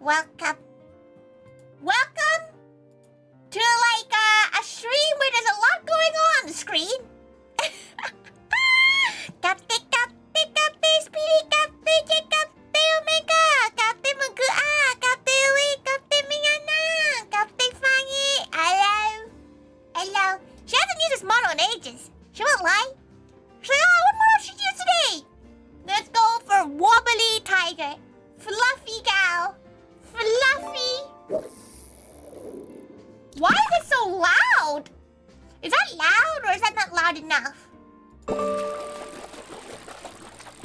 Welcome. Welcome to like a stream where there's a lot going on the screen. Kapte, kapte, kapte, speedy, kapte, kapte, omega, kapte, mugu, kapte, ui, kapte, mingana, kapte, fangi. Hello. Hello. She hasn't used this model in ages. She won't lie. She's like, oh, what model should she use today? Let's go for wobbly tiger. Fluffy gal. Fluffy. Why is it so loud? Is that loud or is that not loud enough?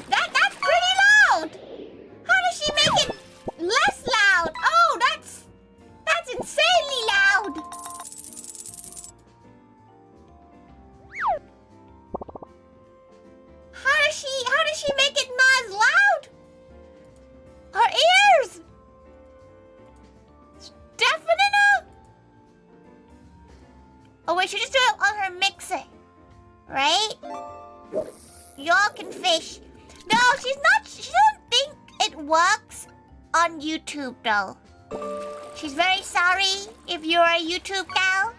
That's pretty loud. How does she make it less loud? Oh, that's insanely loud. How does she make it not as loud? Her ears. It's deafening up. Oh wait, she just do it on her mixer, right? Y'all can fish. No, she doesn't think it works on YouTube though. She's very sorry if you're a YouTube gal.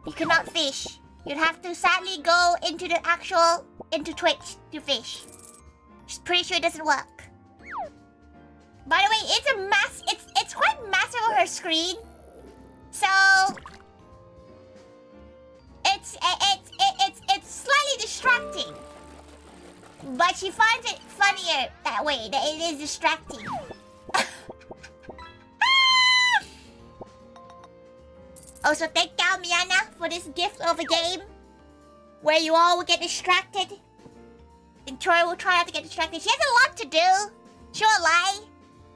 You cannot fish. You'd have to sadly go into Twitch to fish. She's pretty sure it doesn't work. By the way, it's quite massive on her screen. So it's slightly distracting. But she finds it funnier that way, that it is distracting. Also, thank you, Miana, for this gift of a game where you all will get distracted. And Tori will try not to get distracted. She has a lot to do. She won't lie.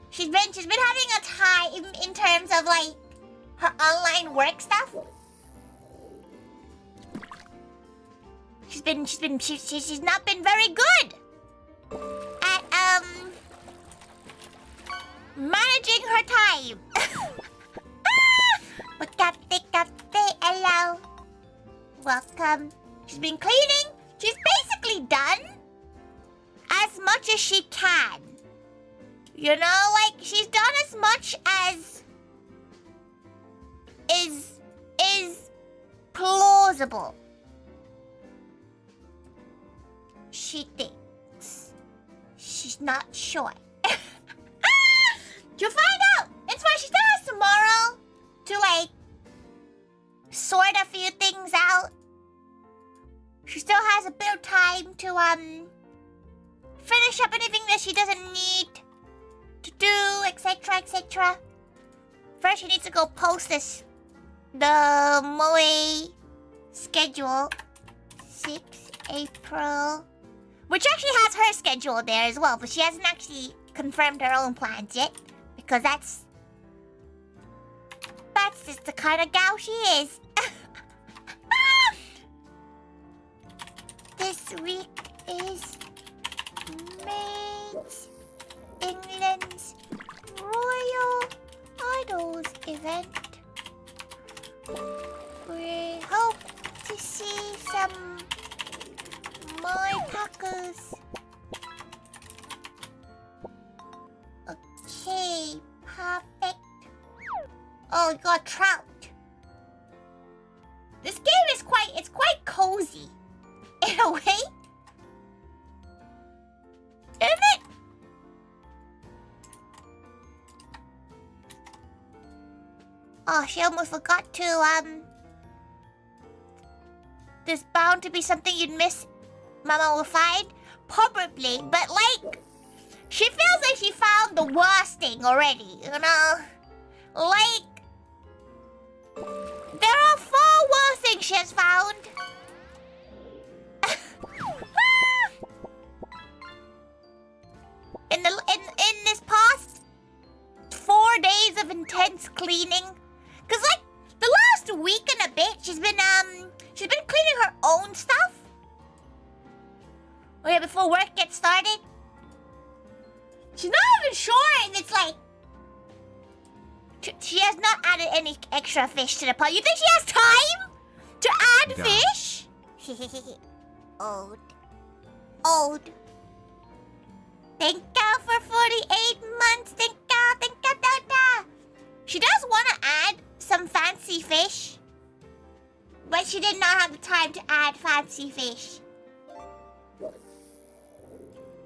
She's been having a time in terms of like her online work stuff. She's not been very good at managing her time. But kapte, hello. Welcome. She's been cleaning. She's basically done as much as she can. You know, like she's done as much as is plausible. She thinks. She's not sure. You'll find out. That's why she still has tomorrow to like sort a few things out. She still has a bit of time to finish up anything that she doesn't need to do, etc, etc. First she needs to go post the Moe schedule. 6 April. Which actually has her schedule there as well, but she hasn't actually confirmed her own plans yet. Because that's just the kind of gal she is. This week is Maids England's Royal Idols event. We hope to see some more tacos. Okay, perfect. Oh, we got trout. This game is quite cozy. In a way. Isn't it? Oh, she almost forgot to, there's bound to be something you'd miss, Mama will find. Probably, but like, she feels like she found the worst thing already, you know? Like, there are far worse things she has found. In this past 4 days of intense cleaning, cause like the last week and a bit, she's been cleaning her own stuff. Oh yeah, before work gets started. She's not even sure if it's like she has not added any extra fish to the pot. You think she has time to add fish? Old. Thank you for 48 months. Thank you, Dada. She does want to add some fancy fish, but she did not have the time to add fancy fish.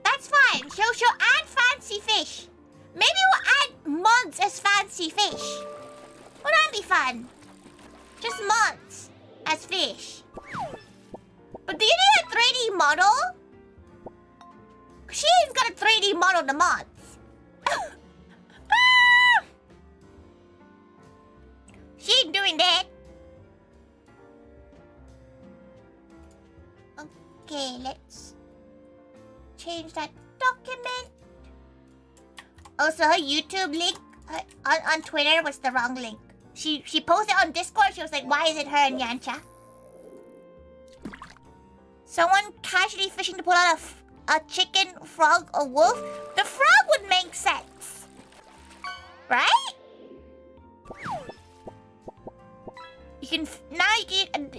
That's fine. She'll add fancy fish. Maybe we'll add mods as fancy fish. Well, that'd be fun. Just mods as fish. But do you need a 3D model? She ain't got a 3D model the mods. She ain't doing that. Okay, let's change that document. Also, her YouTube link on Twitter was the wrong link. She posted on Discord. She was like, why is it her and Yancha? Someone casually fishing to pull out a chicken, frog, or wolf? The frog would make sense. Right? You can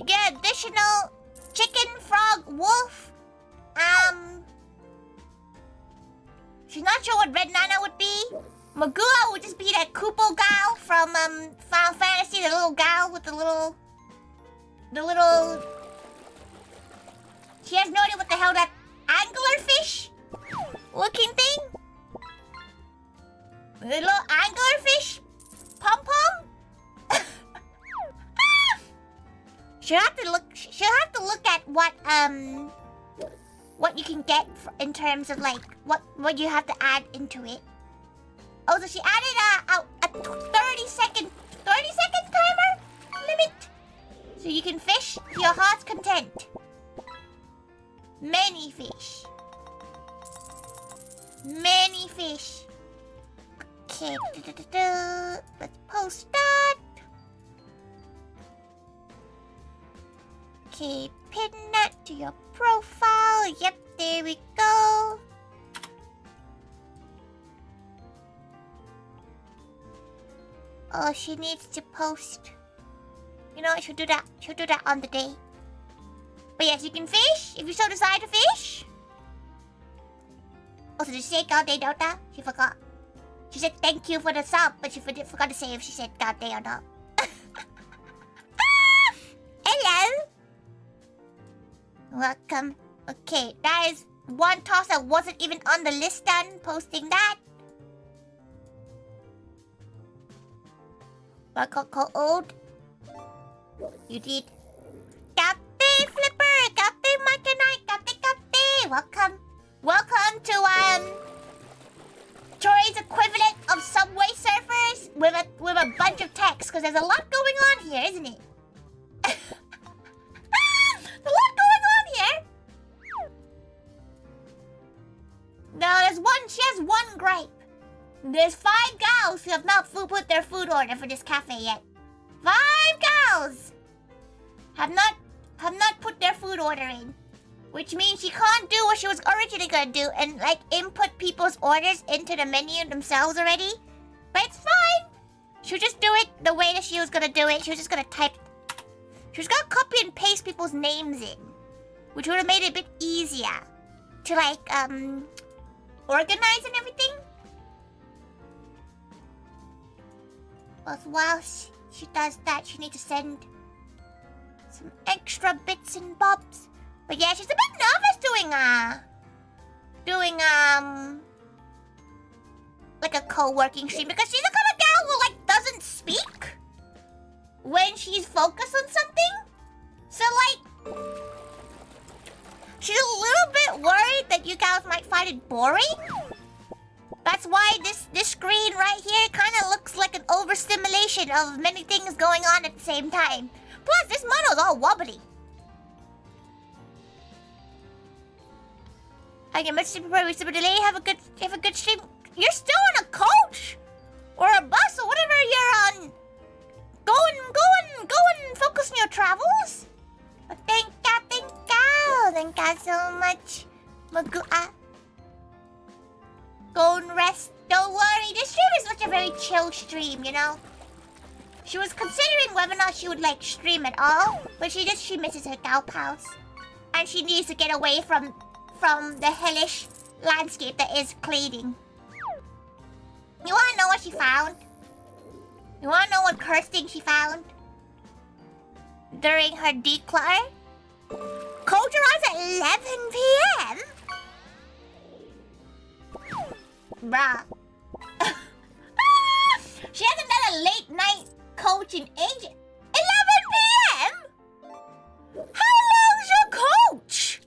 get additional chicken, frog, wolf. She's not sure what Red Nana would be. Magua would just be that Koopo gal from Final Fantasy, the little gal with the little. She has no idea what the hell that anglerfish looking thing. The little anglerfish pom pom. She'll have to look at what you can get in terms of like what you have to add into it. Oh, so she added a 30-second timer limit, so you can fish to your heart's content. Many fish. Many fish. Okay, let's post that. Okay, pin that to your profile. Yep, there we go. Oh, she needs to post. You know, she'll do that. She'll do that on the day. But yes, you can fish if you so decide to fish. Also, did she say God day Dota? She forgot. She said thank you for the sub, but she forgot to say if she said God day or not. Hello. Welcome. Okay, that is one toss that wasn't even on the list done. Posting that. Welcome, old. You did. Cafe Flipper, Cafe Makanite, Cafe. Welcome to Tori's equivalent of Subway Surfers with a bunch of text, because there's a lot going on here, isn't it? A lot going on here. No, she has one gripe. There's 5 gals who have not put their food order for this cafe yet. 5 gals have not put their food order in, which means she can't do what she was originally gonna do and like input people's orders into the menu themselves already. But it's fine. She'll just do it the way that she was gonna do it. She was just gonna type. She was gonna copy and paste people's names in, which would have made it a bit easier to like organize and everything. But while she does that, she needs to send some extra bits and bobs. But yeah, she's a bit nervous doing like a co-working stream, because she's the kind of gal who like doesn't speak when she's focused on something. So like, she's a little bit worried that you guys might find it boring. That's why this screen right here kind of looks like an overstimulation of many things going on at the same time. Plus, this mono's all wobbly. I can message you super delay. Have a good stream. You're still on a coach or a bus or whatever you're on. Go and focus on your travels. But thank you so much, Magua. Go and rest. Don't worry. This stream is such a very chill stream, you know. She was considering whether or not she would like stream at all, but she misses her gal pals, and she needs to get away from the hellish landscape that is cleaning. You wanna know what she found? You wanna know what cursed thing she found? During her declutter? Coach arrives at 11 p.m.? Bruh. She hasn't done a late night coach in ages. 11 p.m.? How long's your coach?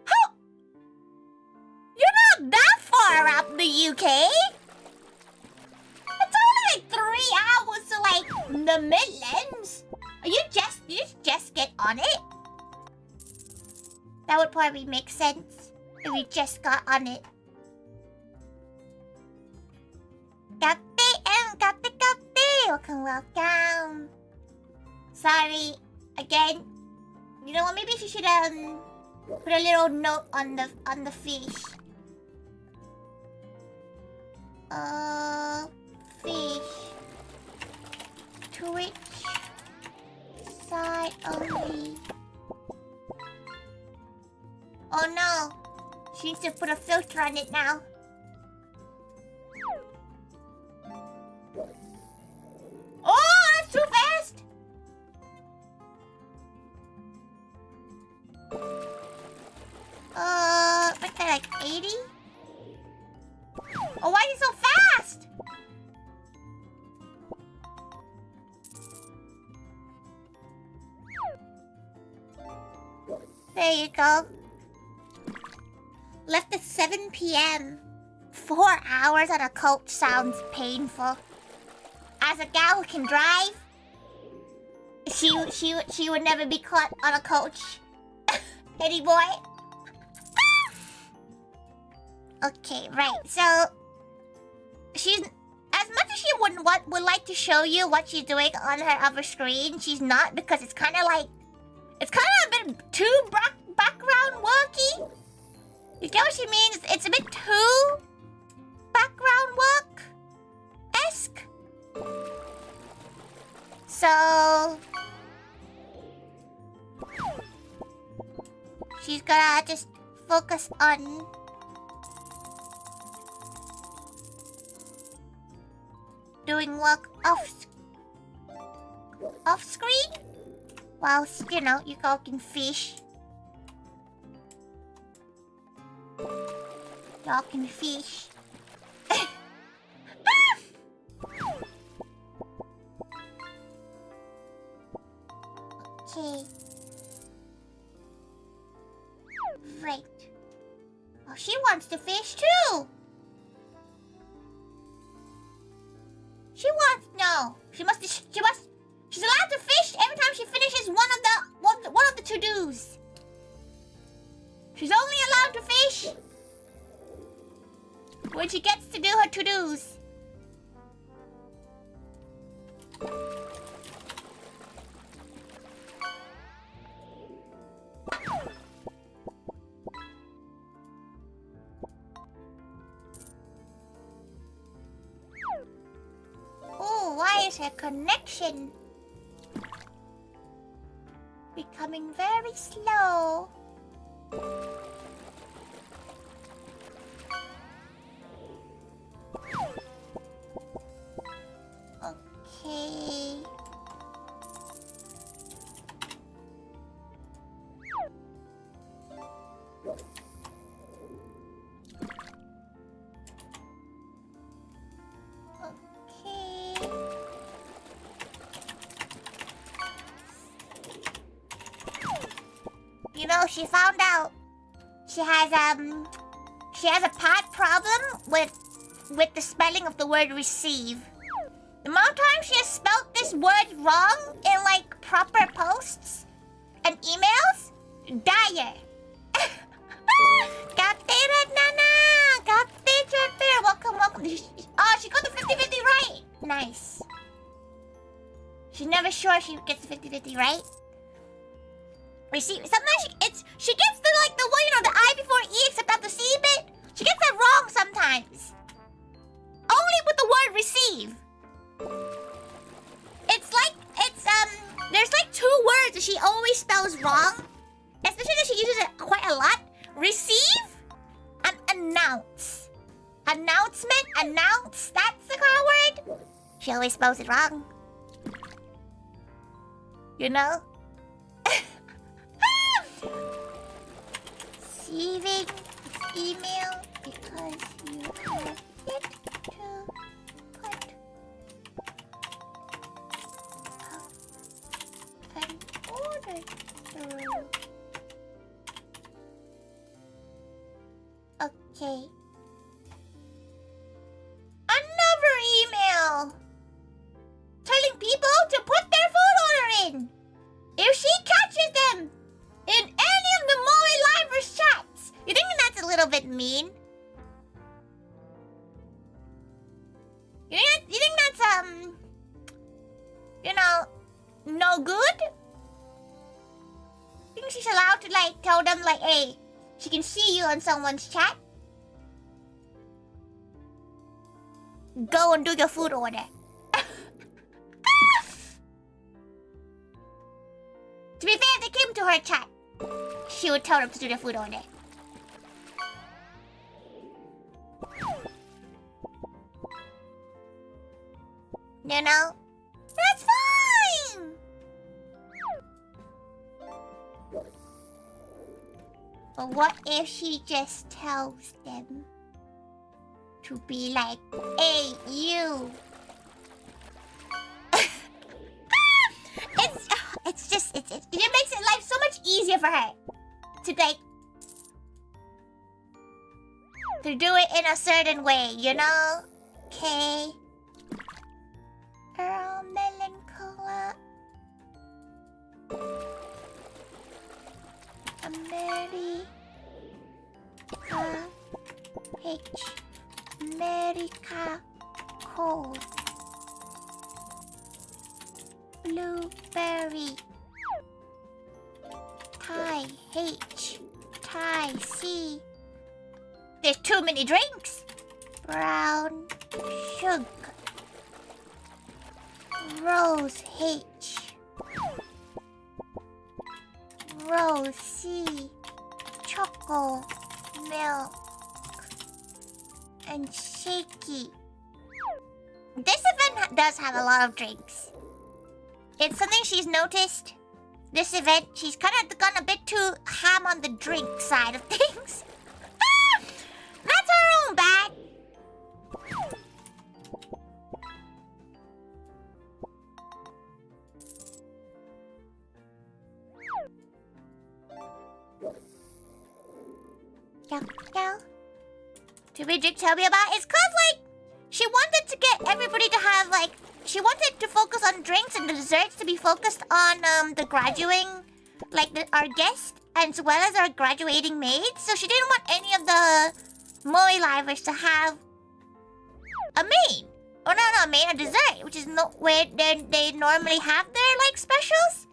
How? You're not that far up the UK. It's only like 3 hours to like the Midlands. You just get on it. That would probably make sense if we just got on it. Welcome. Sorry, again. You know what? Maybe she should put a little note on the fish. Fish. Twitch side only. Oh no, she needs to put a filter on it now. Oh, that's too fast! What's that, like 80? Oh, why is it so fast? There you go. Left at 7 p.m. 4 hours on a coach sounds painful. As a gal who can drive, she would never be caught on a coach anymore. Okay, right. So she's, as much as she would like to show you what she's doing on her other screen, she's not, because it's kind of a bit too background worky. You get what she means? It's a bit too background work-esque. So she's gonna just focus on doing work off screen, whilst, you know, you all can fish. Y'all can fish. Okay. Right. Oh, she wants to fish too. She's allowed to fish every time she finishes one of the to-dos. She's only allowed to fish when she gets to do her to-dos. Oh, why is her connection becoming very slow? Okay. You know, she found out she has a bad problem with the spelling of the word receive. The amount of times she has spelled this word wrong in like proper posts and emails, dire. Welcome. Oh, she got the 50-50 right. Nice. She's never sure she gets the 50-50 right. Receive. Sometimes she gets the one, you know, the I before E except at the C bit. She gets that wrong sometimes. Only with the word receive. There's like 2 words that she always spells wrong. Especially that she uses it quite a lot. Receive Announcement? Announce? That's the car word? She always spells it wrong. You know? Receiving email because you have yet to put an order through. Okay. Another email telling people to put their food order in. If she catches them in any of the Moe Livers chats, you think that's a little bit mean? You think that's you know, no good? Think she's allowed to like tell them like, hey, she can see you on someone's chat? Go and do your food order. To be fair, if they came to her chat, she would tell them to do their food order. You know? That's fine! But what if she just tells them to be like, hey, you? It makes it life so much easier for her to like to do it in a certain way, you know? Okay. Earl Melanchola. America H America Cold Blueberry Thai H Thai C. There's too many drinks. Brown sugar Rose H Rose C Choco Milk and Shaky. This event does have a lot of drinks. It's something she's noticed. This event, she's kind of gone a bit too ham on the drink side of things. That's her own bad. Yeah. To be tell me about it's cause like she wanted to get everybody to have like she wanted to focus on drinks and the desserts to be focused on the graduating like our guests as well as our graduating maids. So she didn't want any of the Moe Livers to have a main. Or not a main, a dessert, which is not where they normally have their like specials.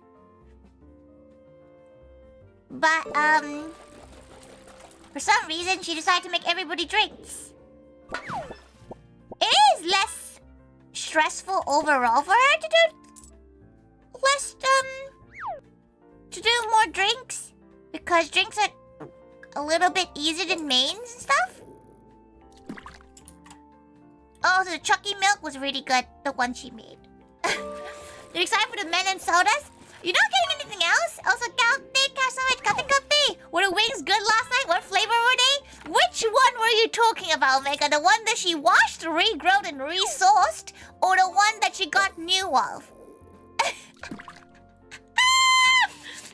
But for some reason she decided to make everybody drinks. It is less stressful overall for her to do to do more drinks because drinks are a little bit easier than mains and stuff. Oh, so the Chucky milk was really good, the one she made. You're excited for the melon sodas? You're not getting anything else? Also, were the wings good last night? What flavor were they? Which one were you talking about, Mega? The one that she washed, regrilled, and resourced? Or the one that she got new of?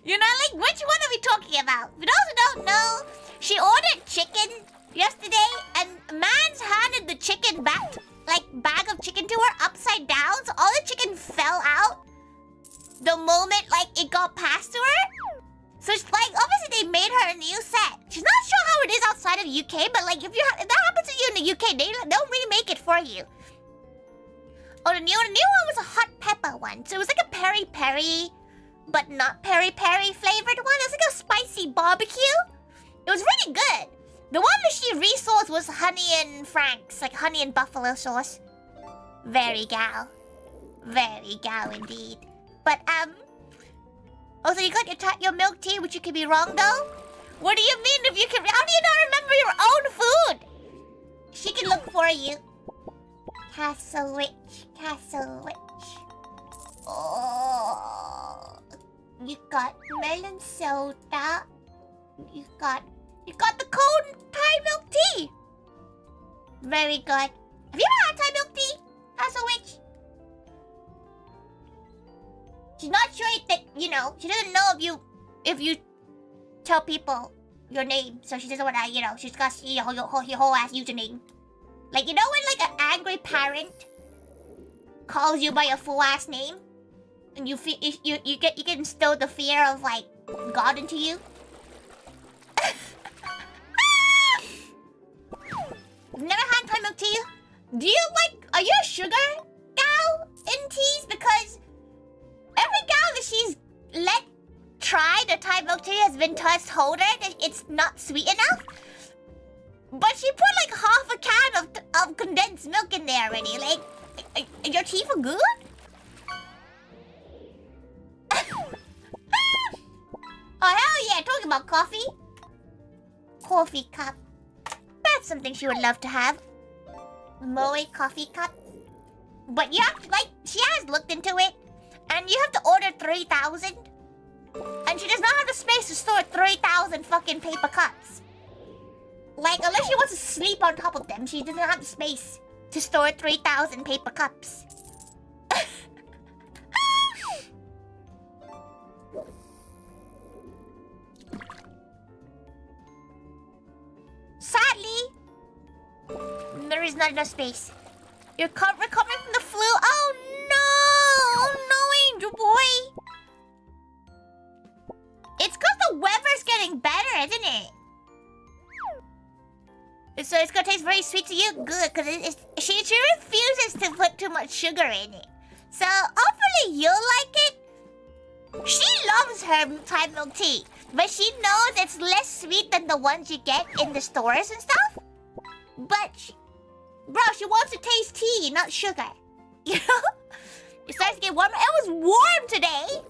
You know, like, which one are we talking about? For those who don't know, she ordered chicken yesterday, and Mans handed the chicken back, like, bag of chicken to her upside down, so all the chicken fell out the moment, like, it got passed to her. So, it's like, obviously they made her a new set. She's not sure how it is outside of the UK, but, like, if that happens to you in the UK, they'll remake it for you. Oh, the new one was a hot pepper one. So it was like a peri-peri, but not peri-peri flavored one. It was like a spicy barbecue. It was really good. The one that she resourced was honey and Frank's, like honey and buffalo sauce. Very gal. Very gal indeed. But, also, you got your milk tea, which you could be wrong, though? What do you mean if you can... How do you not remember your own food? She can look for you. Castle Witch, Castle Witch. Oh, you got melon soda. You got the cold Thai milk tea. Very good. Have you ever had Thai milk tea, Castle Witch? She's not sure that, you know, she doesn't know if you tell people your name, so she doesn't want to, you know, she's got your whole ass username. Like, you know when like an angry parent calls you by your full ass name, and you feel you get instilled the fear of like God into you. Never had Thai milk tea. Do you like? Are you a sugar gal in teas? Because every gal that she's let try the Thai milk tea has been told her that it's not sweet enough. But she put like half a can of condensed milk in there already. Like, your teeth are good? Oh, hell yeah. Talking about coffee. Coffee cup. That's something she would love to have. Moe coffee cup. But you have to, like, she has looked into it. And you have to order 3,000. And she does not have the space to store 3,000 fucking paper cups. Like, unless she wants to sleep on top of them, she doesn't have the space to store 3,000 paper cups. Sadly, there is not enough space. You're recovering from the flu? Oh no! Oh no, Angel Boy! It's because the weather's getting better, isn't it? So it's gonna taste very sweet to you? Good, because she refuses to put too much sugar in it. So hopefully you'll like it. She loves her Thai milk tea, but she knows it's less sweet than the ones you get in the stores and stuff. But, bro, she wants to taste tea, not sugar. You know? It starts to get warmer. It was warm today.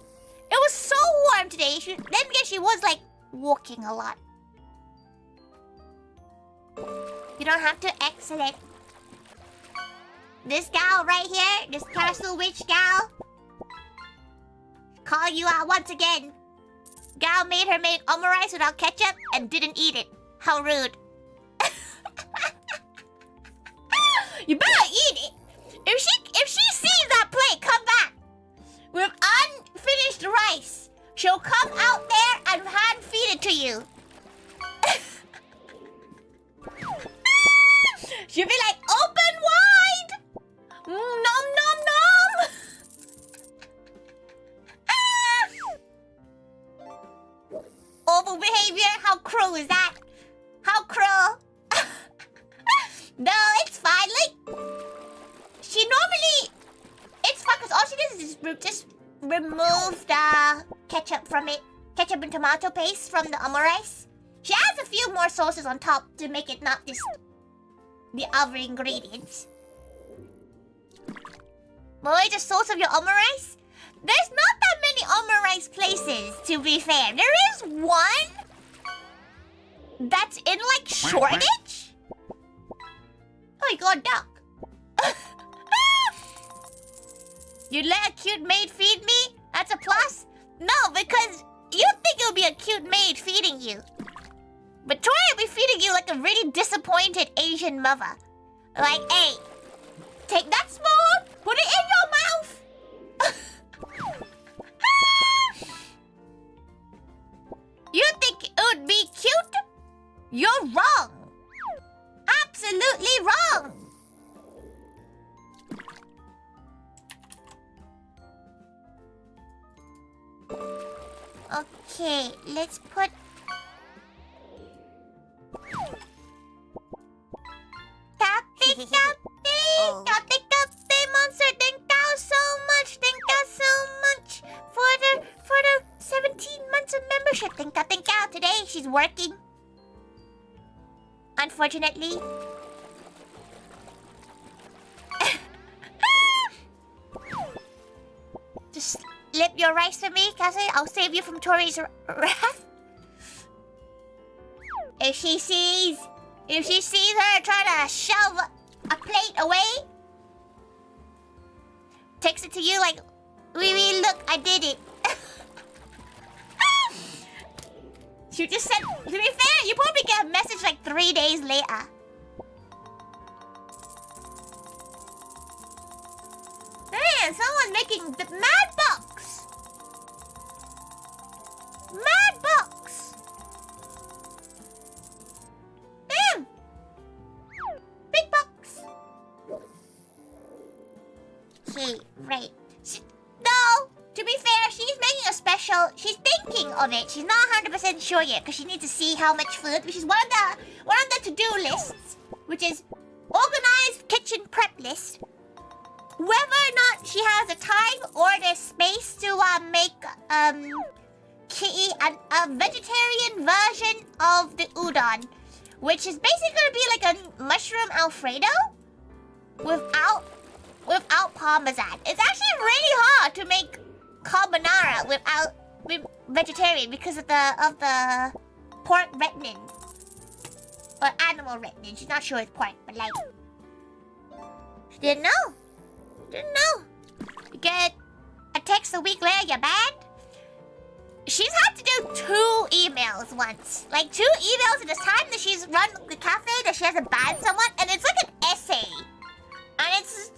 It was so warm today. Then again, she was like walking a lot. You don't have to exit it. This gal right here, this Castle Witch gal, call you out once again. Gal made her make omurice without ketchup and didn't eat it. How rude. You better eat it. If she sees that plate come back with unfinished rice, she'll come out there and hand feed it to you. She'll be like, open wide! Nom nom nom! Awful behavior? How cruel is that? How cruel? No, it's fine. Like, she normally... It's fine, because all she does is just remove the ketchup from it. Ketchup and tomato paste from the omurice. She adds a few more sauces on top to make it not just the other ingredients. Boy, the sauce of your omurice? There's not that many omurice places, to be fair. There is one that's in, like, Shoreditch. Oh, you got a duck. You let a cute maid feed me? That's a plus? No, because you think it'll be a cute maid feeding you. But Tori will be feeding you like a really disappointed Asian mother. Like, hey, take that spoon, put it in your mouth. You think it would be cute? You're wrong. Absolutely wrong. Okay, let's put... Tappy, monster, thank you so much. Thank you so much for the 17 months of membership. Thank you. Today she's working. Unfortunately. Just slip your rice for me, Cassie. I'll save you from Tori's wrath. If she sees If she sees her trying to shove a plate away, text it to you like, wee, look, I did it. She just said, to be fair, you probably get a message like 3 days later. Man, someone's making the mad bucks. Mad bucks. Damn. Big bucks. Okay, right. No, to be fair, she's making a special. She's thinking of it. She's not 100% sure yet because she needs to see how much food, which is one of the to-do lists, which is organized kitchen prep list. Whether or not she has the time or the space to make Kitty a vegetarian version of the udon, which is basically gonna be like a mushroom alfredo without parmesan. It's actually really hard to make carbonara with vegetarian because of the pork retin or animal retin. She's not sure it's pork, but like she didn't know. Didn't know. You get a text a week later, you're banned. She's had to do 2 emails once. Like 2 emails in the time that she's run the cafe that she has to ban someone, and it's like an essay. And it's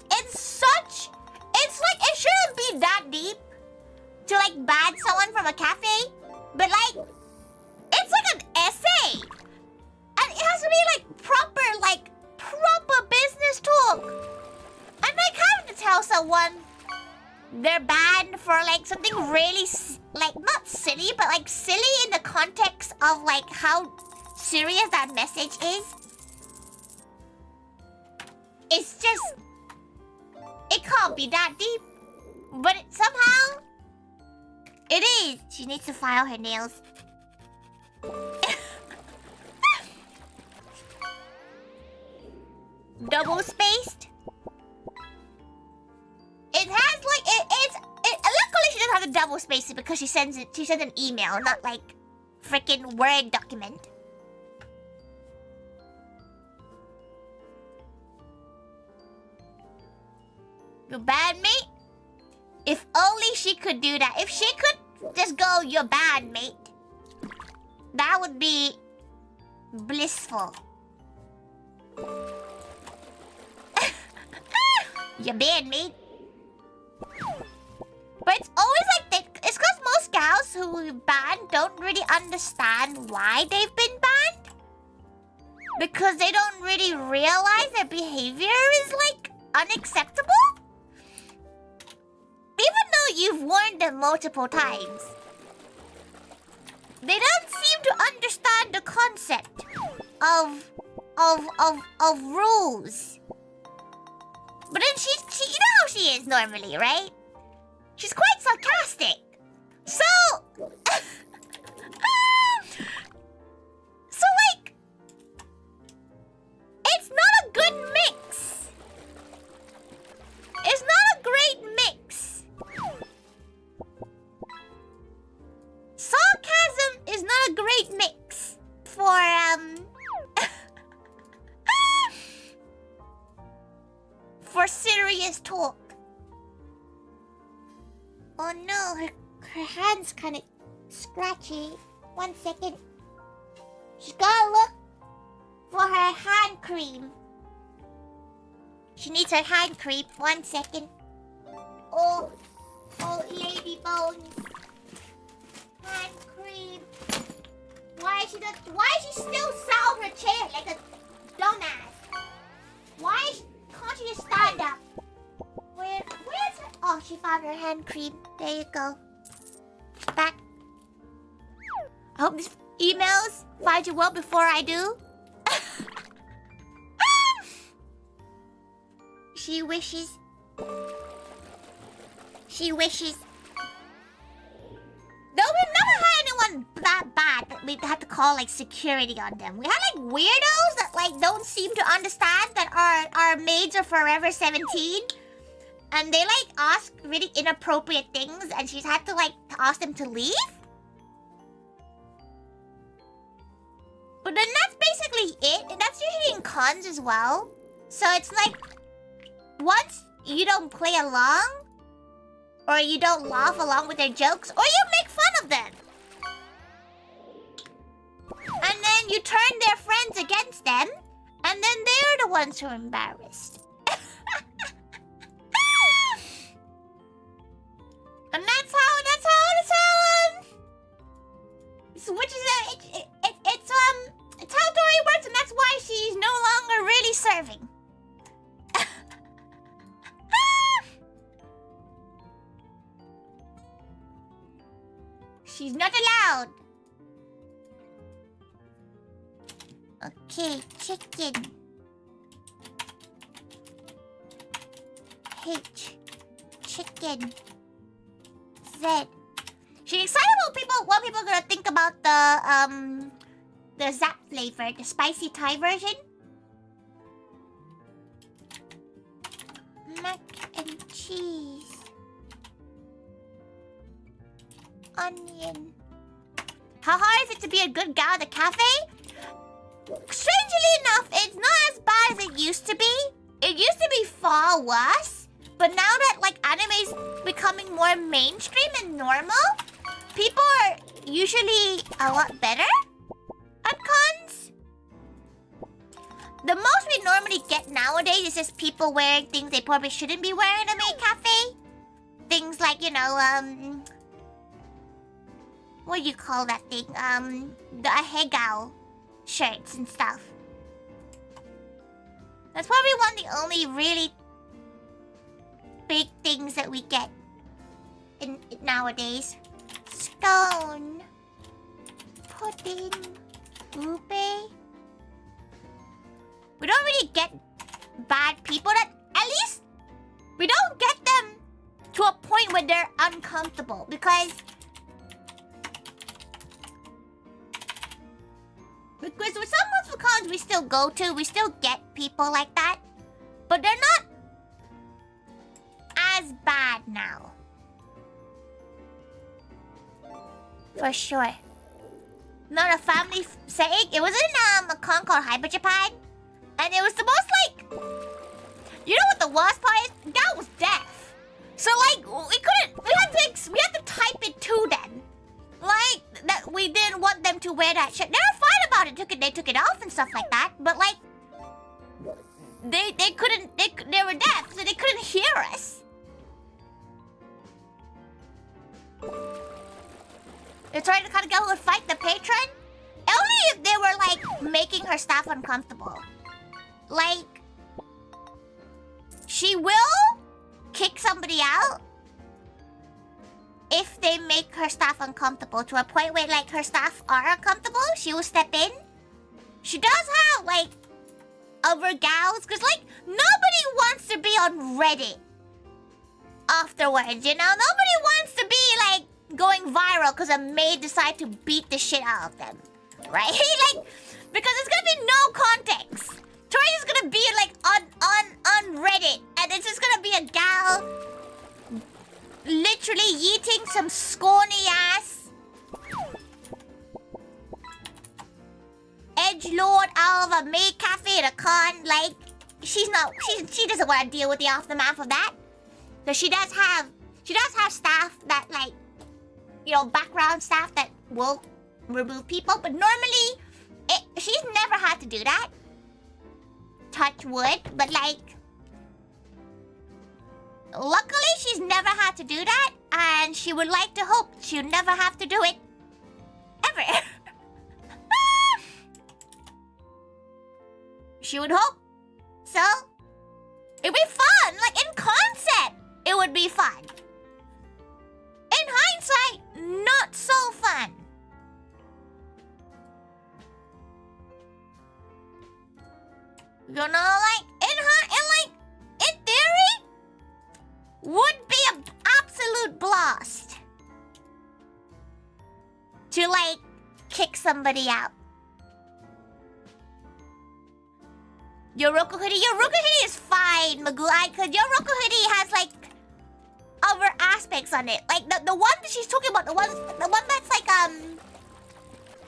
like it shouldn't be that deep to like ban someone from a cafe, but like it's like an essay. And it has to be like proper business talk. And like having to tell someone they're banned for like something really like not silly, but like silly in the context of like how serious that message is. It's just, it can't be that deep, but somehow it is. She needs to file her nails. Double spaced. It has like it's luckily she doesn't have the double spacing because she sends an email, not like freaking Word document. You bad mate? If only she could do that. If she could just go, you're bad mate. That would be blissful. You're bad mate. But it's always like that. It's because most gals who we ban don't really understand why they've been banned. Because they don't really realize their behavior is like unacceptable. Even though you've warned them multiple times. They don't seem to understand the concept of rules. But then she you know how she is normally, right? She's quite sarcastic. So so like it's not a good mix. It's not a great mix. Sarcasm is not a great mix for for serious talk. Oh no, her hand's kind of scratchy. 1 second. She's gotta look for her hand cream. She needs her hand cream. 1 second. Oh, lady bones. Hand cream. Why is she still sat on her chair like a dumbass? Can't she just stand up? Where's her? Oh, she found her hand cream. There you go. Back. I hope these emails find you well before I do. She wishes. She wishes. No, we've never had anyone that bad that we had to call like security on them. We had like weirdos that like don't seem to understand that our maids are forever 17. And they like ask really inappropriate things and she's had to like ask them to leave. But then that's basically it, and that's usually in cons as well. So it's like, once you don't play along, or you don't laugh along with their jokes, or you make fun of them. And then you turn their friends against them, and then they're the ones who are embarrassed. And that's how it's how Tori works, and that's why she's no longer really serving. She's not allowed. Okay, chicken. H. Chicken. Z. She's excited about what people are gonna think about the Zap flavor, the spicy Thai version. Mac and cheese. Onion. How hard is it to be a good gal at the cafe? Strangely enough, it's not as bad as it used to be. It used to be far worse. But now that like anime is becoming more mainstream and normal, people are usually a lot better at cons. The most we normally get nowadays is just people wearing things they probably shouldn't be wearing in a maid cafe. Things like, you know, what do you call that thing? The ahegao shirts and stuff. That's probably one of the only really big things that we get in nowadays. Stone. Pudding. Ube. We don't really get bad people that, at least, we don't get them to a point where they're uncomfortable, because with some of the cons we still go to, we still get people like that, but they're not as bad now. For sure. Not a family saying. It was in a con called Hyper Japan, and it was the most like, you know what the worst part is? That was deaf. So like we had to type it to them. Like that we didn't want them to wear that shirt. They were fine about it. They took it off and stuff like that. But like they couldn't. They were deaf, so they couldn't hear us. They're trying to kind of go and fight the patron. Only if they were like making her staff uncomfortable. Like she will kick somebody out if they make her staff uncomfortable, to a point where like her staff are uncomfortable. She will step in. She does have like other gals, because like nobody wants to be on Reddit afterwards, you know? Nobody wants to be like going viral because a maid decided to beat the shit out of them, right? Like, because there's gonna be no context. Tori's just gonna be like on Reddit, and it's just gonna be a gal literally yeeting some scrawny ass edgelord out of a maid cafe at a con. Like, she doesn't want to deal with the aftermath of that. So she does have staff that, like, you know, background staff that will remove people, but normally she's never had to do that. Touch wood, but like, luckily she's never had to do that, and she would like to hope she'll never have to do it ever. She would hope. So it'd be fun. Like, in concept, it would be fun. In hindsight, not so fun. You know, like, in theory, would be an absolute blast to, like, kick somebody out. Yoroku hoodie is fine, Magulai, because Yoroku hoodie has, like, other aspects on it. Like, the one that she's talking about, the one that's, like,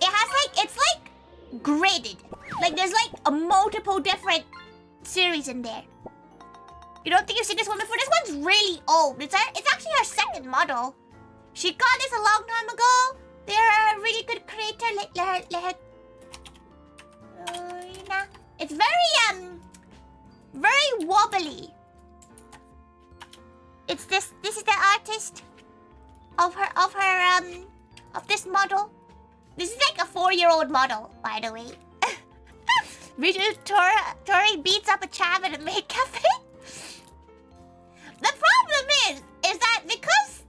it has, like, it's, like, gridded. Like there's like a multiple different series in there. You don't think you've seen this one before? This one's really old. It's actually her second model. She got this a long time ago. They're a really good creator. It's very wobbly. It's this is the artist of this model. This is like a 4-year-old model, by the way. Tori beats up a chav at a maid cafe. The problem is that because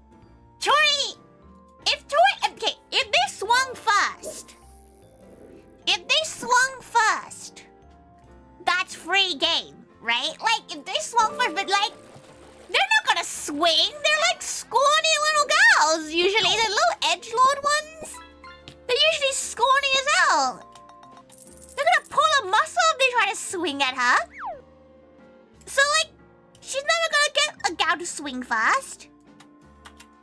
if they swung first, that's free game, right? Like if they swung first, but like they're not gonna swing. They're like scrawny little gals. Usually the little edgelord ones. They're usually scrawny as hell. They're gonna pull a muscle if they try to swing at her. So like, she's never gonna get a gal to swing fast.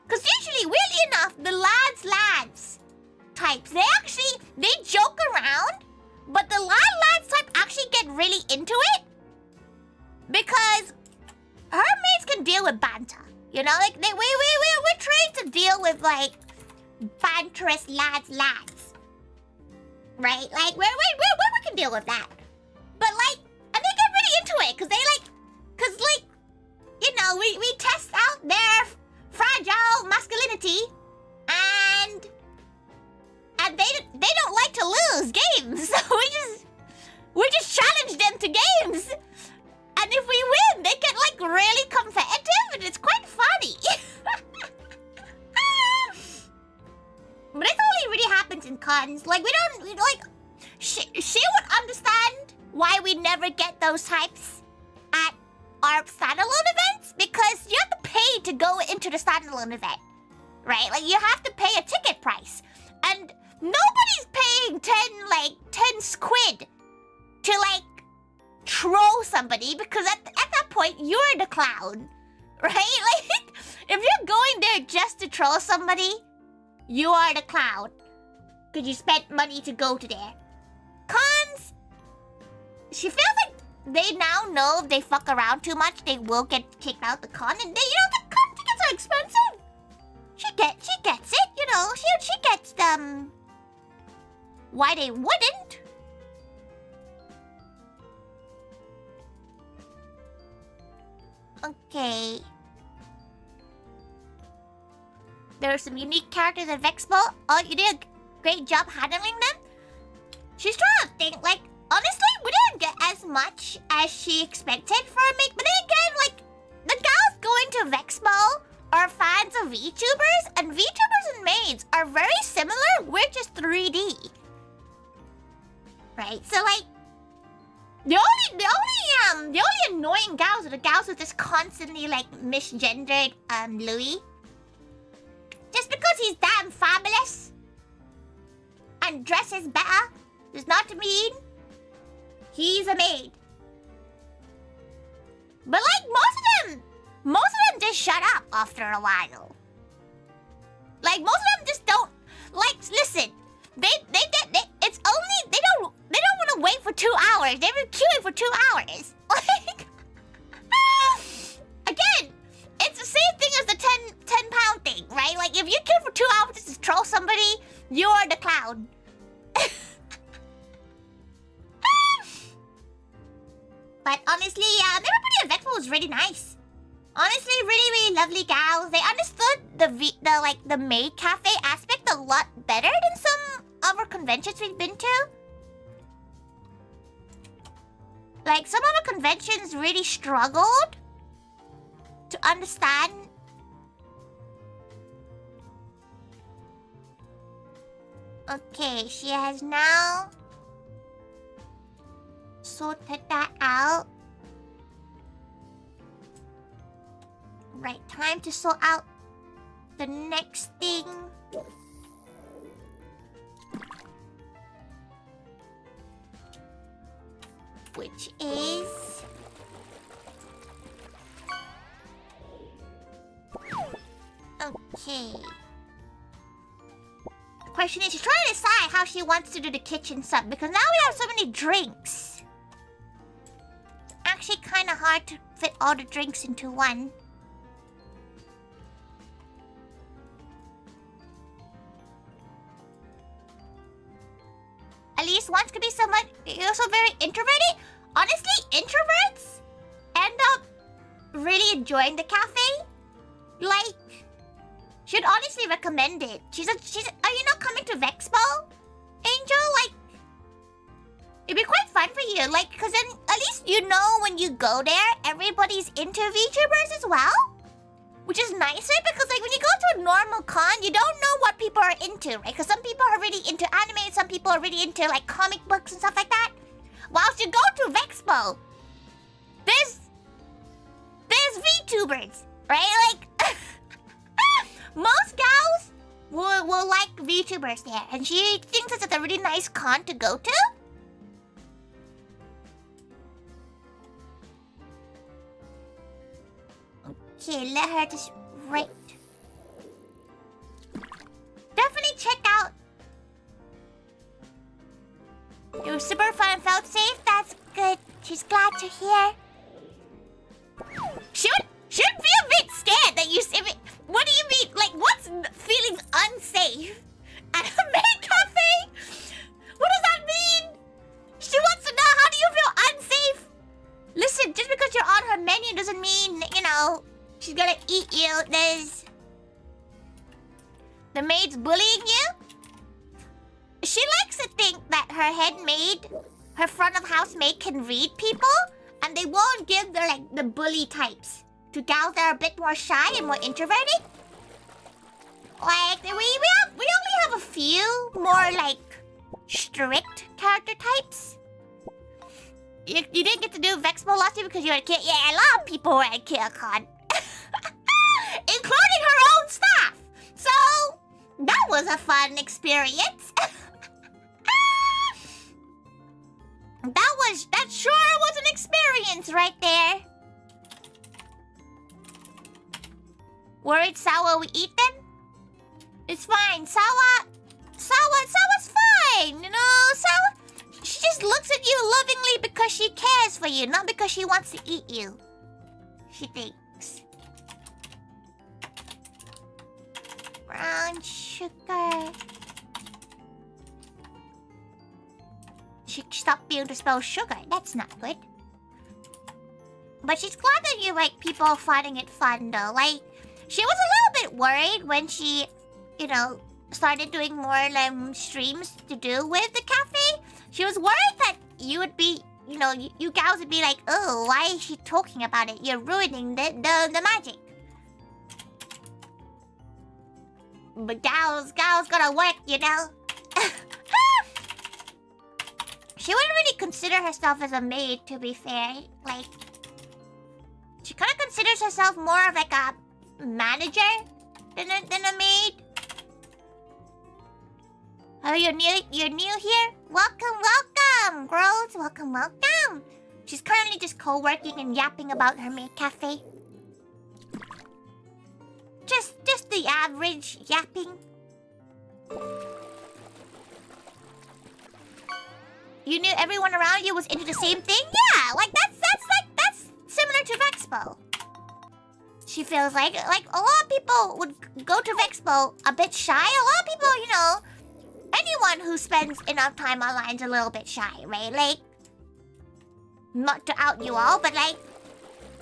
Cause usually, weirdly enough, the lads types, they joke around, but the lads type actually get really into it. Because her mates can deal with banter. You know, like we're trained to deal with like banterous lads. Right? Like we can deal with that. But like, and they get really into it because you know, we test out their fragile masculinity and they don't like to lose games. So we just challenge them to games. And if we win, they get like really competitive and it's quite funny. But it only really happens in cons. Like she would understand why we never get those types at our standalone events, because you have to pay to go into the standalone event, right? Like you have to pay a ticket price, and nobody's paying 10 squid to like troll somebody, because at that point you're the clown, right? Like if you're going there just to troll somebody, you are the clown because you spent money to go to there. Cons, she feels like they now know if they fuck around too much, they will get kicked out the con, and the con tickets are expensive. She gets it, you know. She gets why they wouldn't. Okay. There are some unique characters at Vexpo. Oh, you did a great job handling them. She's trying to think, like, honestly, we didn't get as much as she expected for a make. But then again, like, the gals going to Vexpo are fans of Vtubers, and Vtubers and maids are very similar. We're just 3D, right? So like, the only annoying gals are the gals with this constantly like misgendered Louis. Just because he's damn fabulous and dresses better does not mean he's a maid. But like most of them just shut up after a while. Like most of them just don't like listen. They don't want to wait for 2 hours. They've been queuing for 2 hours. Like again, it's the same thing as the 10 pound thing, right? Like if you queue for 2 hours just to troll somebody, you're the clown. But honestly, everybody at Vexpo was really nice. Honestly, really, really lovely gals. They understood the maid cafe aspect a lot better than some other conventions we've been to. Like some other conventions really struggled to understand. Okay, she has now sorted that out. Right, time to sort out the next thing. Which is... okay. The question is she's trying to decide how she wants to do the kitchen stuff because now we have so many drinks. It's actually kind of hard to fit all the drinks into one. At least once could be someone also very introverted. Honestly, introverts end up really enjoying the cafe. Like, should honestly recommend it. Are you not coming to Vexpo, Angel? Like, it'd be quite fun for you. Like, because then at least you know when you go there, everybody's into VTubers as well. Which is nicer because, like, when you go to a normal con, you don't know what people are into, right? Because some people are really into anime, some people are really into, like, comic books and stuff like that. Whilst you go to Vexpo, there's VTubers, right? Like, most gals will like VTubers there, and she thinks it's a really nice con to go to. Okay, let her just write. Definitely check out. It was super fun and felt safe. That's good. She's glad to hear. Should be a bit scared that you say. What do you mean? Like, what's feeling unsafe at a maid cafe? What does that mean? She wants to know, how do you feel unsafe? Listen, just because you're on her menu doesn't mean, you know, she's gonna eat you. There's... The maid's bullying you? She likes to think that her head maid, her front of house maid, can read people, and they won't give the bully types to gals that are a bit more shy and more introverted. Like, we only have a few more, like, strict character types. You didn't get to do Vexpo last year because you were a kid. Yeah, a lot of people were at KidCon. Including her own staff. So, that was a fun experience. That sure was an experience right there. Worried Sawa we eat them? It's fine. Sawa's fine. You know, Sawa, she just looks at you lovingly because she cares for you, not because she wants to eat you. She thinks. Brown sugar. She stopped being able to spell sugar. That's not good. But she's glad that you like people finding it fun, though. Like, she was a little bit worried when she, you know, started doing more streams to do with the cafe. She was worried that you would be, you know, you gals would be like, oh, why is she talking about it? You're ruining the magic. But gals gotta work, you know. She wouldn't really consider herself as a maid, to be fair. Like, she kind of considers herself more of like a manager than a maid. Oh, you're new here? Welcome, girls. Welcome. She's currently just co-working and yapping about her maid cafe. Just the average yapping. You knew everyone around you was into the same thing? Yeah, like that's similar to Vexpo. She feels like a lot of people would go to Vexpo a bit shy. A lot of people, you know, anyone who spends enough time online is a little bit shy, right? Like, not to out you all, but like,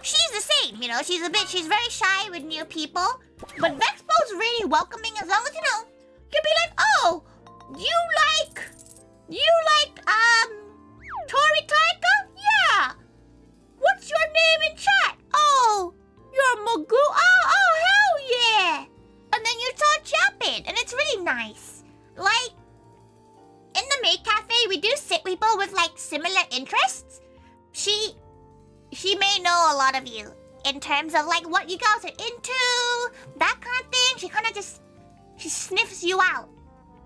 she's the same, you know. She's very shy with new people. But Vexpo's really welcoming as long as, you know, you'd be like, oh, you like ToriThaiga? Yeah. What's your name in chat? Oh, you're Magoo. Oh, hell yeah. And then you start chatting, and it's really nice. Like, in the maid cafe, we do sit people with like similar interests. She may know a lot of you in terms of like what you guys are into, that kind of thing. She kind of just, she sniffs you out.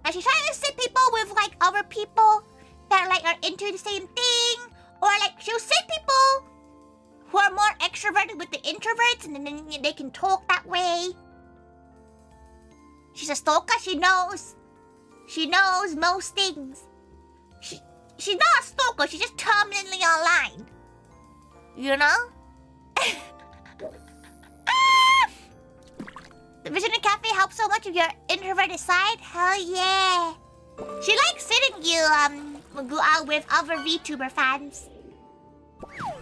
And she's trying to sit people with like other people that like are into the same thing. Or like she'll sit people who are more extroverted with the introverts, and then they can talk that way. She's a stalker, she knows. She knows most things. She's not a stalker, she's just terminally online. You know? The Vision Cafe helps so much of your introverted side. Hell yeah. She likes sitting you go out with other VTuber fans.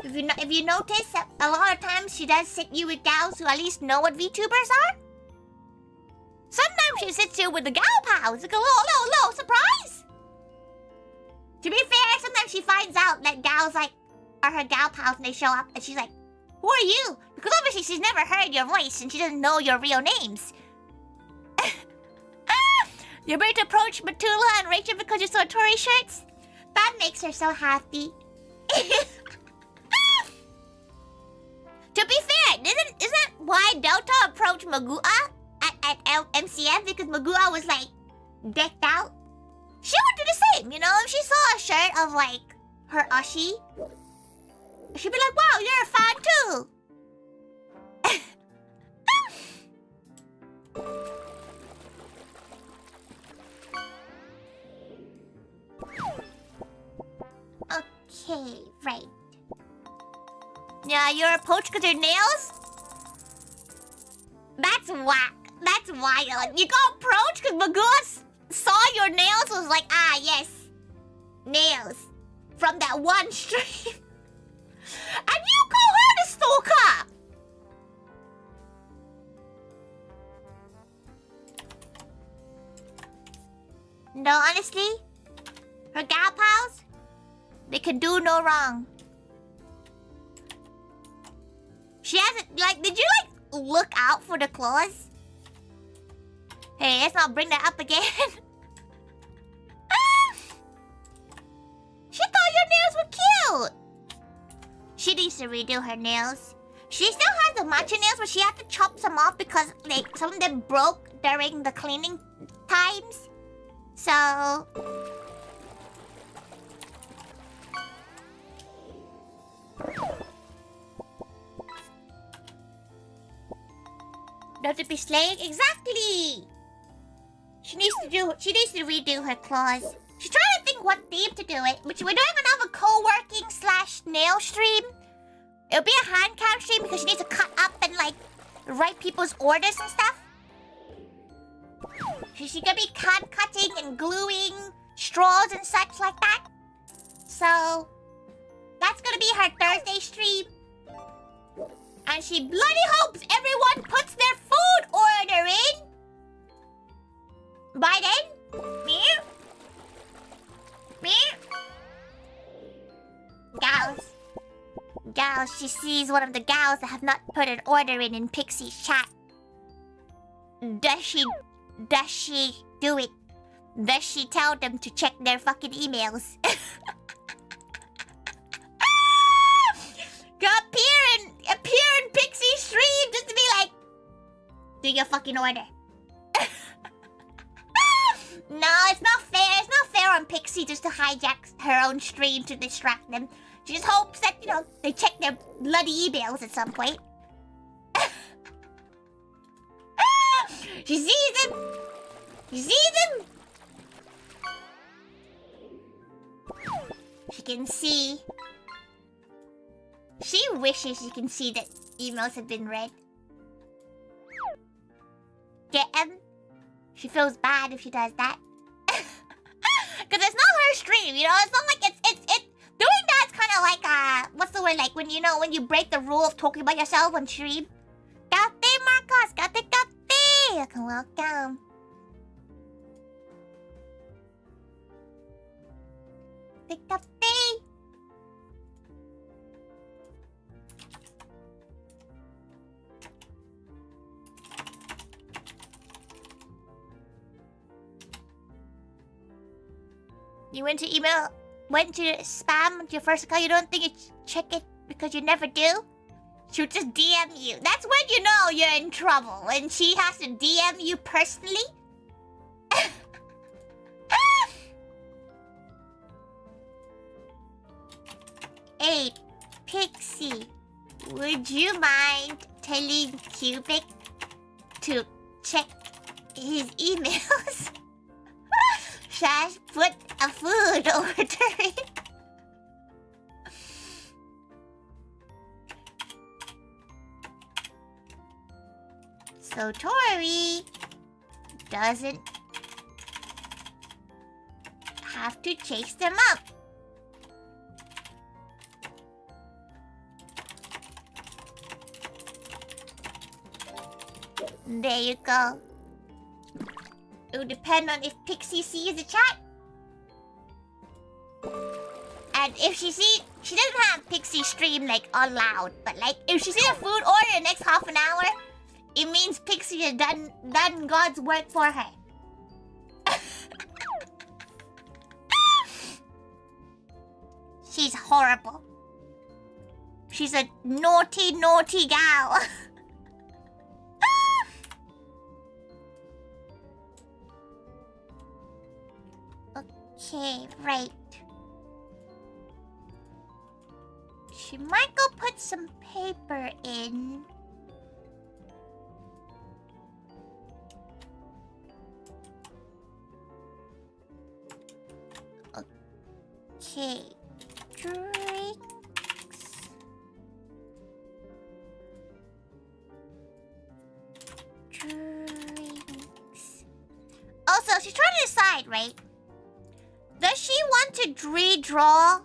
If you notice, a lot of times she does sit you with gals who at least know what VTubers are. Sometimes she sits you with the gal pals. Like a little surprise. To be fair, sometimes she finds out that gals are her gal pals and they show up and she's like, who are you? Because obviously she's never heard your voice and she doesn't know your real names. You're ready to approach Matula and Rachel because you saw Tori shirts? That makes her so happy. To be fair, isn't why Delta approached Magua at MCF? Because Magua was like decked out. She would do the same, you know? If she saw a shirt of like her Ushi, she'd be like, wow, you're a fan too. Okay, right. Yeah, you're approached because your nails? That's whack. That's wild. You got approached because Magua saw your nails, was like, ah, yes. Nails. From that one stream. And you call her the stalker! No, honestly, her gal pals, they can do no wrong. She hasn't, like, did you, like, look out for the claws? Hey, let's not bring that up again. She thought your nails were cute. She needs to redo her nails. She still has the matcha nails, but she had to chop some off because some of them broke during the cleaning times. So... Don't to be slaying? Exactly! She needs to redo her claws. She's trying to think what theme to do it, but we're doing another co-working / nail stream. It'll be a hand cam stream because she needs to cut up and like write people's orders and stuff. She's gonna be hand cutting and gluing straws and such like that. So that's gonna be her Thursday stream. And she bloody hopes everyone puts their food order in. By then, meow. Gals, she sees one of the gals that have not put an order in Pixie's chat. Does she do it? Does she tell them to check their fucking emails? Appear in Pixie's stream just to be like, do your fucking order. No, it's not fair. It's not fair on Pixie just to hijack her own stream to distract them. She just hopes that, you know, they check their bloody emails at some point. She sees them. She sees them. She can see. She wishes she can see that emails have been read. Get them? She feels bad if she does that. Because it's not her stream, you know? It's not like it's doing that is kind of like, what's the word? Like when, you know, when you break the rule of talking about yourself on stream. Kate, Marcos! Kate! Welcome. Kate! You went to spam with your first account. You don't think you check it because you never do? She'll just DM you. That's when you know you're in trouble. When she has to DM you personally. Hey, Pixie, would you mind telling Cubic to check his emails? Shash put a food over Tori. So Tori doesn't have to chase them up. There you go. It will depend on if Pixie sees the chat. And if she doesn't have Pixie stream like on loud, but like if she sees a food order in the next half an hour, it means Pixie has done God's work for her. She's horrible. She's a naughty, naughty gal. Okay, right. She might go put some paper in. Okay. Drinks. Also, she's trying to decide, right? Does she want to redraw,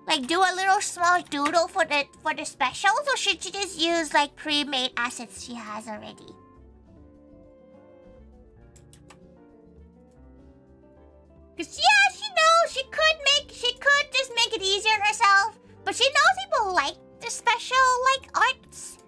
like do a little small doodle for the specials, or should she just use like pre-made assets she has already? Cause yeah, she knows she could just make it easier on herself, but she knows people like the special like arts.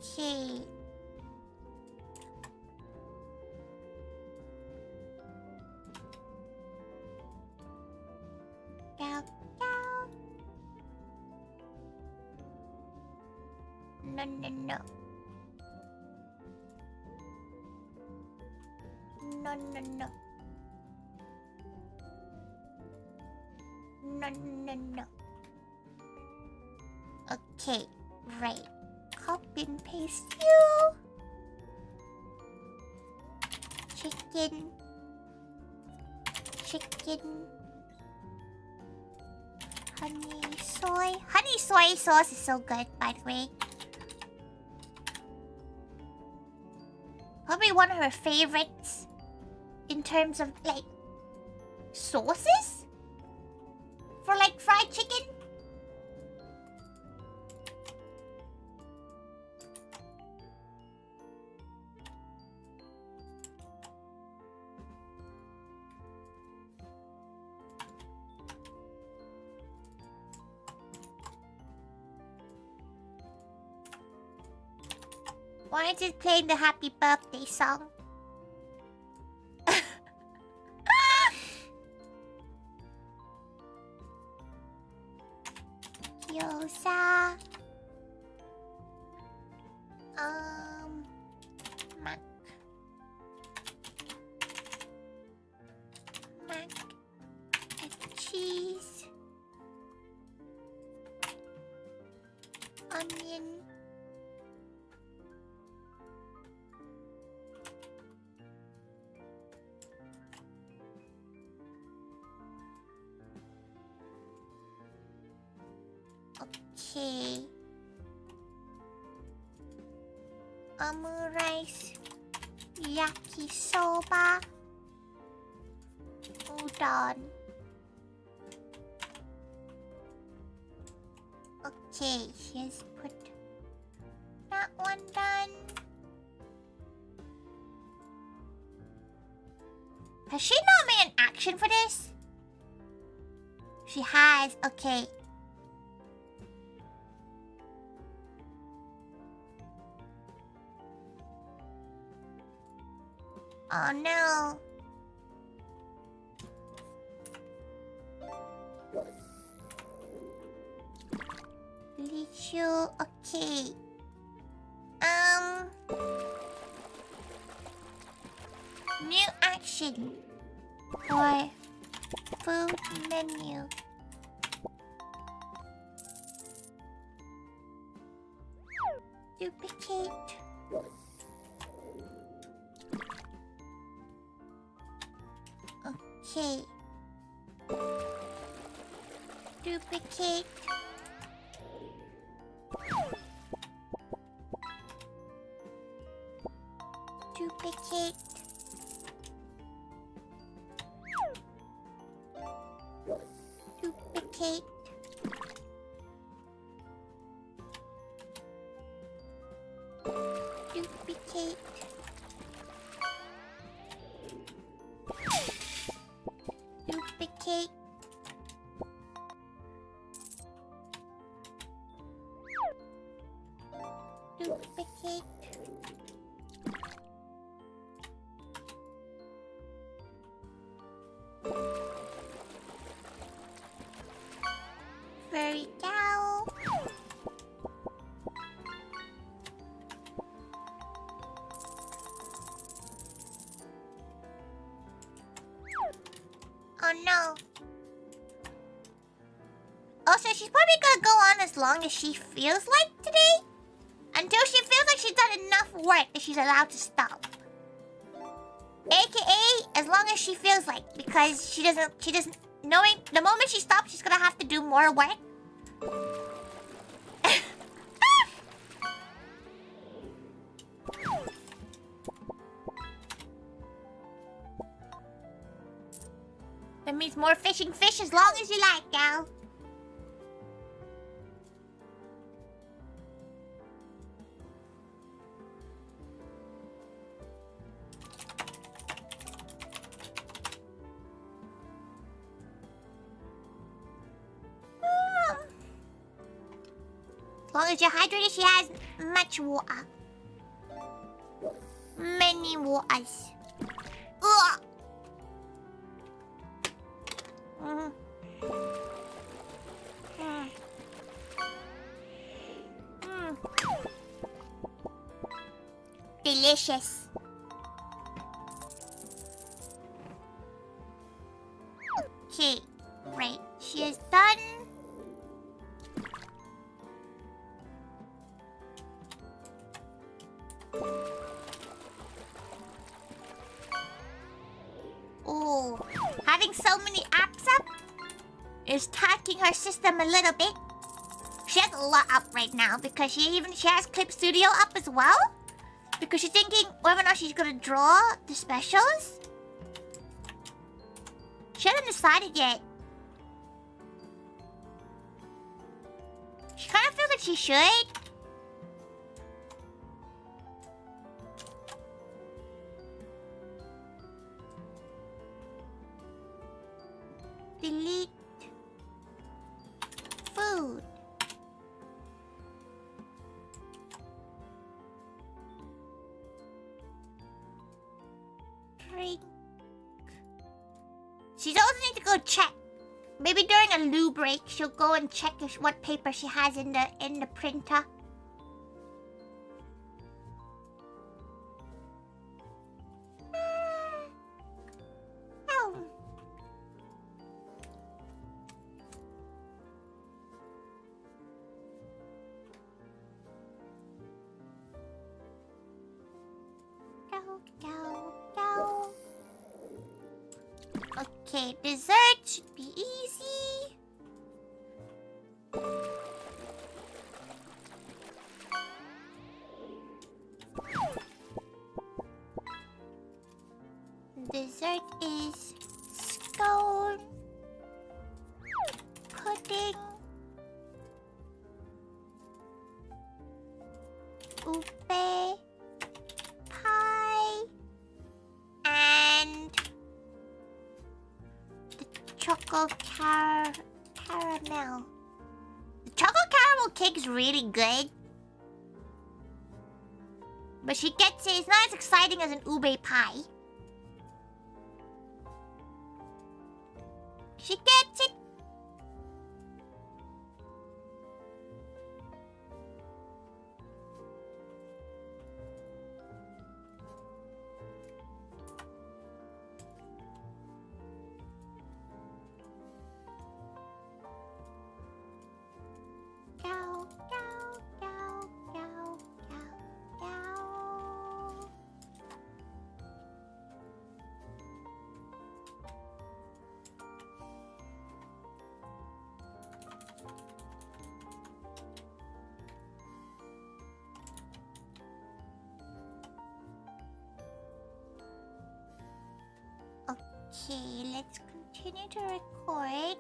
Okay. Go, go. No, no, no. No, no, no. No, no, no. Okay, right. Copy and paste you. Chicken. Chicken. Honey soy. Honey soy sauce is so good, by the way. Probably one of her favorites in terms of like sauces for like fried chicken. Why is it playing the happy birthday song? Gyoza. Mac. Mac and cheese. Onion. Okay. Rice. Yakisoba. Udon. Okay, here's put that one done. Has she not made an action for this? She has, okay. Oh no. Lichu, okay. New action. Or food menu. Duplicate. Okay. Duplicate. Duplicate. Duplicate. Duplicate. Duplicate. Duplicate. Furry cow. Oh no. Also, she's probably gonna go on as long as she feels like today. Until she feels like she's done enough work that she's allowed to stop. AKA, as long as she feels like, because she doesn't, knowing the moment she stops, she's gonna have to do more work. That means more fishing fish as long as you like, gal. As long as you're hydrated, she has much water. Many waters. Ugh. Mm. Mm. Mm. Delicious. Okay, right. She is done. Oh, having so many apps up is taxing her system a little bit. She has a lot up right now because she has Clip Studio up as well. Because she's thinking whether or not she's gonna draw the specials. She hasn't decided yet. She kind of feels like she should. Delete food. Drink. She's also need to go check. Maybe during a loo break, she'll go and check what paper she has in the printer. Oh. Go. Okay, dessert should be easy. Dessert is scone, pudding, ube, pie, and the choco caramel. The choco caramel cake is really good. But she gets it. It's not as exciting as an ube pie. She gets it. Okay, let's continue to record.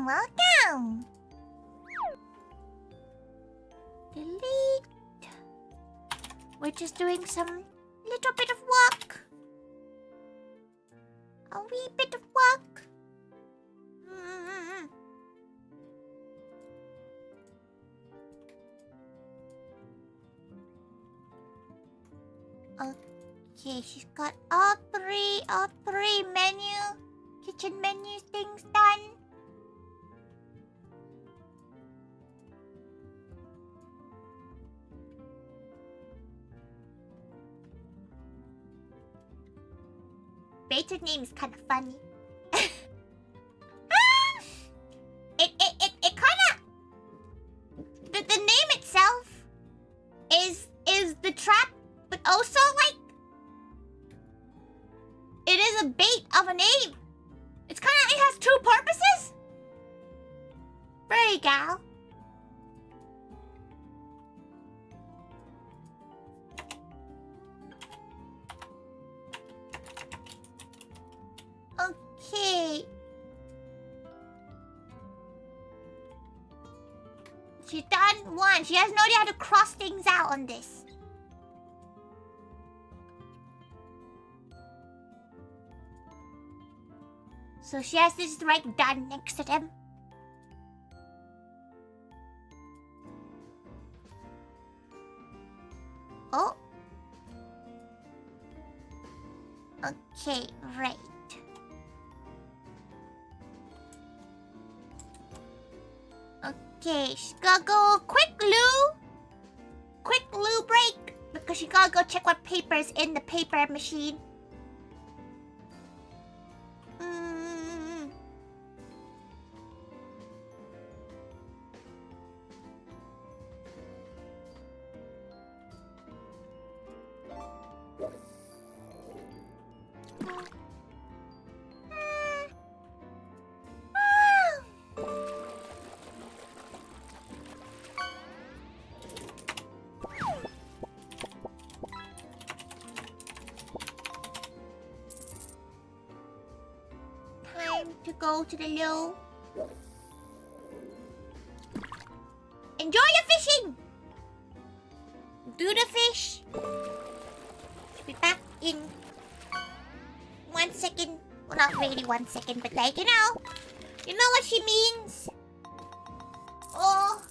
Welcome. Delete. We're just doing some little bit of work. A wee bit of work. Okay, she's got all three kitchen menu things done. Beta name is kind of funny. It kind of the name itself is the trap, but also like it is a bait of a name. It has two purposes. There you go. Okay. She's done one. She has no idea how to cross things out on this. So she has this right done next to them. Oh. Okay, right. Okay, she's gotta go quick loo break, because she gotta go check what paper's in the paper machine. To go to the loo. Enjoy your fishing. Do the fish. Should be back in 1 second. Well, not really 1 second, but like, you know what she means. Oh.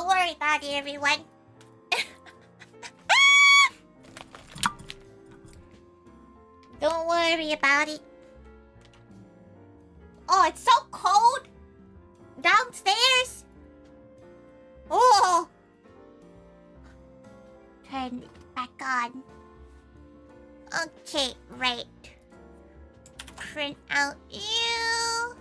worry about it, everyone. Don't worry about it. Oh, it's so cold downstairs. Oh. Turn it back on. Okay, right. Print out you.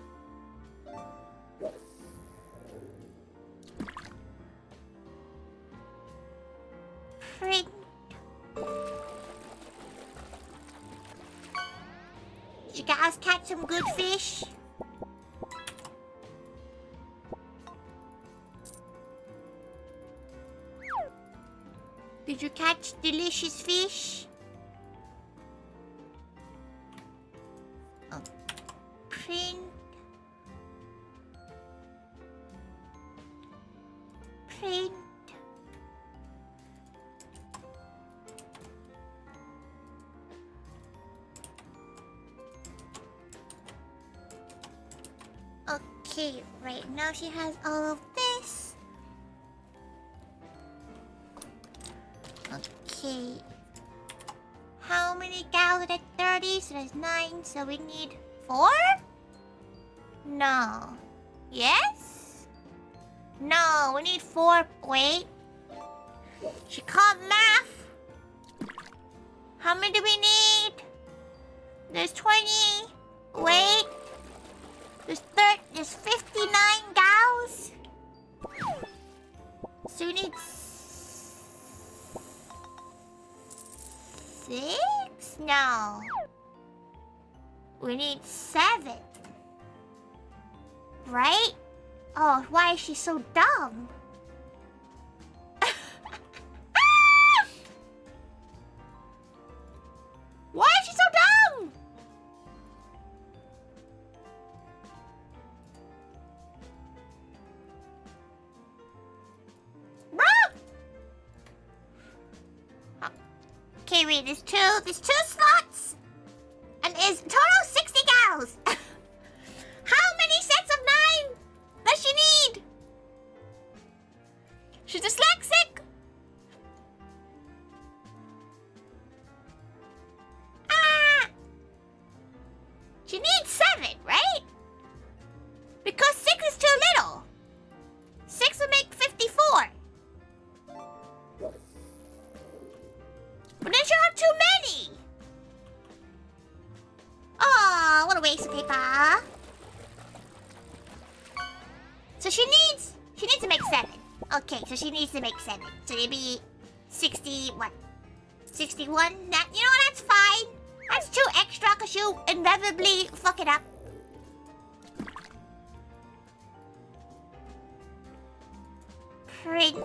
Print. Did you guys catch some good fish? Did you catch delicious fish? Oh. Print. Print. Okay, right now she has all of this. Okay. How many gals are there? 30, so there's 9, so we need 4? No. Yes? No, we need 4. Wait. She can't math. How many do we need? There's 20. Wait. There's 59 gals. So we need 6? No. We need 7. Right? Oh, why is she so dumb? Why is she so dumb? Okay, wait, there's two slots. And it's total 60 gals. How many sets of 9 does she need? She's dyslexic. She needs 7, right? Because 6 is too little. 6 would make 54. But then she'll have too many. Oh, what a waste of paper. So she needs to make 7. Okay, so she needs to make 7. So maybe 61. 61? That, you know what, that's fine. That's 2 extra because she'll inevitably fuck it up. Print.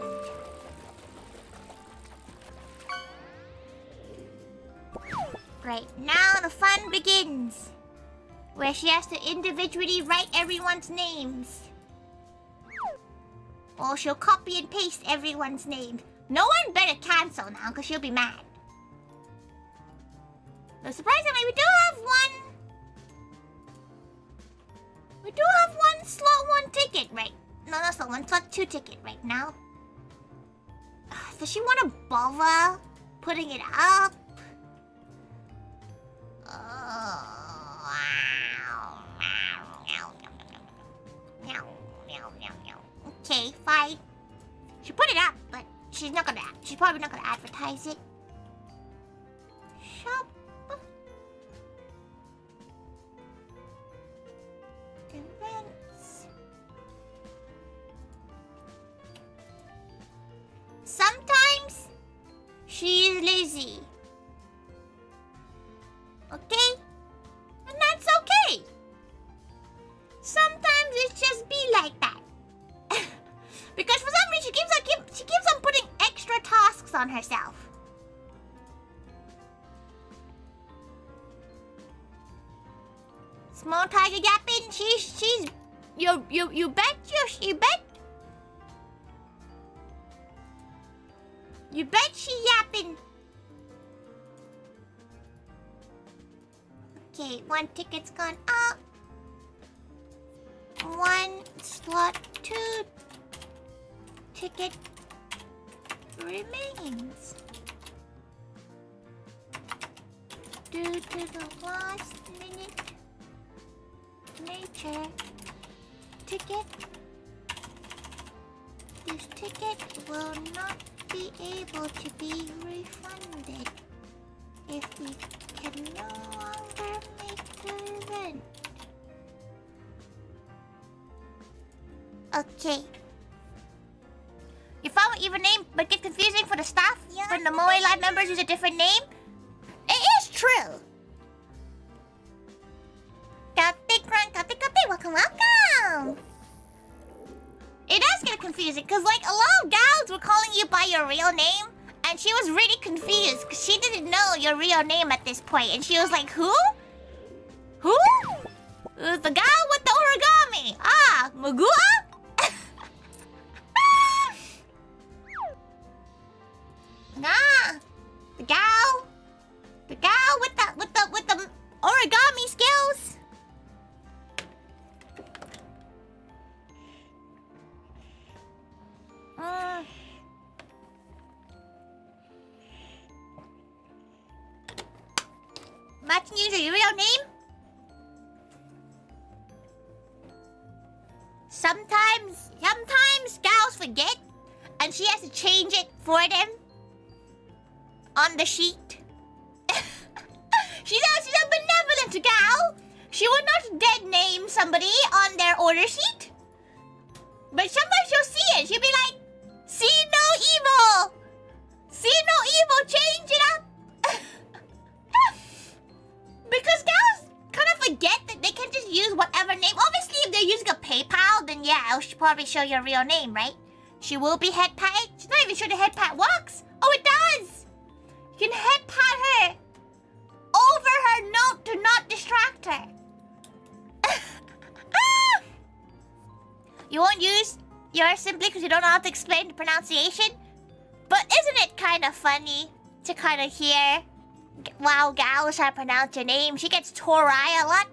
Right, now the fun begins. Where she has to individually write everyone's names. Or she'll copy and paste everyone's names. No one better cancel now, because she'll be mad. But surprisingly, we do have one. We do have one slot 1 ticket, right? No, not slot 1, slot 2 ticket right now. Does she want to bother putting it up? Okay, fine. She put it up, but she's probably not gonna advertise it. Shop. Events. Sometimes she is lazy. Okay? And that's okay. Sometimes it just be like that. Because for some reason she keeps on putting extra tasks on herself. Small tiger yapping, she's you bet she yapping. Okay, 1 ticket's gone up. 1 slot 2 ticket remains. Due to the last minute nature ticket, this ticket will not be able to be refunded if we can no longer make the event. Okay. You found even name but get confusing for the staff when the Moe Live members use a different name? It is true. Welcome, welcome. It does get confusing because like a lot of gals were calling you by your real name and she was really confused because she didn't know your real name at this point and she was like, who? Who? It was the gal with the origami. Ah, Magua? Nah, the gal with the origami skills. Matching user, your real name? Sometimes gals forget, and she has to change it for them on the sheet. She's a benevolent gal. She would not dead name somebody on their order sheet. But sometimes she'll see it. She'll be like, see no evil. See no evil, change it up. Because gals kind of forget that they can just use whatever name. Obviously, if they're using a PayPal, then yeah, she'll probably show your real name, right? She will be head patted. She's not even sure the head pat works. Oh, it does. You can head pat her over her note to not distract her. You won't use yours simply because you don't know how to explain the pronunciation. But isn't it kind of funny to kind of hear wow, gals try to pronounce your name? She gets Tori a lot.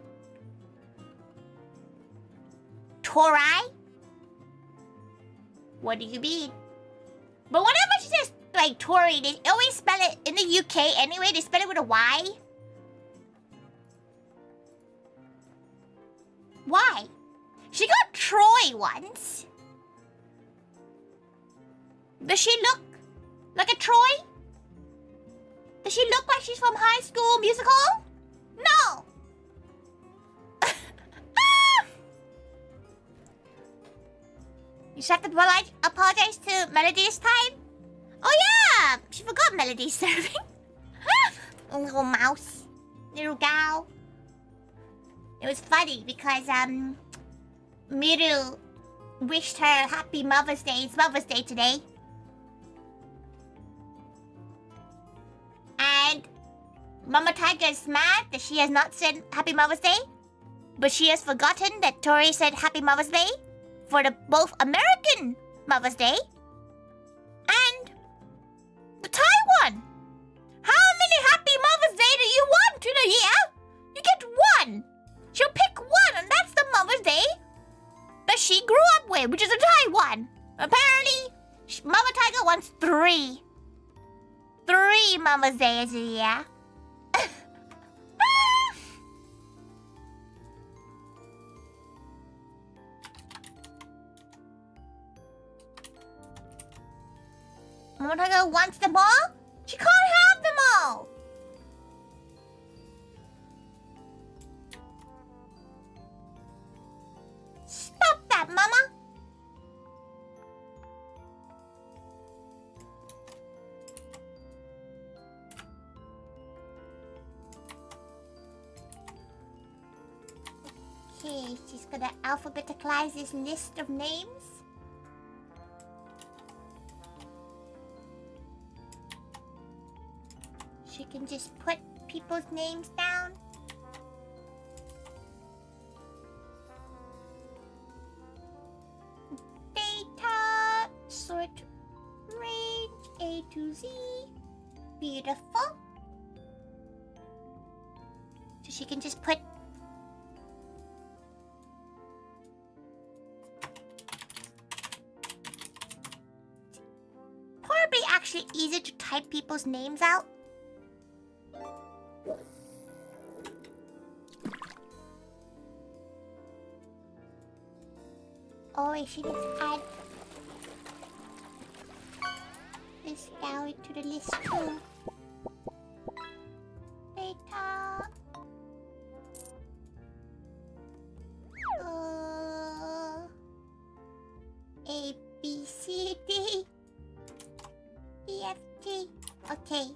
Tori? What do you mean? But whenever she says like Tori, they always spell it in the UK anyway. They spell it with a Y. Why? She got Troy once. Does she look like a Troy? Does she look like she's from High School Musical? No. You just have to apologize to Melody this time? Oh yeah, she forgot Melody's serving. Little mouse, little gal. It was funny because Miru wished her happy Mother's Day. It's Mother's Day today. And Mama Tiger is mad that she has not said Happy Mother's Day. But she has forgotten that Tori said Happy Mother's Day for the both American Mother's Day and the Taiwan. How many Happy Mother's Day do you want in a year? You get one. She'll pick one, and that's the Mother's Day that she grew up with, which is a Taiwan. Apparently, Mama Tiger wants 3. 3 Mother's Days a year. Mama Tiger wants them all? She can't have them all. Stop that, Mama. Okay, she's gonna alphabetize this list of names. She can just put people's names down. Data, sort, range, A to Z. Beautiful. So she can just put actually easier to type people's names out. Oh, wait, she needs to add this gallery to the list too. Data. A, B, C, D, E, F, G. Okay.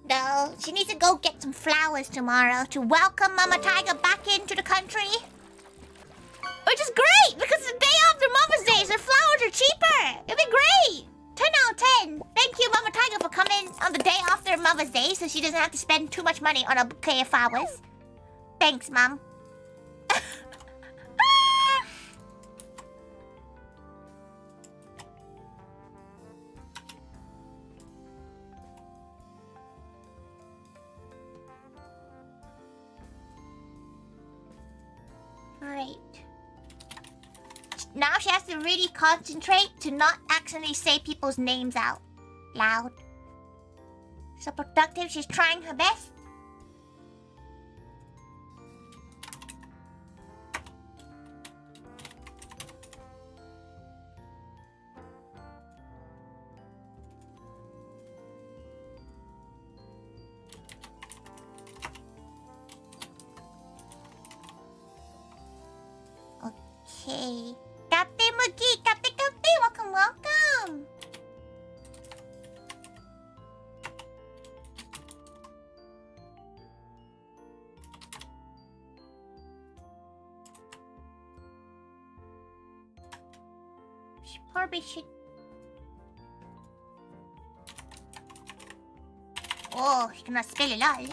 No, she needs to go get some flowers tomorrow to welcome Mama Taiga back into the country. Which is great, because it's the day after Mother's Day, so flowers are cheaper. It'll be great. 10 out of 10. Thank you, Mama Taiga, for coming on the day after Mother's Day, so she doesn't have to spend too much money on a bouquet of flowers. Thanks, Mom. Alright. Now she has to really concentrate to not accidentally say people's names out loud. So productive, she's trying her best. Okay. Captain McGee, Captain, welcome, welcome. She probably should. Oh, she cannot spell it all.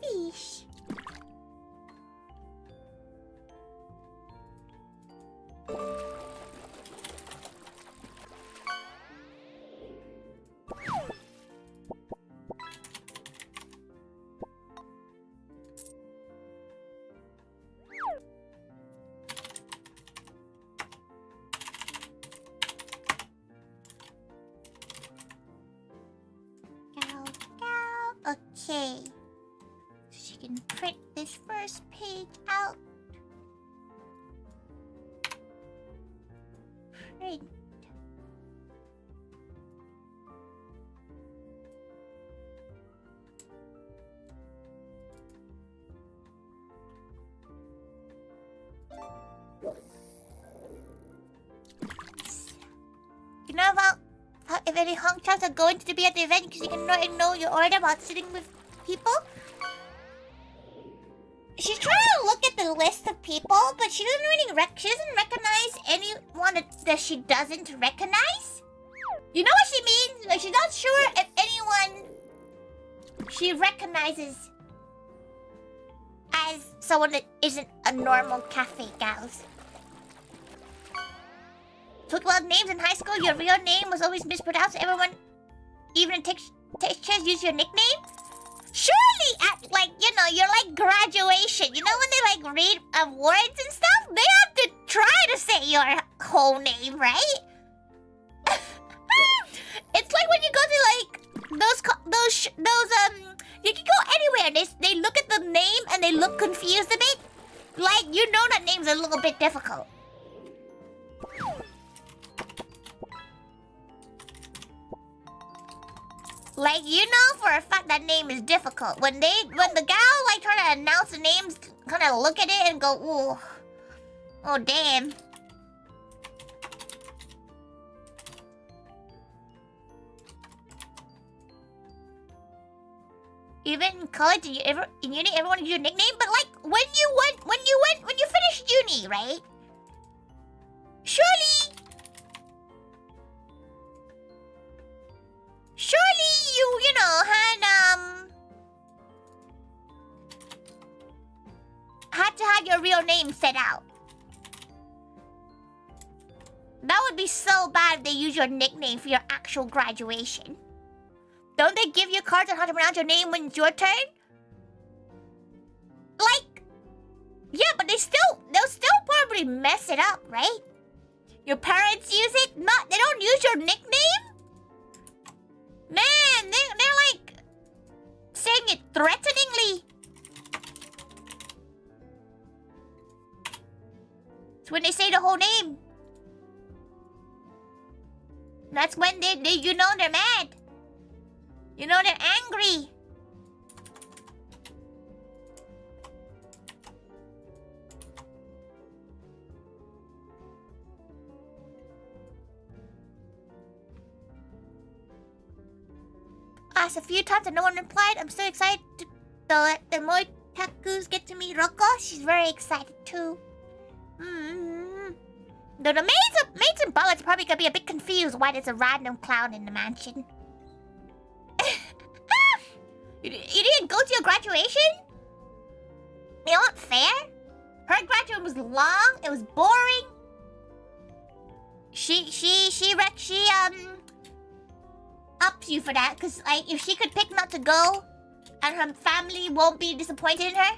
Fish. Okay. So she can print this first page out. Print. You know about how if any Hongchans are going to be at the event because you can know your order about sitting with people? She's trying to look at the list of people, but she doesn't recognize anyone that she doesn't recognize. You know what she means? Like, she's not sure if anyone she recognizes as someone that isn't a normal cafe gals. Talk about names in high school. Your real name was always mispronounced. Everyone, even in teachers, use your nickname. Surely, at your graduation. You know when they read awards and stuff, they have to try to say your whole name, right? It's like when you go to those you can go anywhere. They look at the name and they look confused a bit. Like, you know that name's a little bit difficult. Like, you know for a fact that name is difficult. When the gal try to announce the names, kind of look at it and go, ooh, oh damn. Even in college, in uni, everyone used your nickname. But when you finished uni, right? Surely you had to have your real name set out. That would be so bad if they use your nickname for your actual graduation. Don't they give you cards on how to pronounce your name when it's your turn? Like, yeah, but they'll still probably mess it up, right? Your parents use it? Not, they don't use your nickname? Man, they're like saying it threateningly. It's when they say the whole name. That's when they you know they're mad. You know they're angry. Asked a few times and no one replied. I'm so excited to let the Moitakus get to meet Roko. She's very excited too. Though the maids and bullets are probably gonna be a bit confused why there's a random clown in the mansion. You didn't go to your graduation? You know what? Fair. Her graduation was long. It was boring. She ups you for that, cause like if she could pick not to go, and her family won't be disappointed in her,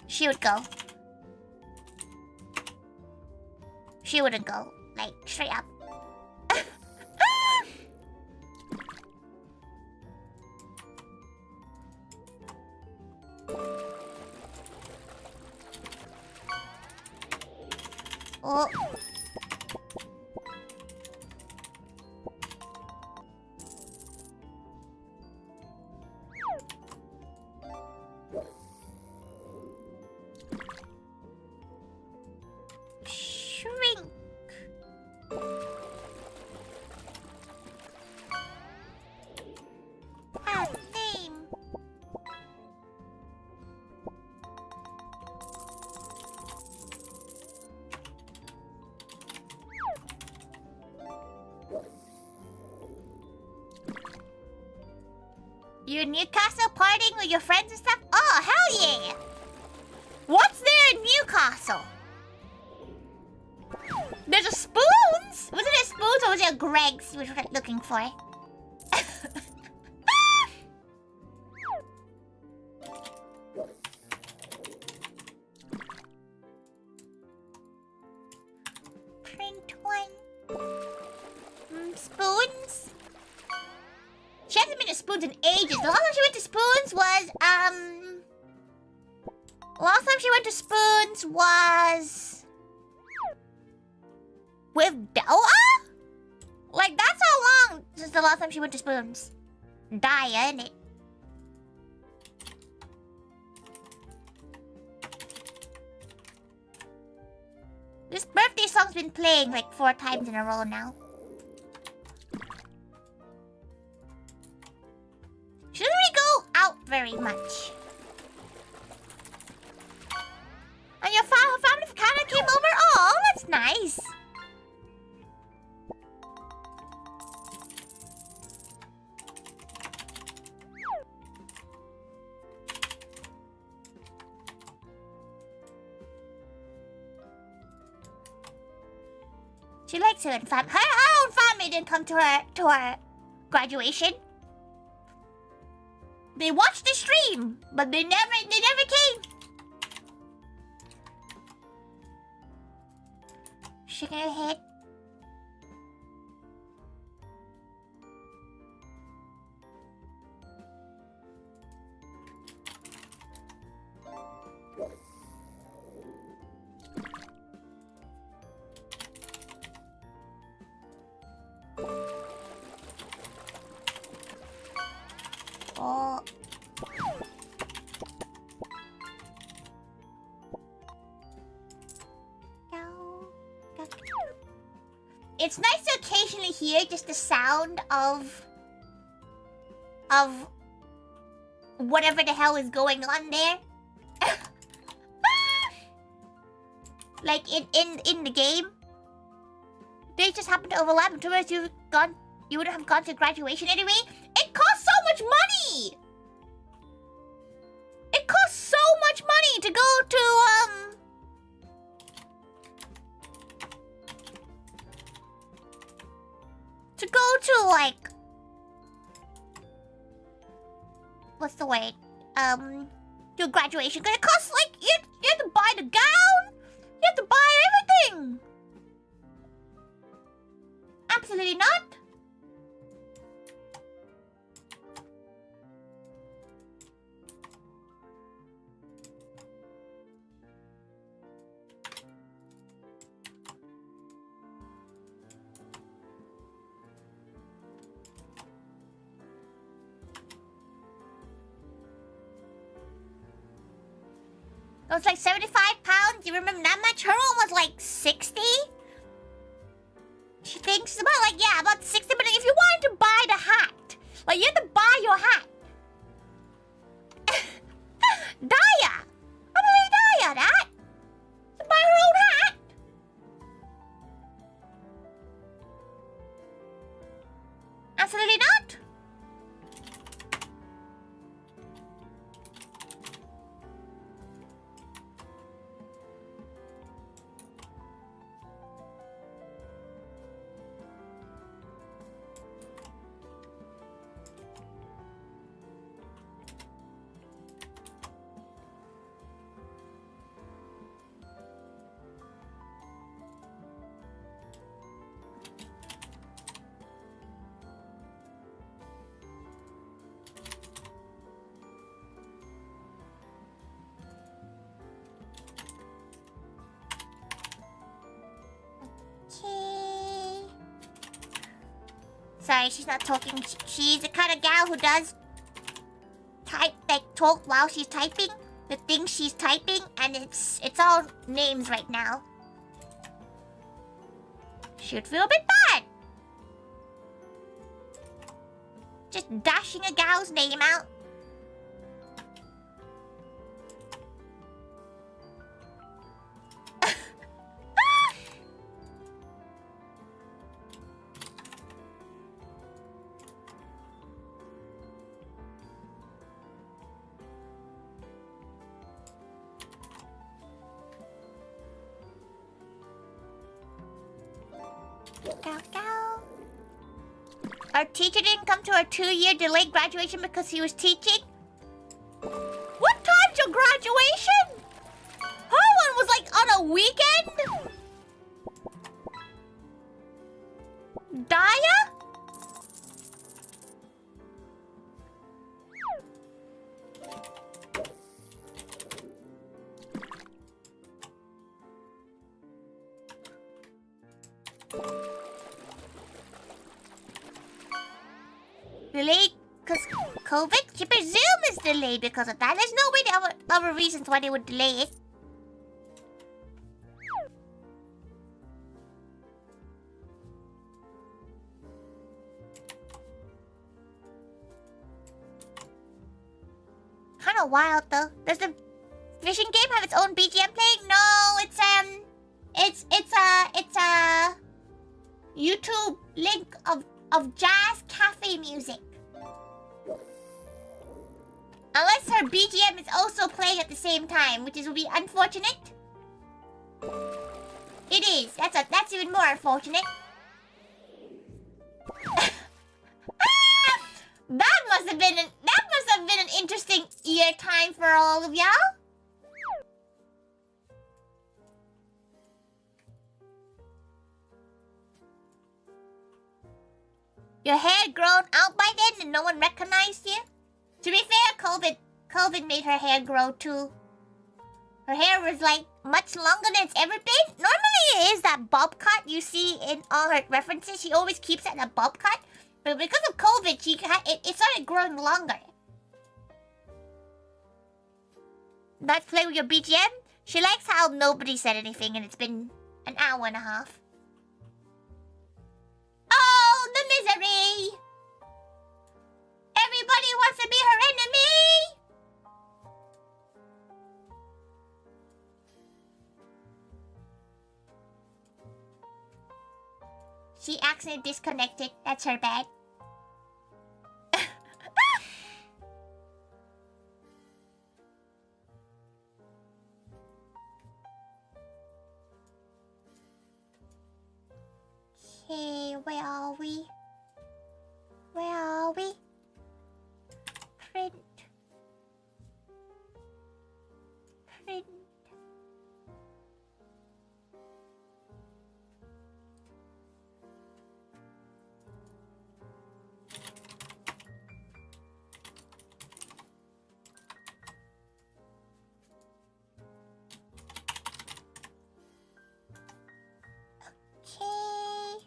she would go. She wouldn't go, like straight up. Oh. Shrink. Name. You in Newcastle partying with your friends and stuff? Oh, hell yeah! What's there in Newcastle? There's a Spoons? Was it a Spoons or was it a Greg's you were looking for? Print one. Spoons? She hasn't been to Spoons in ages. The last time she went to Spoons was, last time she went to Spoons was with Della? Like, that's how long since the last time she went to Spoons. Dia, innit? This birthday song's been playing like 4 times in a row now. She doesn't really go out very much. And your family from Canada came over? Oh, that's nice. She likes her own family. Her own family didn't come to her graduation. They watched the stream, but they never came. Shaking her head. Oh. It's nice to occasionally hear just the sound of whatever the hell is going on there. Like in the game. They just happen to overlap, and towards you would have gone to graduation anyway. It costs so much money! It costs so much money to go to what's the word? Your graduation gonna cost like you have to buy the gown. You have to buy everything. Absolutely not. It was like 75 pounds. You remember that much? Her one was like 60. She thinks about like, yeah, about 60. But if you wanted to buy the hat, like you have to buy your hat. Daya! How do they Daya that? To buy her own hat? Absolutely not. Sorry, she's not talking. She's the kind of gal who does type, like talk while she's typing the things she's typing, and it's all names right now. Should feel a bit bad. Just dashing a gal's name out. Our teacher didn't come to our 2-year delayed graduation because he was teaching. What time's your graduation? Her one was like on a weekend? Daya? Delayed because COVID? She presumes it's delayed because of that. There's no way there are other reasons why they would delay it. Kind of wild though. Does the fishing game have its own BGM playing? No, it's a YouTube link of jazz cafe music. Unless her BGM is also playing at the same time, which would be unfortunate. It is. That's even more unfortunate. That must have been an interesting year time for all of y'all. Your hair grown out by then and no one recognized you? To be fair, COVID made her hair grow too. Her hair was like much longer than it's ever been. Normally it is that bob cut you see in all her references. She always keeps it in a bob cut. But because of COVID, it started growing longer. Let's play with your BGM. She likes how nobody said anything and it's been an hour and a half. Oh, the misery! Everybody wants to be her enemy! She accidentally disconnected. That's her bad. Okay, where are we? Where are we? Print. friend. Okay.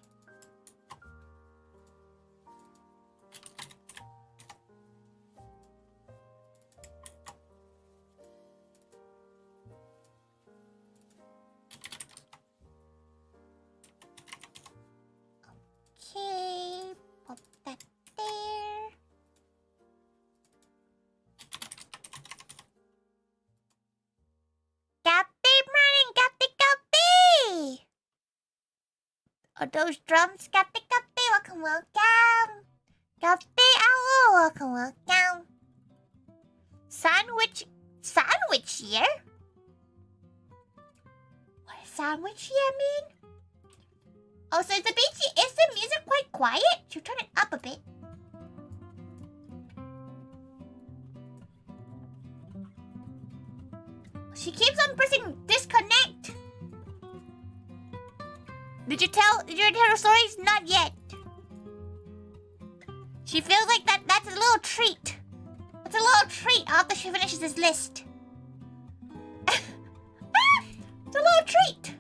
Okay, pop that there. Gappy running, gappy gappy. Are those drums? Gappy gappy, welcome, welcome. Gappy owl, welcome, welcome. Sandwich here? What does sandwich here mean? Oh, so is the music quite quiet? Should turn it up a bit. She keeps on pressing disconnect. Did you tell her stories? Not yet. She feels like that's a little treat. It's a little treat after she finishes this list. It's a little treat.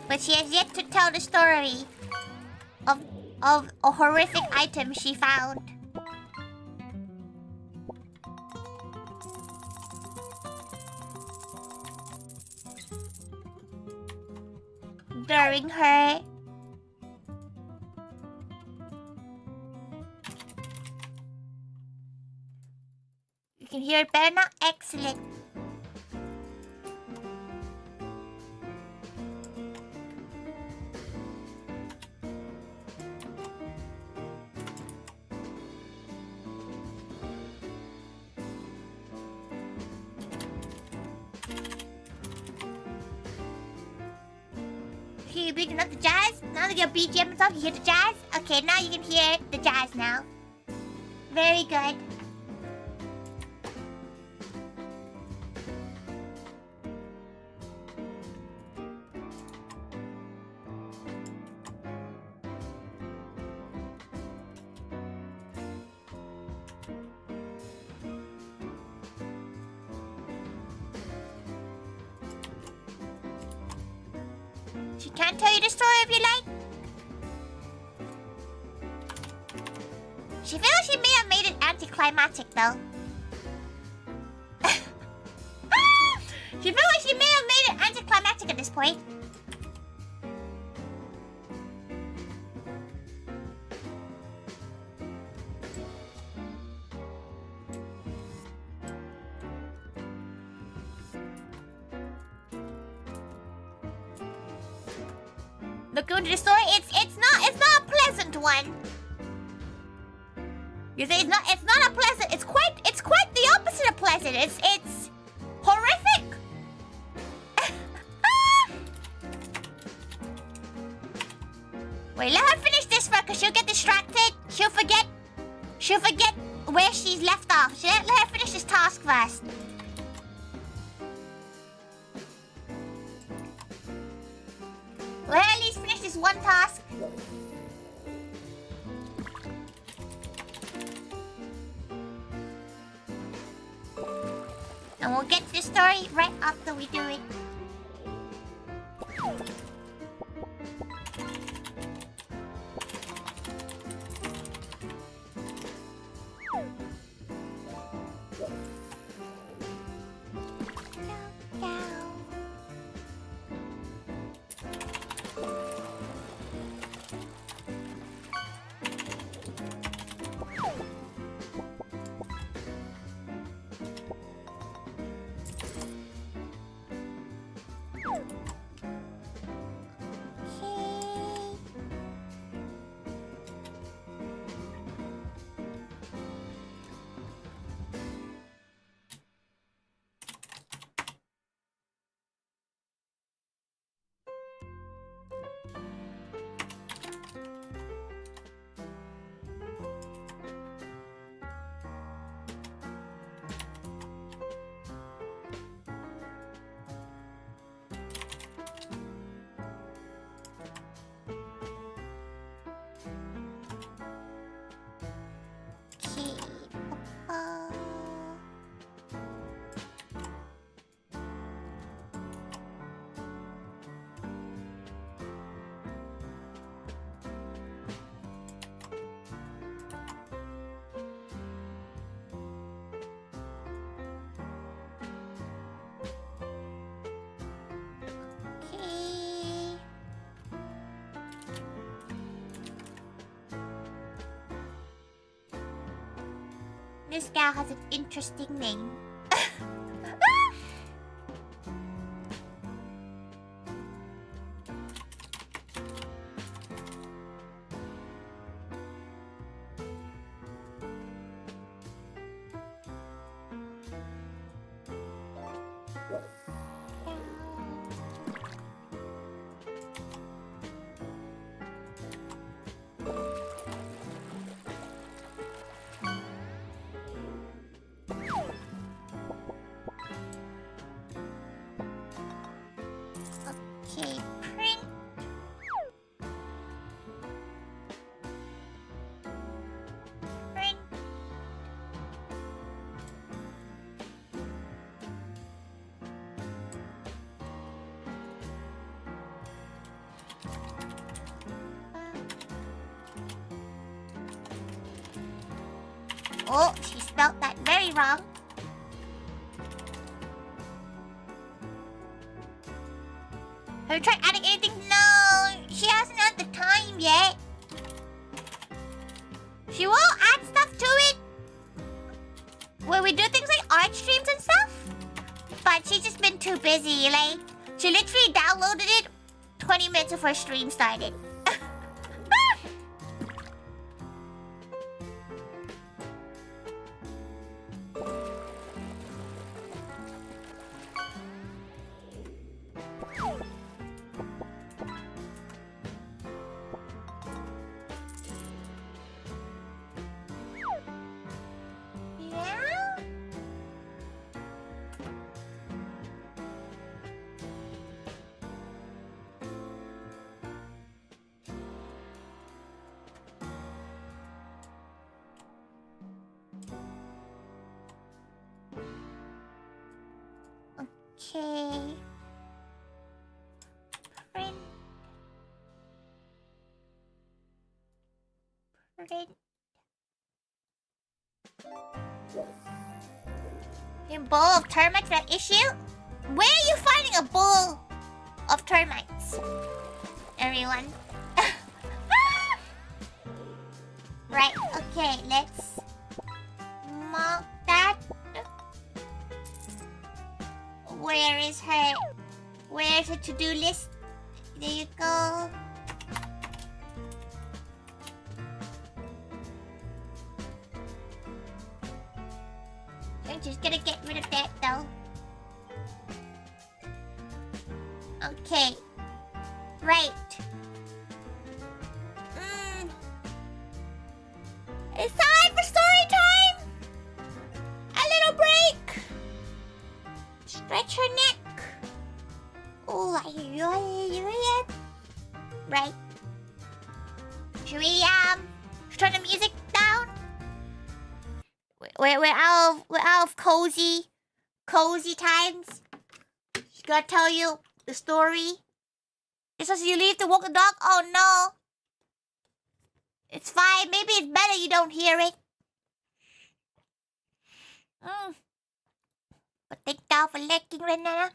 But she has yet to tell the story of a horrific item she found. During her... You can hear it better now? Excellent. Can you beat up the jazz? Now that your BGM is off, you hear the jazz? Okay, now you can hear the jazz now. Very good. She can't tell you the story if you like. She feels like she may have made it anticlimactic though. She feels like she may have made it anticlimactic at this point. Look into the story. It's not a pleasant one. You say it's not a pleasant. It's quite the opposite of pleasant. It's horrific. Wait, let her finish this first, cause she'll get distracted. She'll forget where she's left off. Let her finish this task first. Let her at least finish this one task. And we'll get to the story right after we do it. This gal has an interesting name. Okay, print. Print. Oh, she spelled that very wrong. Have you tried adding anything? No, she hasn't had the time yet. She will add stuff to it where we do things like art streams and stuff. But she's just been too busy. Like, she literally downloaded it 20 minutes before stream started. Yeah? Okay. Print. Print. A bowl of termites that issue? Where are you finding a bowl of termites? Everyone. Right, okay, let's mark that. Where's her to-do list? There you go. I'm just gonna get rid of that though. Okay. Right. It's time for story time! A little break! Stretch her neck. Oh, I hear you. Right. Should we turn the music down? We're out of cozy times. She's gonna tell you the story. It says you leave to walk the dog. Oh no. It's fine. Maybe it's better you don't hear it. But thank you for licking right now.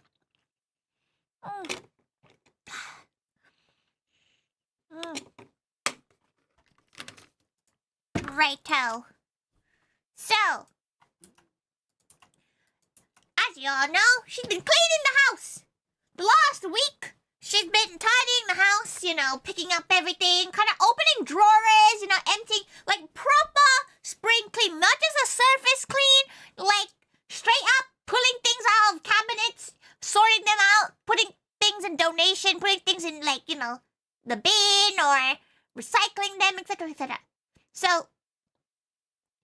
Righto. So, as you all know, she's been cleaning the house. The last week, she's been tidying the house, you know, picking up everything, kind of opening drawers, you know, emptying, like proper spring clean, not just a surface clean, like straight up pulling things out of cabinets, sorting them out, putting things in donation, putting things in, like, you know, the bin or recycling them, etc., etc. So,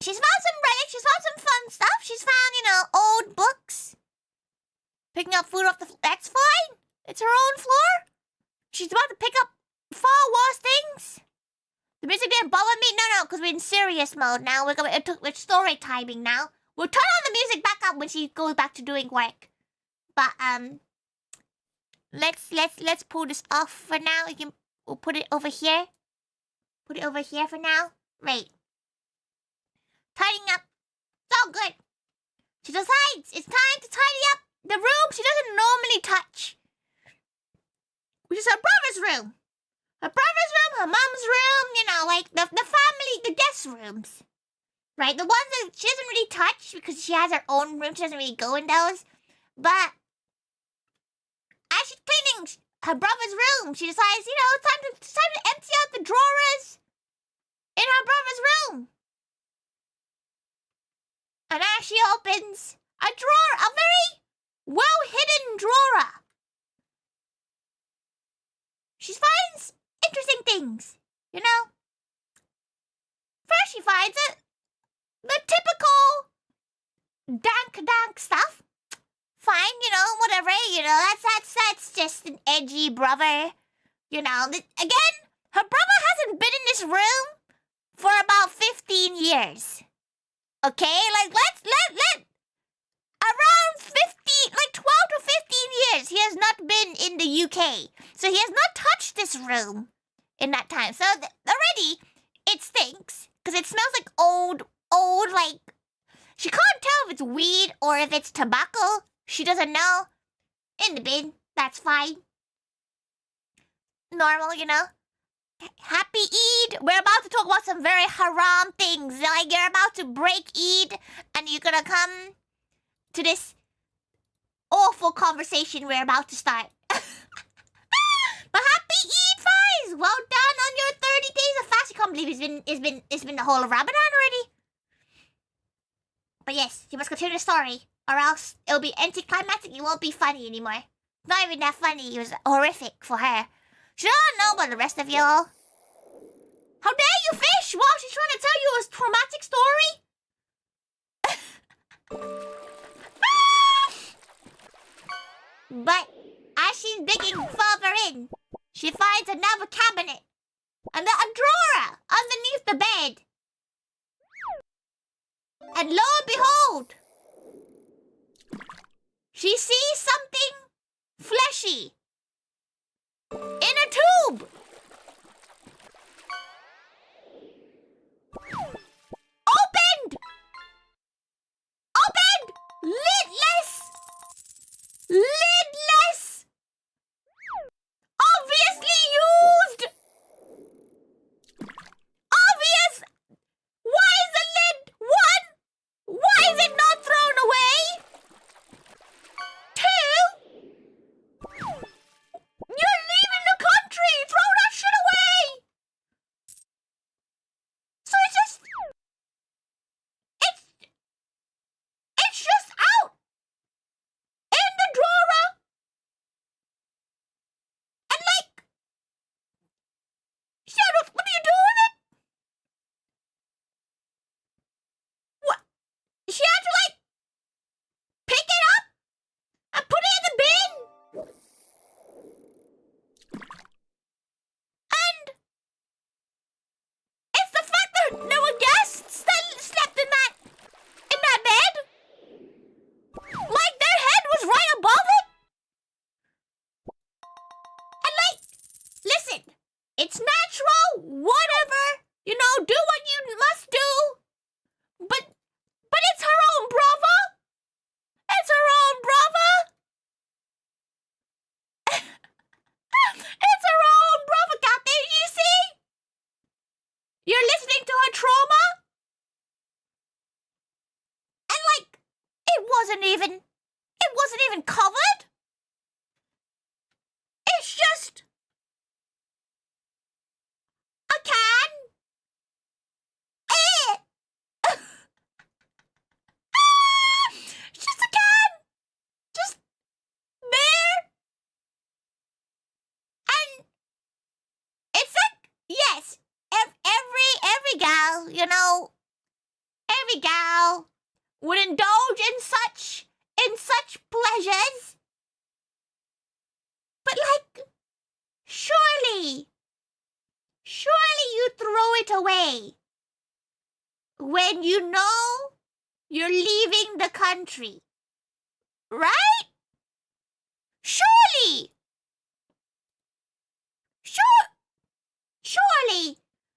she's found some relics, she's found some fun stuff, she's found, you know, old books. Picking up food off the floor, that's fine. It's her own floor. She's about to pick up far worse things. The music didn't bother me. No, because we're in serious mode now. We're story timing now. We'll turn on the music back up when she goes back to doing work. But let's pull this off for now. We'll put it over here. Put it over here for now. Right. Tidying up. It's all good. She decides it's time to tidy up the room she doesn't normally touch, which is her brother's room. Her brother's room, her mom's room, you know, like the family, the guest rooms. Right? The ones that she doesn't really touch because she has her own room. She doesn't really go in those. But as she's cleaning her brother's room, she decides, it's time to empty out the drawers in her brother's room. And as she opens a drawer, a very well-hidden drawer, she finds interesting things, First she finds the typical dank stuff. Fine, whatever, that's just an edgy brother. Again, her brother hasn't been in this room for about 15 years. Okay, let around 15, 12 to 15 years, he has not been in the UK. So he has not touched this room in that time. So already, it stinks. Because it smells like old, she can't tell if it's weed or if it's tobacco. She doesn't know. In the bin, that's fine. Normal, Happy Eid. We're about to talk about some very haram things. Like you're about to break Eid and you're gonna come to this awful conversation we're about to start. But happy Eid, Faiz! Well done on your 30 days of fast. I can't believe it's been the whole of Ramadan already. But yes, you must continue the story, or else it'll be anticlimactic. It won't be funny anymore. Not even that funny. It was horrific for her. She don't know about the rest of y'all. How dare you fish while she's trying to tell you a traumatic story? But as she's digging further in, she finds another cabinet and a drawer underneath the bed. And lo and behold, she sees something fleshy in a tube. Opened! Lidless! Obviously used! Obvious! Why is the lid? One, why is it not thrown away? Two, you're leaving the country! Throw that shit away! So it's just out in the drawer. And Shadow, what do you do with it? What? She had to pick it up and put it in the bin. And it's the fact that there were guests that slept in that bed. Their head was right above it. And listen, it's natural, whatever, do what you must do. But it's her own brother. It's her own brother. It's her own brother, Captain, you see? You're listening to her trauma? And it wasn't even covered. It's just a can. It's just a can. Just there. And it's yes, every gal, every gal would indulge in such pleasures. But surely you throw it away when you know you're leaving the country, right? Surely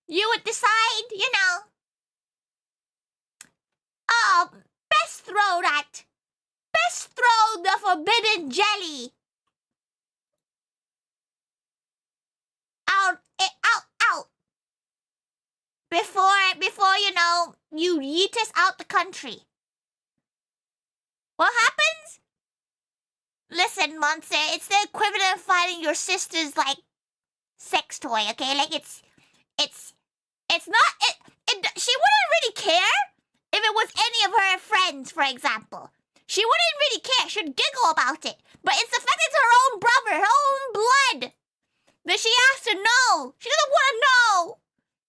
you would decide, best throw the forbidden jelly out before you yeet us out the country. What happens? Listen, Monster, it's the equivalent of finding your sister's like sex toy, okay? Like it's not she wouldn't really care if it was any of her friends, for example. She wouldn't really care. She'd giggle about it. But it's the fact it's her own brother, her own blood, that she has to know. She doesn't want to know.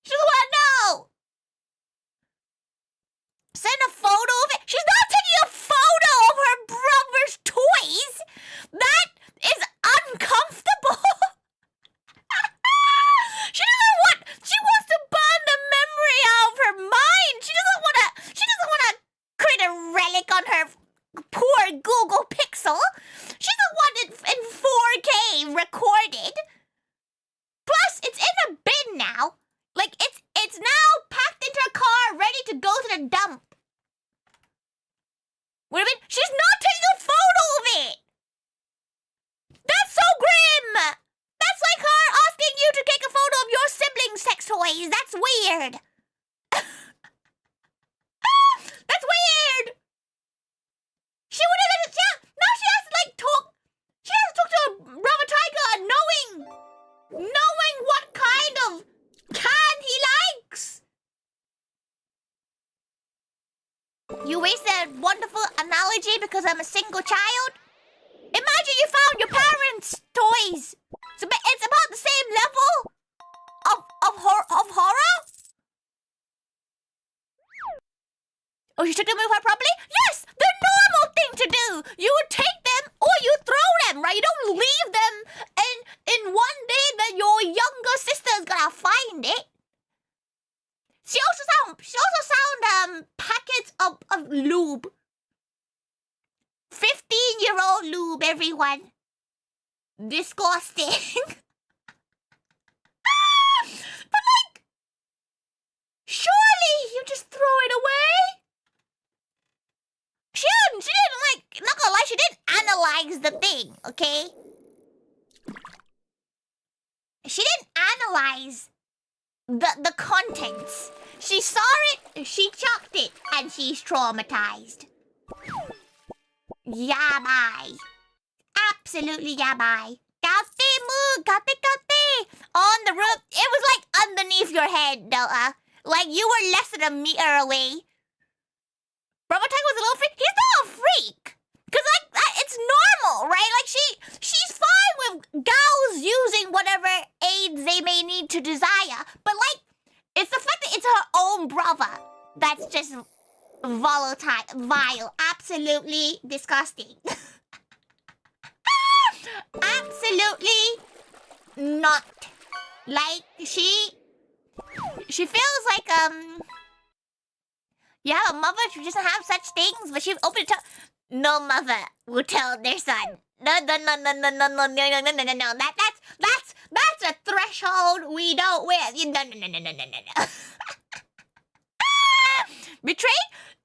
She doesn't want to know. Send a photo of it. She's not taking a photo of her brother's toys. That is uncomfortable. She wants to burn the memory out of her mind. She doesn't want to create a relic on her poor Google Pixel. She doesn't want it in 4K recorded. Plus, it's in a bin now. Like, it's now packed into a car, ready to go to the dump. Wait a minute, she's not taking a photo of it! That's so grim! That's like her asking you to take a photo of your siblings' sex toys. That's weird. That's weird! She would have now she has to like talk. She has to talk to Brother Tiger, knowing what kind of can he likes. You wasted a wonderful analogy because I'm a single child. Imagine you found your parents' toys. It's about the same level of horror. Oh, you took them with her properly? Yes, the normal thing to do. You would take them or you throw them, right? You don't leave them in one day that your younger sister is gonna find it. She also found packets of lube. 15-year-old lube, everyone. Disgusting. But like, surely you just throw it away. She didn't like, not gonna lie, she didn't analyze the thing, okay? She didn't analyze the contents. She saw it, she chucked it, and she's traumatized. Yabai. Absolutely yabai. Kate. On the roof. It was like underneath your head, Delta. Like you were less than a meter away. Brother Tiger was a little freak. He's not a freak. Because like it's normal, right? Like she's fine with gals using whatever aids they may need to desire. But like, it's the fact that it's her own brother that's just volatile, vile, absolutely disgusting. Absolutely not. Like she feels like yeah, a mother she doesn't have such things, but she opened it up. No mother will tell their son. No. That's a threshold we don't wear. No. Betray?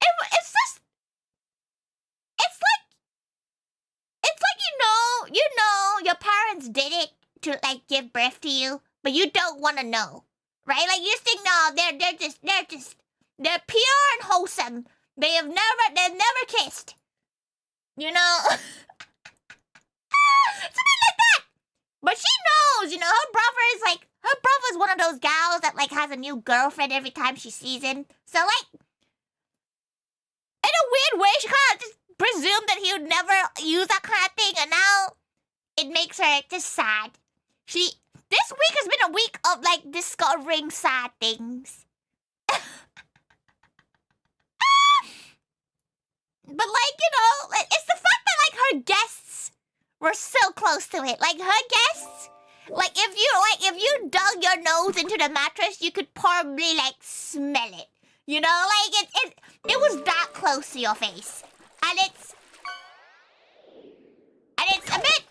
It's just. It's like you know your parents did it to like give birth to you, but you don't want to know, right? Like you think no, they're pure and wholesome. They've never kissed. You know? Something like that. But she knows, her brother's one of those gals that like has a new girlfriend every time she sees him. So like, in a weird way, she kind of just presumed that he would never use that kind of thing, and now it makes her just sad. This week has been a week of like discovering sad things. But like, it's the fact that like her guests were so close to it. Like her guests, like if you dug your nose into the mattress, you could probably like smell it. Like it was that close to your face. And it's a bit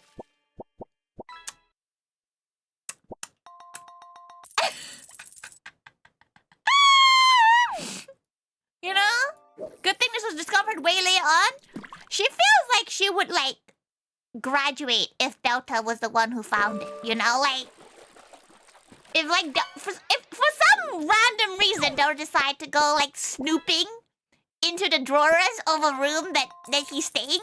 good thing this was discovered way later on. She feels like she would like graduate if Delta was the one who found it. Like if for some some random reason, Tori decided to go like snooping into the drawers of a room that he's staying in.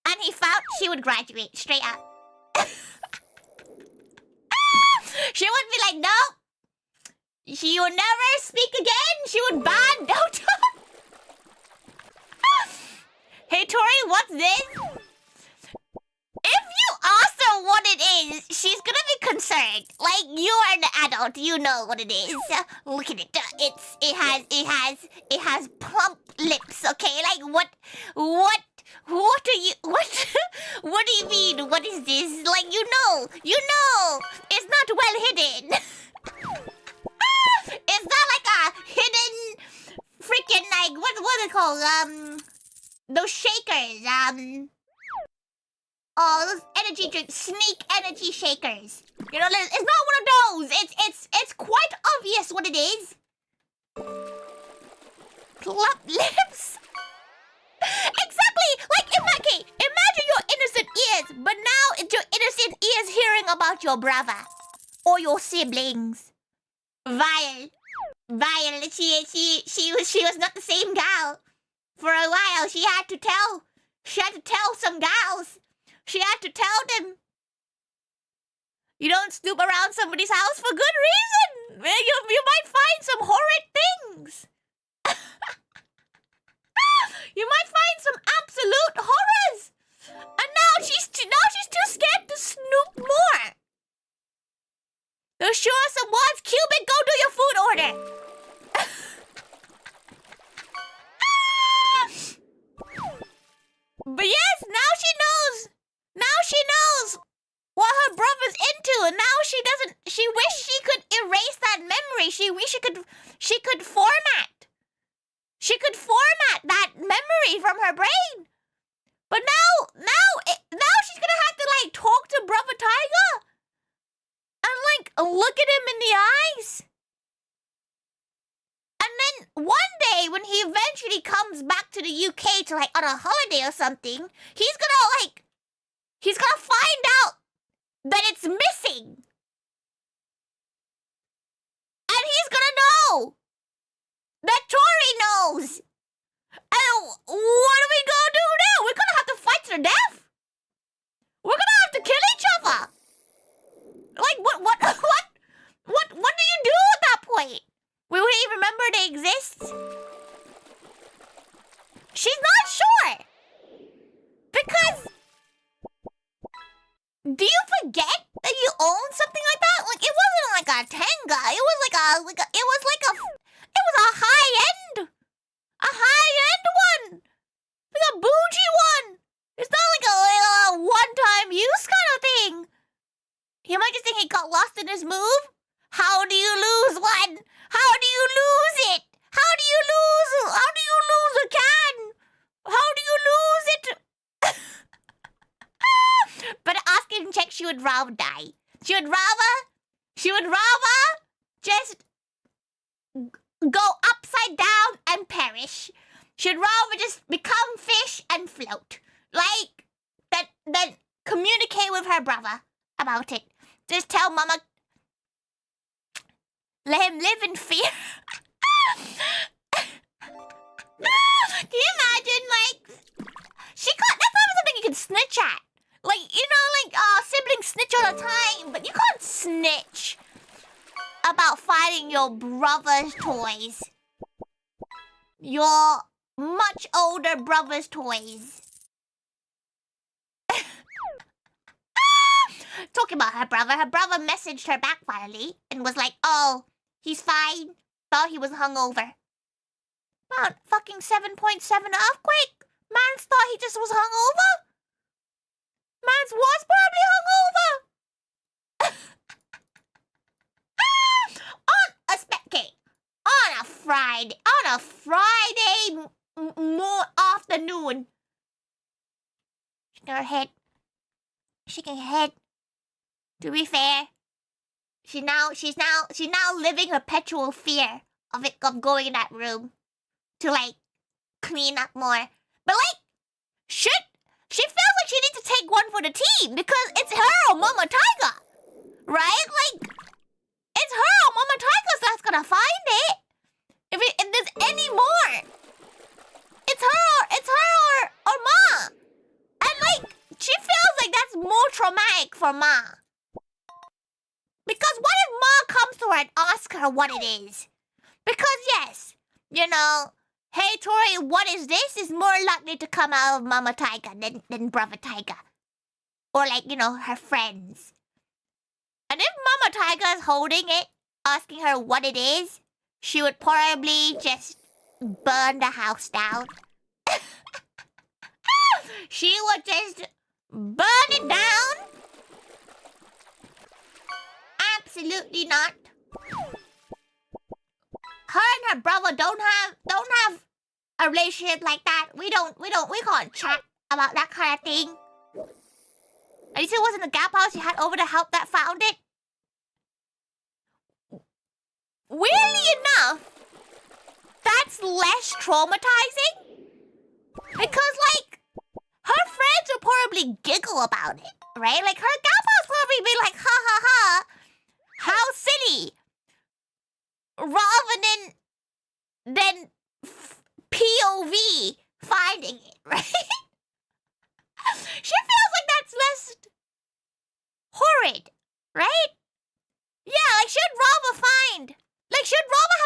And he found she would graduate straight up. She would be like, no. She will never speak again. She would ban Dota. Hey, Tori, what's this? If you ask her what it is, she's gonna be concerned. Like, you are an adult, you know what it is. Look at it. It has plump lips, okay? Like, what do you mean? What is this? Like, you know, it's not well hidden. It's not like a hidden freaking, like, what are they called? Those shakers, oh, those energy drinks, sneak energy shakers. You know, it's not one of those. It's quite obvious what it is. Plump lips. Exactly. Like, imagine your innocent ears, but now it's your innocent ears hearing about your brother or your siblings. Vile. She was not the same gal. For a while, she had to tell some gals. She had to tell them. You don't snoop around somebody's house for good reason. You might find some horrid things. You might find some absolute horrors. And now she's too scared to snoop more. Show us some words, Cupid. Go do your food order. But yes, now she knows. Now she knows what her brother's into, and now she doesn't. She wished she could erase that memory. She wish she could format. She could format that memory from her brain. But now she's gonna have to like talk to Brother Taiga and like look at him in the eyes. And then one day when he eventually comes back to the UK to like on a holiday or something, he's gonna find out that it's missing. And he's gonna know that Tori knows. And what are we gonna do now? We're gonna have to fight to the death. We're gonna have to kill each other. Like what do you do at that point? We wouldn't even remember they exist. She's not sure. Because do you forget that you own something like that? Like it wasn't like a Tenga. It was like a high-end one. Like a bougie one. It's not like a one-time use kind of thing. You might just think he got lost in his move. How do you lose one? How do you lose it? How do you lose a can? How do you lose it? But ask him check, she would rather die. She would rather just go upside down and perish. She'd rather just become fish and float. Like, then communicate with her brother about it. Just tell Mama, let him live in fear. Can you imagine, like, that's not something you can snitch at. Like, you know, like, siblings snitch all the time, but you can't snitch about finding your brother's toys. Your much older brother's toys. Talking about her brother messaged her back finally and was like, oh, he's fine. Thought he was hungover. About fucking 7.7 earthquake. Mans thought he just was hungover. Mans was probably hungover. On a Friday afternoon. She can head. To be fair, she's now living perpetual fear of going in that room to like clean up more. But like, she feels like she needs to take one for the team because it's her or Mama Taiga, right? Like, it's her gonna find it. If there's any more, it's her or Ma. And like, she feels like that's more traumatic for Ma. Because what if Ma comes to her and asks her what it is? Because yes, you know, hey Tori, what is this? Is more likely to come out of Mama Taiga than Brother Taiga. Or like, you know, her friends. And if Mama Taiga is holding it, asking her what it is, she would probably just burn the house down. She would just burn it down. Absolutely not. Her and her brother don't have a relationship like that. We can't chat about that kind of thing. At least it wasn't the gap house you had over to help that found it. Weirdly enough, that's less traumatizing. Because, like, her friends would probably giggle about it, right? Like, her gap house would probably be like, ha ha ha, how silly. Rather than POV finding it, right? She feels like that's less horrid, right? Yeah, like she'd rather have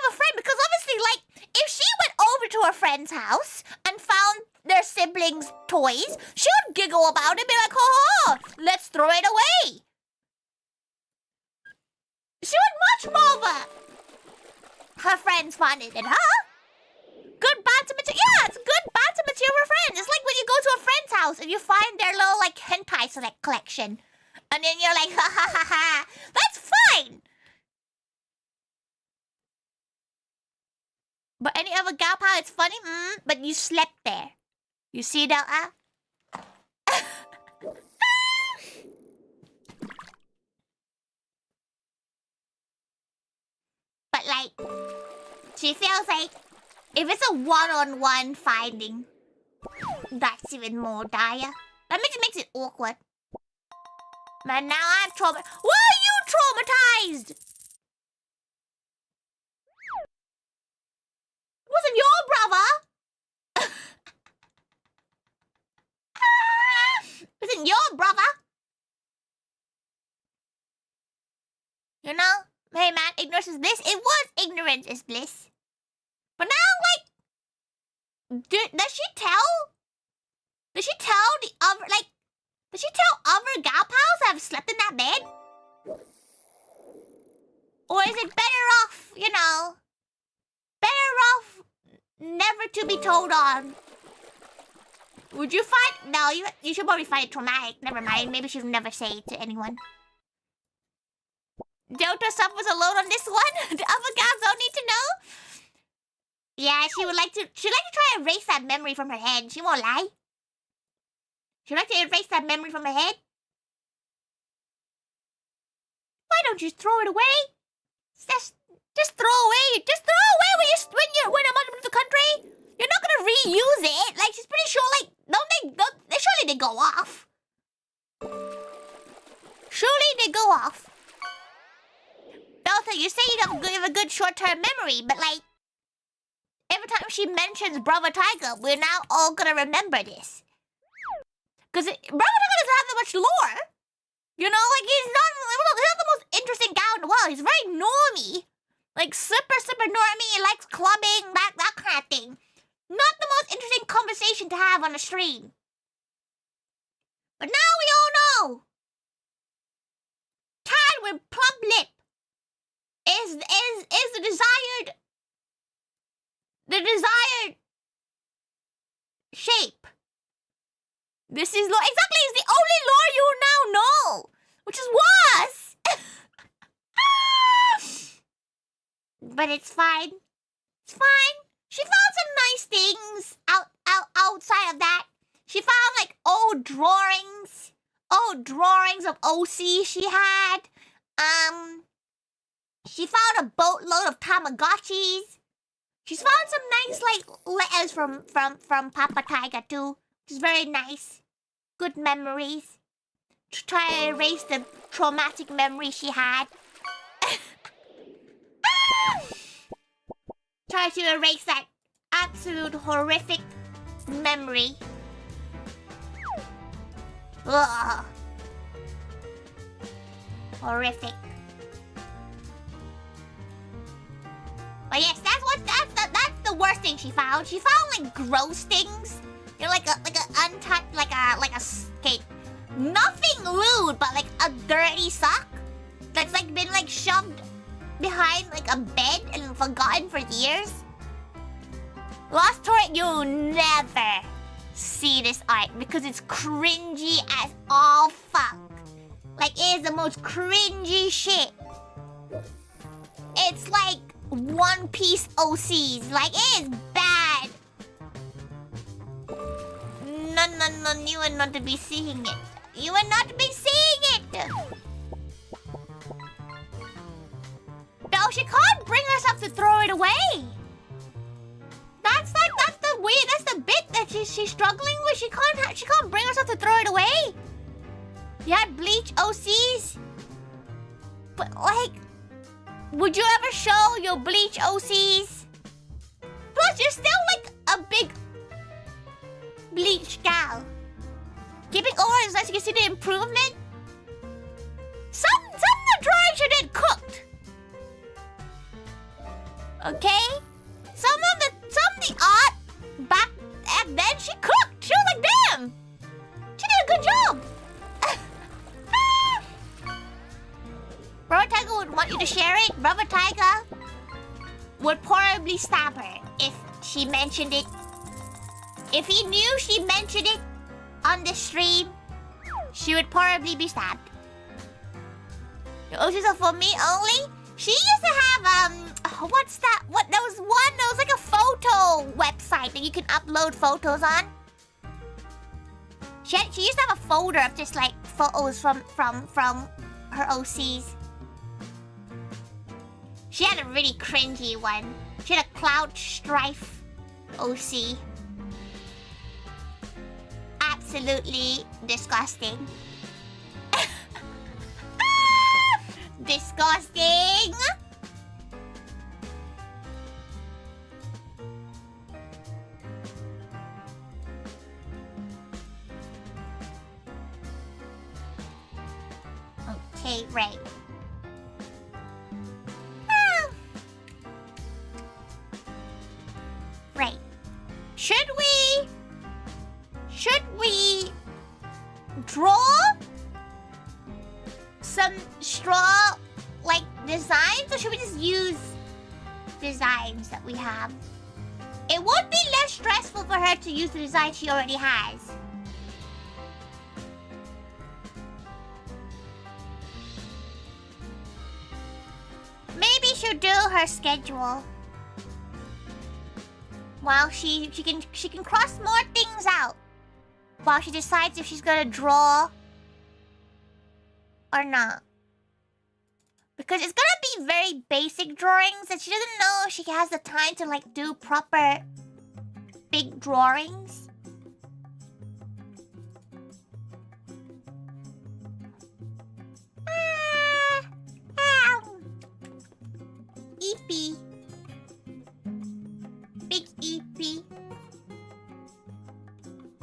a friend because obviously, like, if she went over to her friend's house and found their siblings' toys, she would giggle about it and be like, oh, let's throw it away. She would much rather her friends find it than her. Good banter material. Yeah, it's good banter material for friends. It's like when you go to a friend's house and you find their little, like, hentai select collection. And then you're like, ha ha ha ha. That's fine. But any other gal pal, it's funny. But you slept there. You see that? But like, she feels like if it's a one-on-one finding, that's even more dire. That makes it awkward. But now I'm traumatized. Why are you traumatized? It wasn't your brother. It wasn't your brother. You know? Hey man, ignorance is bliss. It was ignorance is bliss. But now, like, does she tell? Does she tell the other, like, does she tell other gal pals that have slept in that bed? Or is it better off, you know, better off never to be told on? Would you find, no, you should probably find it traumatic. Never mind, maybe she'll never say it to anyone. Delta suffers alone on this one. The other gals don't need to know. Yeah, she'd like to try and erase that memory from her head. She won't lie. She'd like to erase that memory from her head. Why don't you throw it away? Just throw away. Just throw away when I'm out of the country. You're not gonna reuse it. Like, she's pretty sure, like, surely they go off. Surely they go off. Delta, you say you have a good short-term memory, but like, every time she mentions Brother Taiga, we're now all gonna remember this. Because Brother Taiga doesn't have that much lore. You know, like, he's not the most interesting guy in the world. He's very normie. Like, super normie. He likes clubbing, that kind of thing. Not the most interesting conversation to have on a stream. But now we all know. Tad with plump lip is the desired shape. This is exactly is the only lore you now know, which is worse. But it's fine. It's fine. She found some nice things outside of that. She found like old drawings of OC she had. She found a boatload of Tamagotchis. She's found some nice like letters from Papa Taiga too, which is very nice. Good memories. To try to erase the traumatic memory she had. Try to erase that absolute horrific memory. Ugh. Horrific. But yes, that's the worst thing she found. She found like gross things. You know, like a untouched, like a okay, nothing lewd, but like a dirty sock that's like been like shoved behind like a bed and forgotten for years. Lost Tori, you'll never see this art because it's cringy as all fuck. Like, it is the most cringy shit. It's like One Piece OCs. Like, it is bad. No, you are not to be seeing it. You are not to be seeing it. No, she can't bring herself to throw it away. That's the bit that she's struggling with. She can't bring herself to throw it away. You had bleach OCs? But like, would you ever show your bleach OCs? Plus, you're still like a big bleach gal. Keeping over as nice you can see the improvement. Some of the drawings you did cooked. Okay? Some of the art back then she cooked. She was like, damn, she did a good job. Brother Taiga would want you to share it. Brother Taiga would probably stab her if she mentioned it. If he knew she mentioned it on the stream, she would probably be stabbed. The oceans are for me only? She used to have, what's that? There was like a photo website that you can upload photos on. She used to have a folder of just like photos from her OCs. She had a really cringy one. She had a Cloud Strife OC. Absolutely disgusting. Disgusting! Okay, right. Right. Should we draw some straw like designs, or should we just use designs that we have? It would be less stressful for her to use the design she already has. Maybe she'll do her schedule while she can cross more things out while she decides if she's gonna draw or not. Because it's gonna be very basic drawings and she doesn't know if she has the time to like do proper big drawings. EP. Big EP.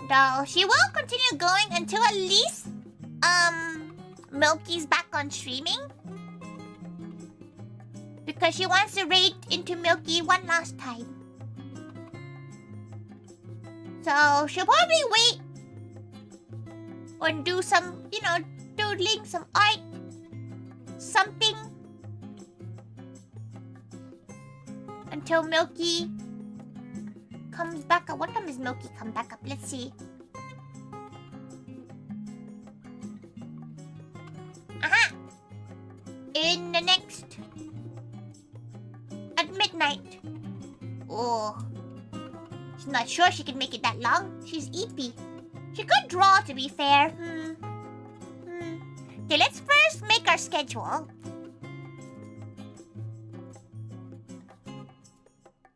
Though she will continue going until at least Milky's back on streaming. Because she wants to raid into Milky one last time. So she'll probably wait or do some, you know, doodling, some art, something until Milky comes back up. What time does Milky come back up? Let's see. Aha! In the next... at midnight. Oh. She's not sure she can make it that long. She's EP. She could draw, to be fair. Okay, let's first make our schedule.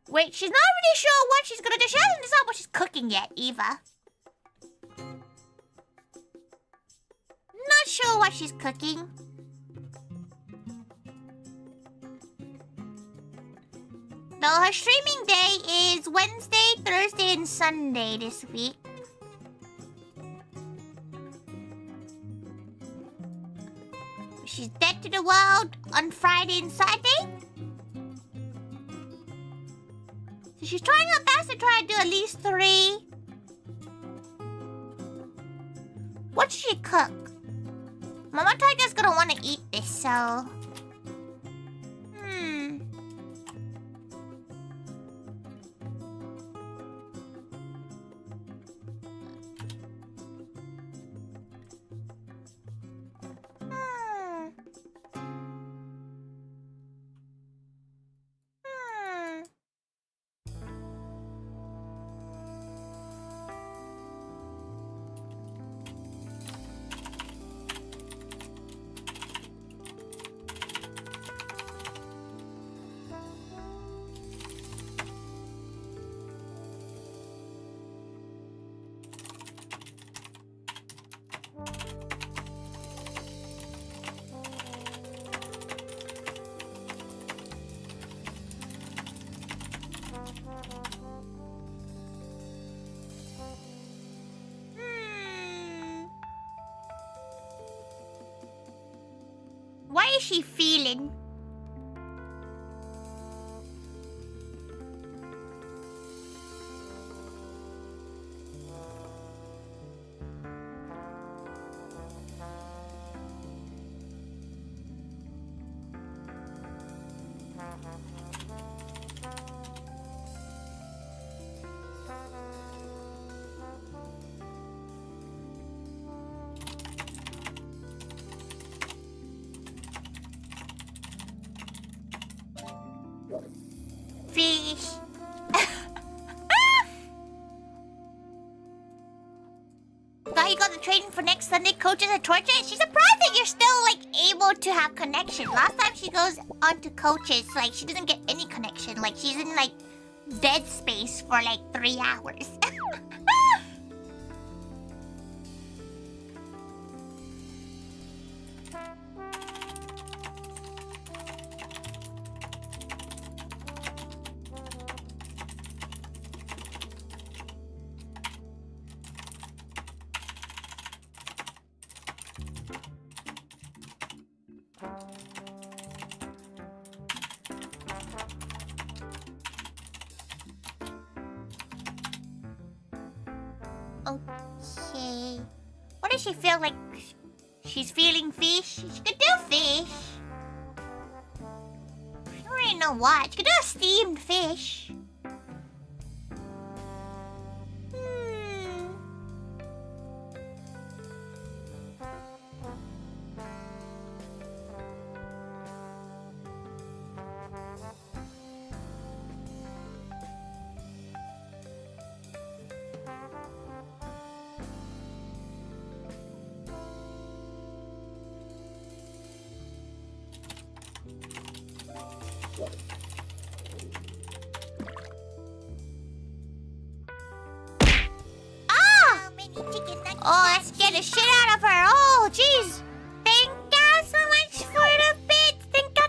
Wait, she's not really sure what she's gonna do. She hasn't decided what she's cooking yet, Eva. Not sure what she's cooking. So her streaming day is Wednesday, Thursday, and Sunday this week. She's dead to the world on Friday and Saturday. So she's trying her best to try to do at least 3. What should she cook? Mama Tiger's gonna want to eat this, so... What is she feeling? Fish. Now you got the training for next Sunday, coaches at Torture. She's surprised that you're still like able to have connection. Last time she goes on to coaches, like she doesn't get any connection. Like she's in like dead space for like 3 hours. Okay. What does she feel like? She's feeling fish? She could do fish. I don't really know what. She could do a steamed fish. Oh, let's get the shit out of her. Oh, jeez. Thank you so much for the bits. Thank you.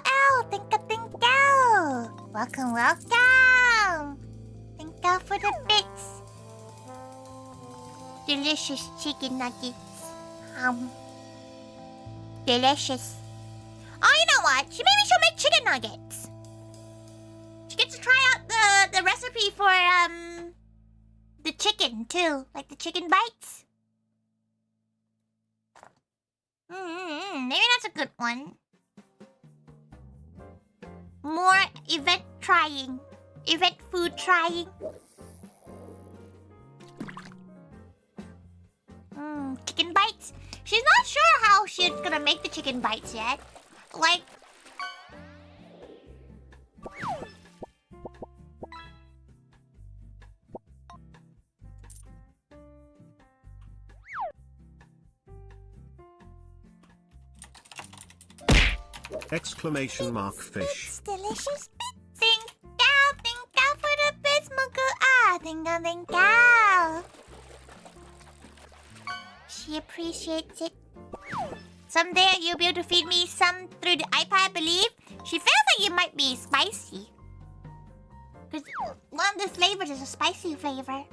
Oh, thank you. Welcome, welcome. Thank you for the bits. Delicious chicken nuggets. Delicious. Oh, you know what? Maybe she'll make chicken nuggets. She gets to try out the recipe for, the chicken, too. Like the chicken bites. Maybe that's a good one. More event trying. Event food trying. Chicken bites. She's not sure how she's gonna make the chicken bites yet. Like... Exclamation mark fish. It's delicious. Thank you for the bits, Mugu. Thank you. She appreciates it. Someday you'll be able to feed me some through the iPad, I believe. She feels like it might be spicy. Because one of the flavors is a spicy flavor.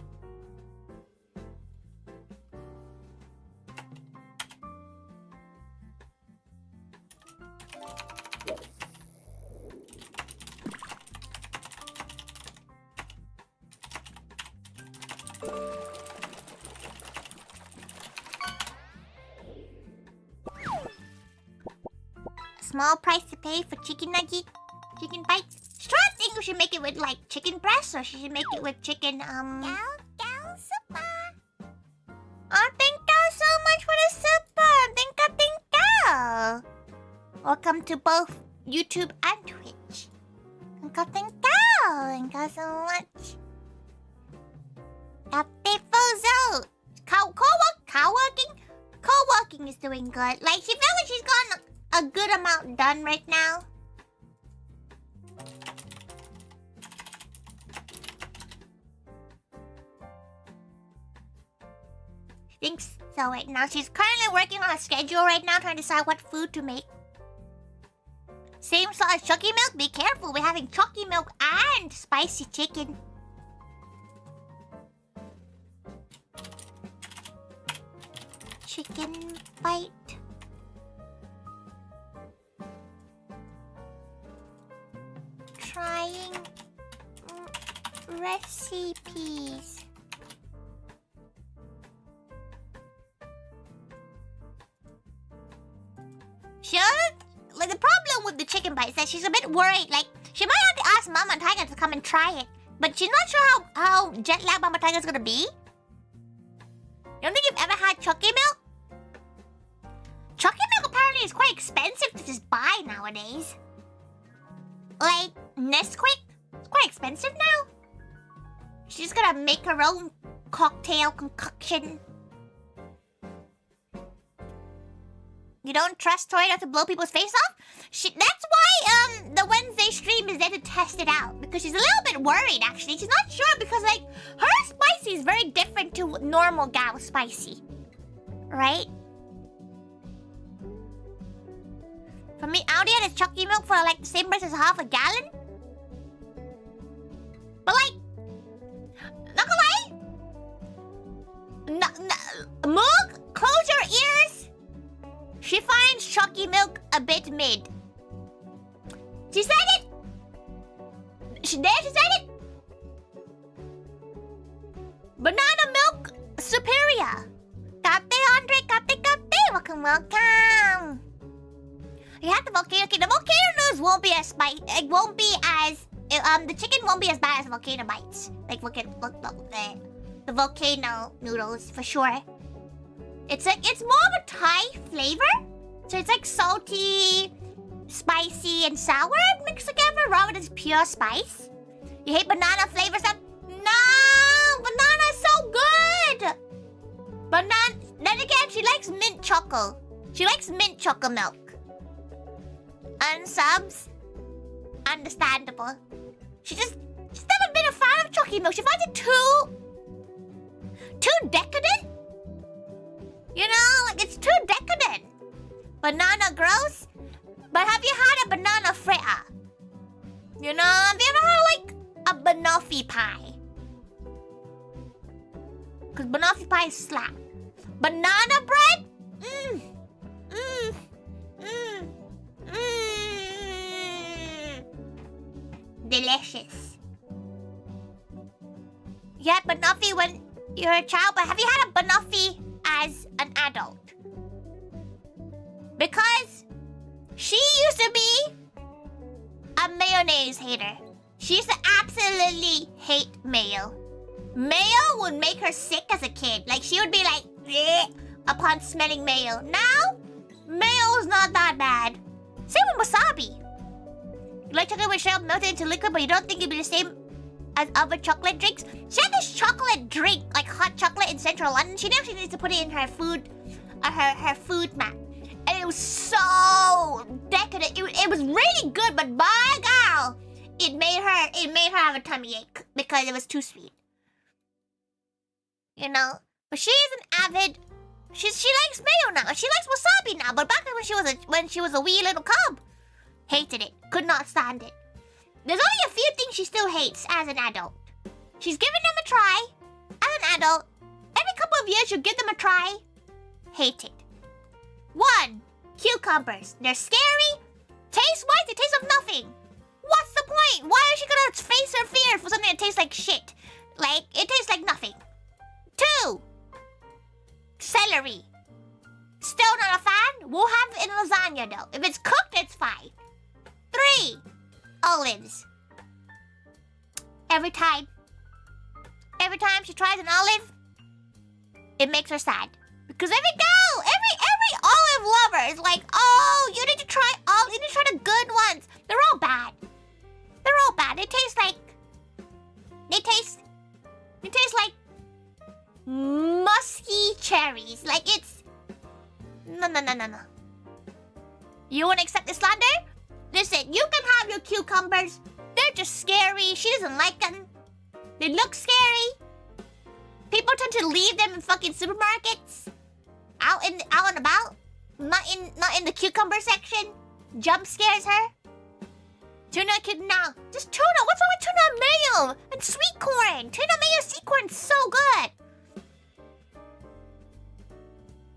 Small price to pay for chicken nugget, chicken bites. She's trying to think we should make it with like chicken breast or she should make it with chicken super. Oh, thank you so much for the super. Thank you. Welcome to both YouTube and Twitch. Thank you so much. Fuzo. Co-working is doing good. Like she feels like she's gotten a good amount done right now. She thinks so right now. She's currently working on a schedule right now, trying to decide what food to make. Same sauce as Chucky milk. Be careful, we're having Chucky milk and spicy chicken. Chicken bite. Trying recipes. Sure? Like the problem with the chicken bite is that she's a bit worried. Like she might have to ask Mama Tiger to come and try it, but she's not sure how jet lag Mama Tiger's gonna be. You don't think you've ever had Chucky milk? Chucky milk apparently is quite expensive to just buy nowadays. Like Nesquik, it's quite expensive now. She's just gonna make her own cocktail concoction. You don't trust Tori to blow people's face off? That's why the Wednesday stream is there to test it out. Because she's a little bit worried actually. She's not sure because like her spicy is very different to normal gal spicy. Right? For me, Audi had a Chucky milk for like the same price as half a gallon. But like, not gonna lie. Moog, close your ears. She finds Chucky milk a bit mid. She said it. She said it. Banana milk superior. Kate Andre, kate. Welcome. You have the volcano. Okay, the volcano noodles won't be as spicy. It won't be as the chicken won't be as bad as volcano bites. Like look the volcano noodles for sure. It's like it's more of a Thai flavor, so it's like salty, spicy, and sour mixed together rather than pure spice. You hate banana flavor stuff? No, banana's so good. Banana. Then again, she likes mint choco. She likes mint choco milk. Unsubs, understandable. She's never been a fan of Chucky milk. She finds it too decadent. You know, like it's too decadent. Banana gross. But have you had a banana fritter? You know, have you ever had like a banoffee pie? Cause banoffee pie is slap. Banana bread? Delicious. You had banoffee when you were a child, but have you had a banoffee as an adult? Because she used to be a mayonnaise hater. She used to absolutely hate mayo. Mayo would make her sick as a kid. Like she would be like, bleh, upon smelling mayo. Now, mayo's not that bad. Same with wasabi. You like chocolate with syrup melted into liquid, but you don't think it'd be the same as other chocolate drinks? She had this chocolate drink, like hot chocolate in central London. She actually needs to put it in her food, her food map. And it was so decadent. It was really good, but by God, it made her have a tummy ache because it was too sweet. You know? But she is an avid. She likes mayo now. She likes wasabi now. But back when she was a wee little cub, hated it. Could not stand it. There's only a few things she still hates as an adult. She's given them a try. As an adult, every couple of years you give them a try. Hate it. 1. Cucumbers. They're scary. Taste-wise, they taste of nothing. What's the point? Why is she gonna face her fear for something that tastes like shit? Like, it tastes like nothing. 2. Celery. Still not a fan. We'll have it in lasagna though. If it's cooked, it's fine. 3. Olives. Every time she tries an olive, it makes her sad. Because every olive lover is like, oh, you need to try olives. You need to try the good ones. They're all bad. They're all bad. They taste like musky cherries. Like it's no. You won't accept the slander? Listen, you can have your cucumbers. They're just scary. She doesn't like them. They look scary. People tend to leave them in fucking supermarkets. Out and about. Not in the cucumber section. Jump scares her. Tuna now. Just tuna. What's wrong with tuna mayo and sweet corn? Tuna mayo sweet corn's so good.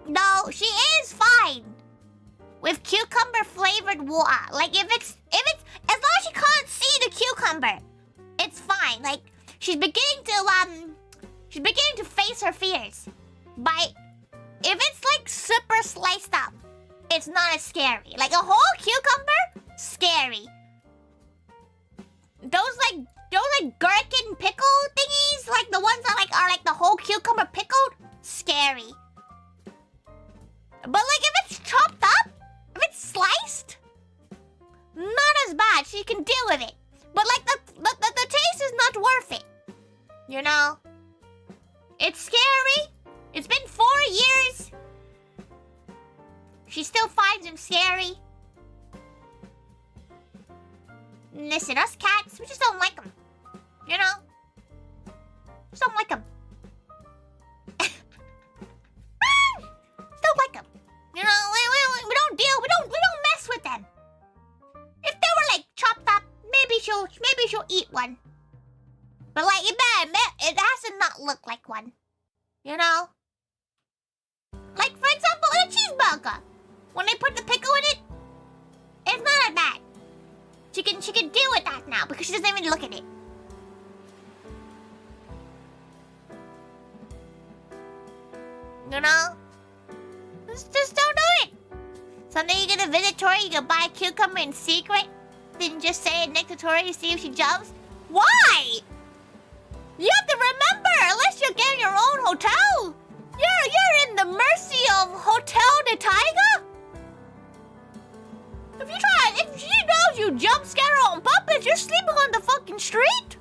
No, she is fine with cucumber flavored water. Like if it's as long as she can't see the cucumber, it's fine. Like she's beginning to face her fears. But if it's like super sliced up, it's not as scary. Like a whole cucumber, scary. Those gherkin pickle thingies, like the ones that are like the whole cucumber pickled, scary. But like if it's chopped up, if it's sliced, not as bad. She can deal with it. But like the taste is not worth it. You know? It's scary. It's been 4 years. She still finds him scary. Listen, us cats, we just don't like them. You know? Just don't like them. Don't like them. You know, we don't deal. We don't mess with them. If they were like chopped up, maybe she'll eat one. But like it has to not look like one. You know? Like for example, in a cheeseburger, when they put the pickle in it, it's not that bad. She can deal with that now because she doesn't even look at it. You know? Just don't do it. Someday you're gonna visit Tori, you can buy a cucumber in secret, then just say it next to Tori to see if she jumps. Why? You have to remember, unless you're getting your own hotel, you're in the mercy of Hotel TUBER. If she knows you jump scare her on purpose, you're sleeping on the fucking street.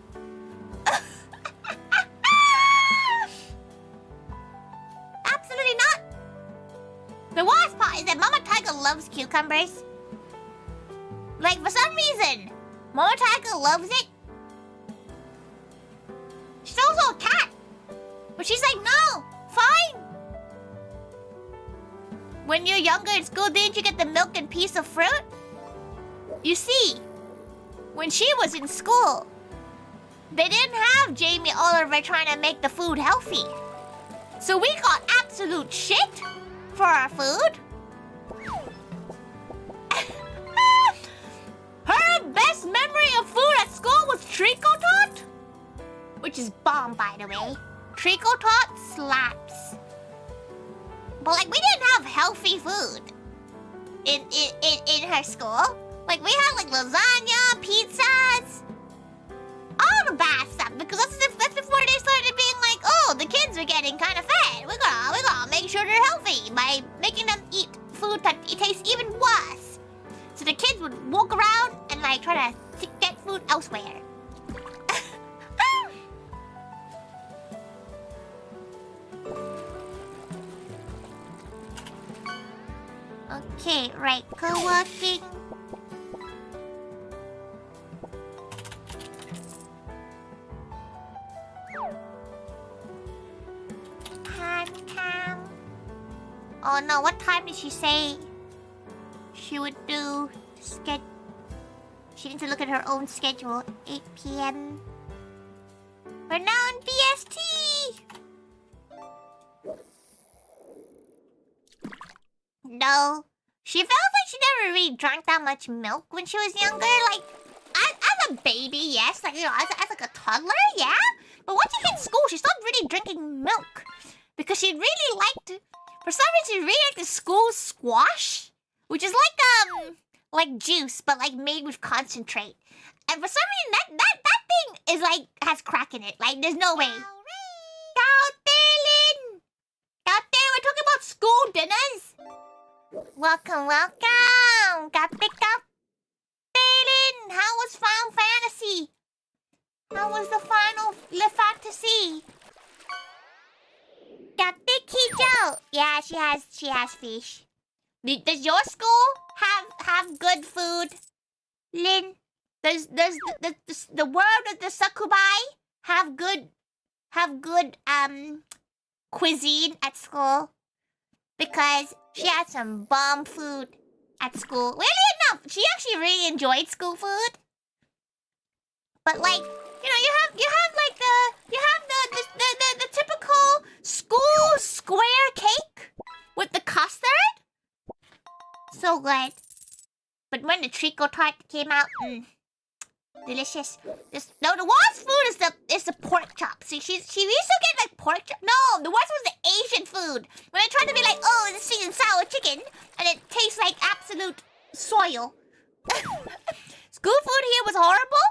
Absolutely not. The worst part is that Mama Tiger loves cucumbers. Like for some reason, Mama Tiger loves it. She's also a cat. But she's like, no, fine. When you're younger in school, didn't you get the milk and piece of fruit? You see, when she was in school, they didn't have Jamie Oliver trying to make the food healthy. So we got absolute shit for our food. Her best memory of food at school was Treacle Tot, which is bomb, by the way. Treacle Tot slaps. But like, we didn't have healthy food in her school. Like, we had like lasagna, pizzas, all the bad stuff. Because that's before they started being like, oh, the kids are getting kind of fat. We gotta make sure they're healthy by making them eat food that tastes even worse. So the kids would walk around and like try to get food elsewhere. Okay, right, co-working. Cam. Oh no, what time did she say she would do She needs to look at her own schedule. 8 p.m. We're now in BST! No. She felt like she never really drank that much milk when she was younger. Like, as a baby, yes. Like, as like a toddler, yeah. But once she hit school, she stopped really drinking milk. Because she really liked... For some reason, she really liked the school squash. Which is like juice, but like made with concentrate. And for some reason, that thing is like, has crack in it. Like, there's no way. Out there, Lynn! Out there, we're talking about school dinners. Welcome, welcome. Got picked up. Lynn, how was Final Fantasy? How was the final fantasy? Got the Kijo. Yeah, she has fish. Does your school have good food, Lynn? Does the world of the Sakubai have good cuisine at school? Because she had some bomb food at school. Weirdly enough, she actually really enjoyed school food. But like, you know, you have the typical school square cake with the custard. So good. But when the Trico tart came out, delicious. No, the worst food is the pork chop. See, she used to get like pork chop. No, the worst was the Asian food. When I tried to be like, oh, it's sweet and sour chicken, and it tastes like absolute soil. School food here was horrible.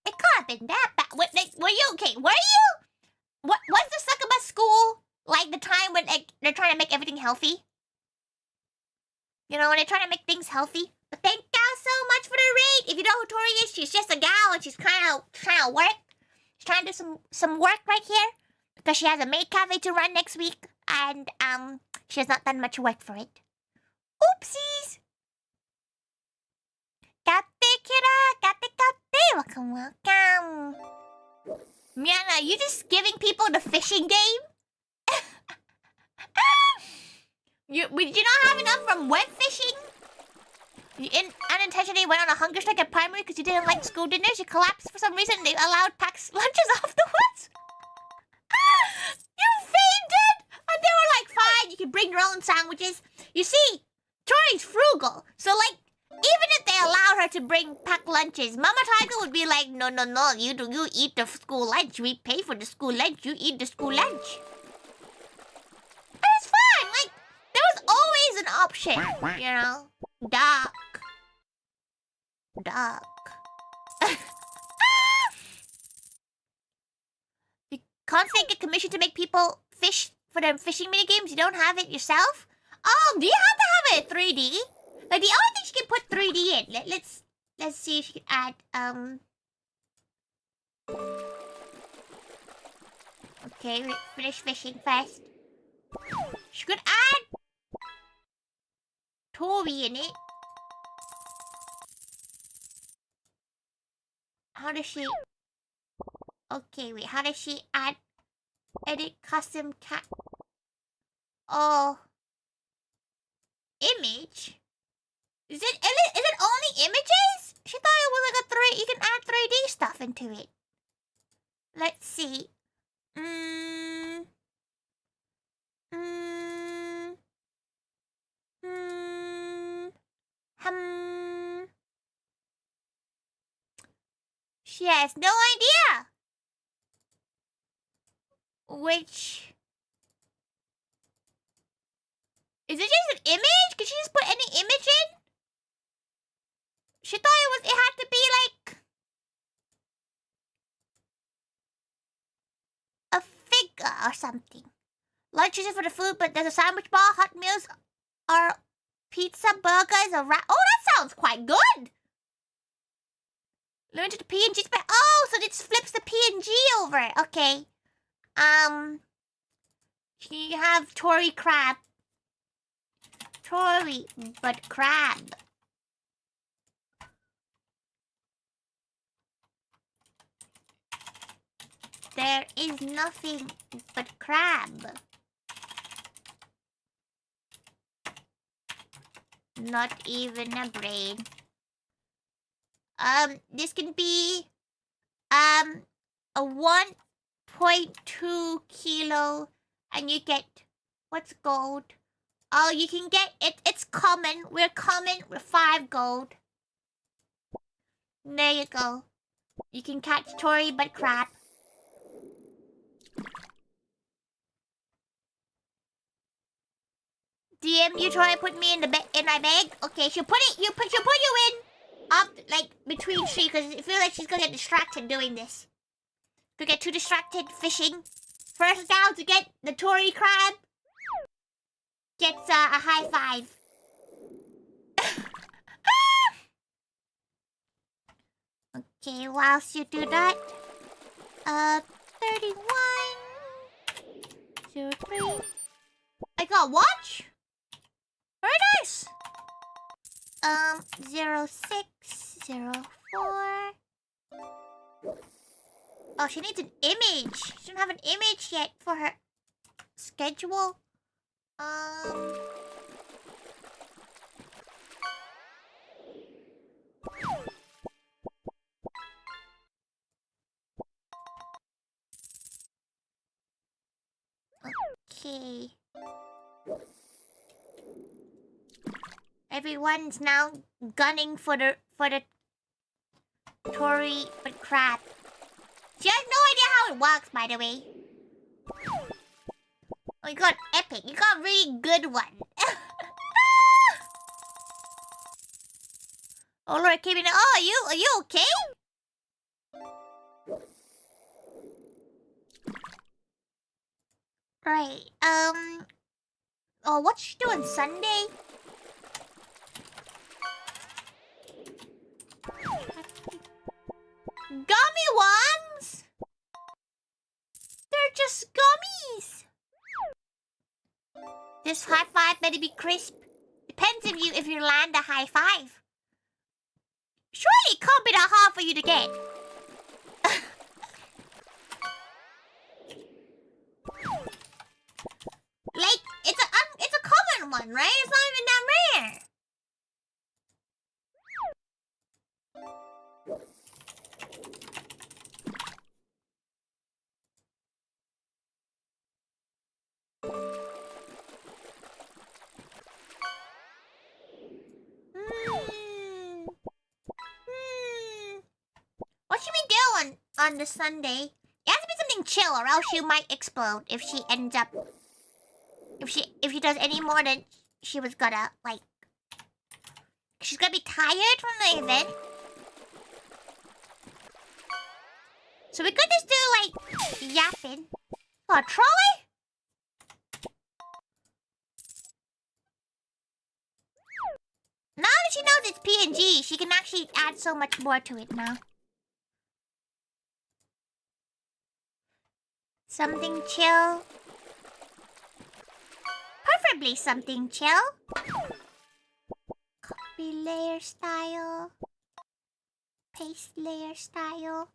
It could have been that bad. Were you okay? Were you? Was the Succubus school like the time when they're trying to make everything healthy? You know, when they're trying to make things healthy? But thank y'all so much for the raid. If you know who Tori is, she's just a gal and she's trying to work. She's trying to do some work right here. Because she has a maid cafe to run next week. And she has not done much work for it. Oopsies! Kate Kira! Kate! Welcome, welcome. Miana, you just giving people the fishing game? Did you not have enough from wet fishing? You unintentionally went on a hunger strike at primary because you didn't like school dinners. You collapsed for some reason. They allowed packs lunches afterwards. You fainted! And they were like, fine, you can bring your own sandwiches. You see, Tori's frugal. So like, even if they allowed her to bring packed lunches, Mama Tiger would be like, no, you eat the school lunch. We pay for the school lunch. You eat the school lunch. And it's fine. Like, there was always an option, you know? Duck. You constantly get commissioned to make people fish for their fishing minigames. You don't have it yourself? Oh, do you have to have it 3D? Like, the only thing she can put 3D in. Let's see if she can add, Okay, finish fishing first. She could add Tori in it. How does she... Okay, wait, how does she add... Edit custom cat... Oh... Image? Is it only images? She thought it was like a 3... You can add 3D stuff into it. Let's see. She has no idea. Which... Is it just an image? Could she just put any image in? She thought it had to be like... a figure or something. Lunch is for the food, but there's a sandwich bar, hot meals, or pizza, burgers, or wrap. Oh, that sounds quite good. Learn to the PNG. Oh, so this flips the PNG over. Okay. You have Tori crab. Tori, but crab. There is nothing but crab. Not even a brain. This can be a 1.2 kilo, and you get what's gold? Oh, you can get it. It's common. We're common. We're 5 gold. There you go. You can catch Tori, but crap. DM you, Tori, put me in the in my bag. Okay, she'll put you in up like between trees because I feel like she's gonna get distracted doing this. Could get too distracted fishing. First down to get the Tori crab gets a high five. Okay, whilst you do that, 31, 03. I got watch. Very nice. 06, 04. Oh, she needs an image. She doesn't have an image yet for her schedule. Okay. Everyone's now gunning for the Tori but crap. She has no idea how it works, by the way. Oh, you got epic. You got a really good one. Oh Lord, came in. Oh, are you okay? Right. Oh, what's she doing Sunday? Gummy ones? They're just gummies. This high five better be crisp. Depends if you land a high five. Surely it can't be that hard for you to get. Like it's a common one, right? It's not even that rare. What should we do on the Sunday? It has to be something chill, or else she might explode if she ends up. If she does any more than she was gonna, like. She's gonna be tired from the event. So we could just do like yapping. Oh, a trolley? Now that she knows it's PNG, she can actually add so much more to it now. Something chill. Preferably something chill. Copy layer style. Paste layer style.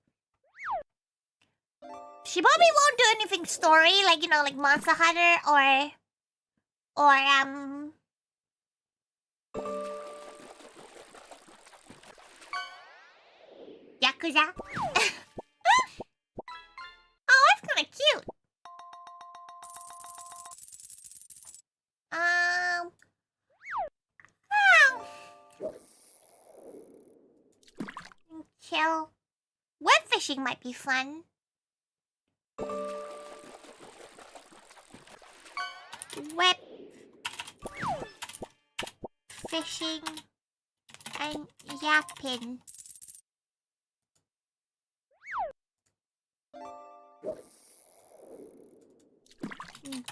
She probably won't do anything story, like, you know, like Monster Hunter or Yakuza. Oh, that's kind of cute. Chill. Web fishing might be fun. Web fishing and yapping.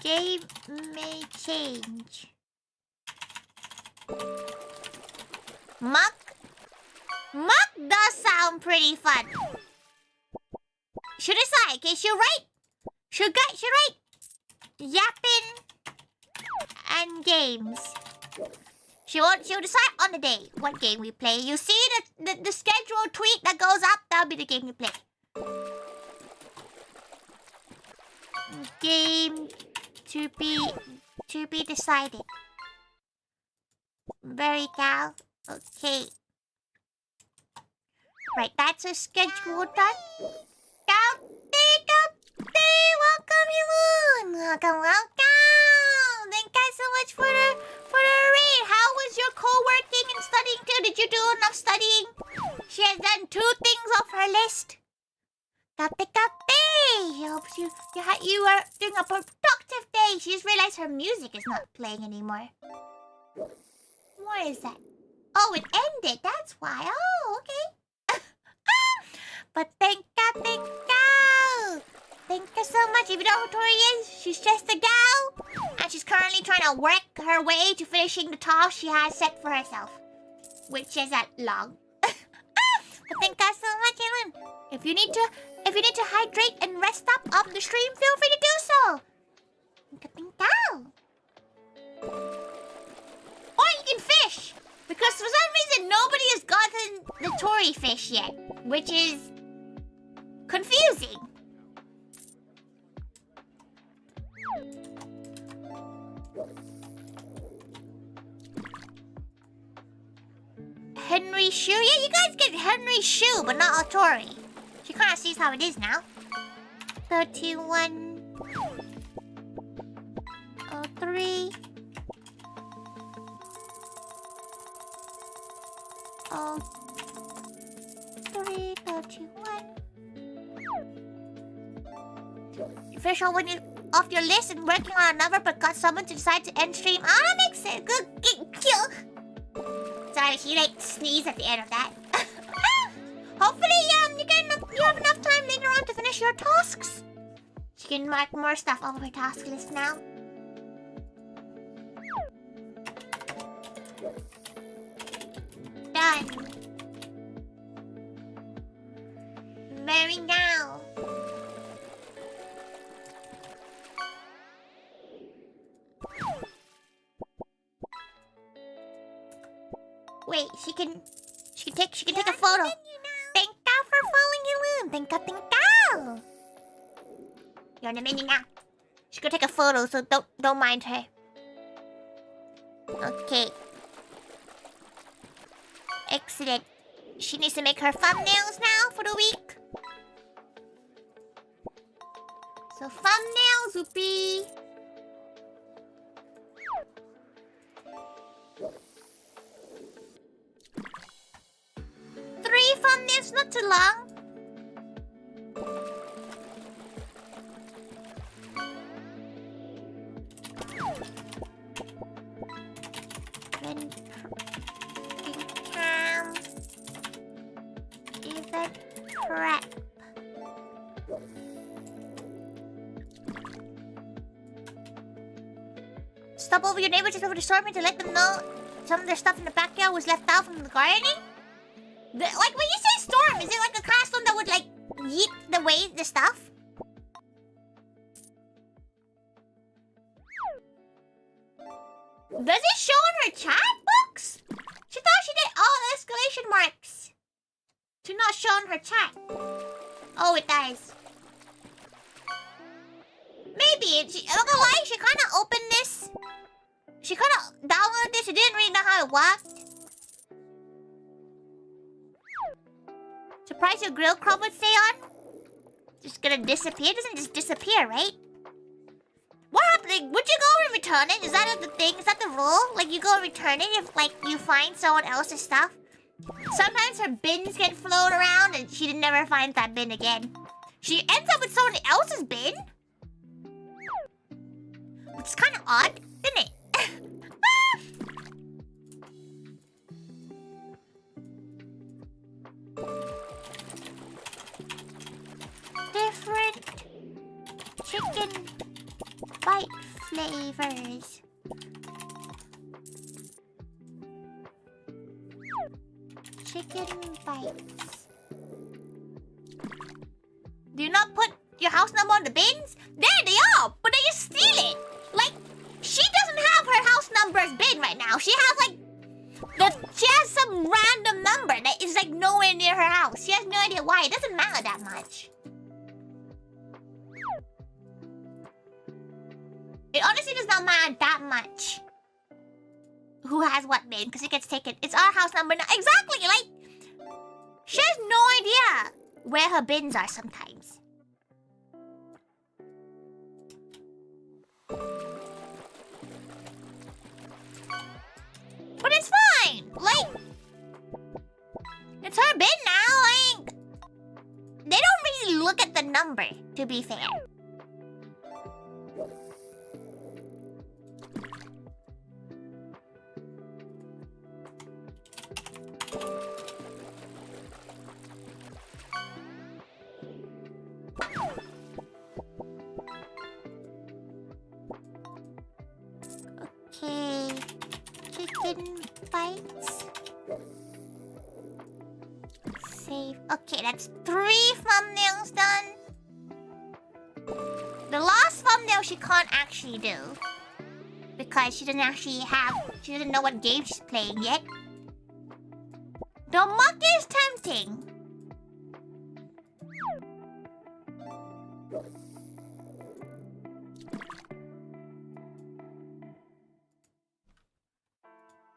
Game may change. Muck does sound pretty fun. Should decide, okay? She'll write. She'll write yapping and games. She'll decide on the day what game we play. You see the schedule tweet that goes up, that'll be the game you play. Game to be decided. Very cow. Okay. Right, that's a schedule done. Welcome, Helun. Welcome. Thank you guys so much for the raid. How was your co-working and studying too? Did you do enough studying? She has done 2 things off her list. Kape. She hopes you are doing a productive day. She just realized her music is not playing anymore. What is that? Oh, it ended. That's why. Oh, okay. But thank you. Thank you so much. If you know who Tori is, she's just a gal. And she's currently trying to work her way to finishing the task she has set for herself. Which isn't long. But thank you so much, Ellen. If you need to hydrate and rest up on the stream, feel free to do so. Thank you. Or you can fish. Because for some reason, nobody has gotten the Tori fish yet. Which is confusing. Henry Shoe? Yeah, you guys get Henry Shoe, but not a Tori. She kind of sees how it is now. 31... 03... 03... 31... You finish all when you off your list and working on another, but got someone to decide to end stream. Ah, that makes sense. Good. Sorry, she like sneezed at the end of that. Hopefully, you have enough time later on to finish your tasks. She can mark more stuff off her task list now. Done. Very now. Wait, she can take a photo. Thank you for following Helun. Thank you. You're in the menu now. She's gonna take a photo, so don't mind her. Okay. Excellent. She needs to make her thumbnails now for the week. So thumbnails would be 3 thumbnails, not too long. Then cam event prep. Stop over your neighbors just over the storm to let them know some of their stuff in the backyard was left out from the gardening? Like, when you say storm, is it like a kind of storm that would, like, yeet away the stuff? Does it show on her chat box? She thought she did all escalation marks to not show on her chat. Oh, it does. Maybe. I'm not gonna lie, she kind of opened this. She kind of downloaded this. She didn't really know how it worked. Surprised your grill crumb would stay on? Just gonna disappear? It doesn't just disappear, right? What happened? Like, would you go and return it? Is that the thing? Is that the rule? Like, you go and return it if, like, you find someone else's stuff? Sometimes her bins get flown around and she never finds that bin again. She ends up with someone else's bin? Which is kind of odd, isn't it? Different chicken bite flavors. Chicken bites. Do you not put your house number on the bins? There they are, but they just steal it. Like, she doesn't have her house number's bin right now. She has like she has some random number that is like nowhere near her house. She has no idea why. It doesn't matter that much. It honestly does not matter that much who has what bin, because it gets taken. It's our house number now. Exactly, like, she has no where her bins are sometimes. But it's fine. Like, it's her bin now. Like, they don't really look at the number, to be fair. Okay, chicken bites. Save. Okay, that's 3 thumbnails done. The last thumbnail she can't actually do because she doesn't know what game she's playing yet. The mug is tempting.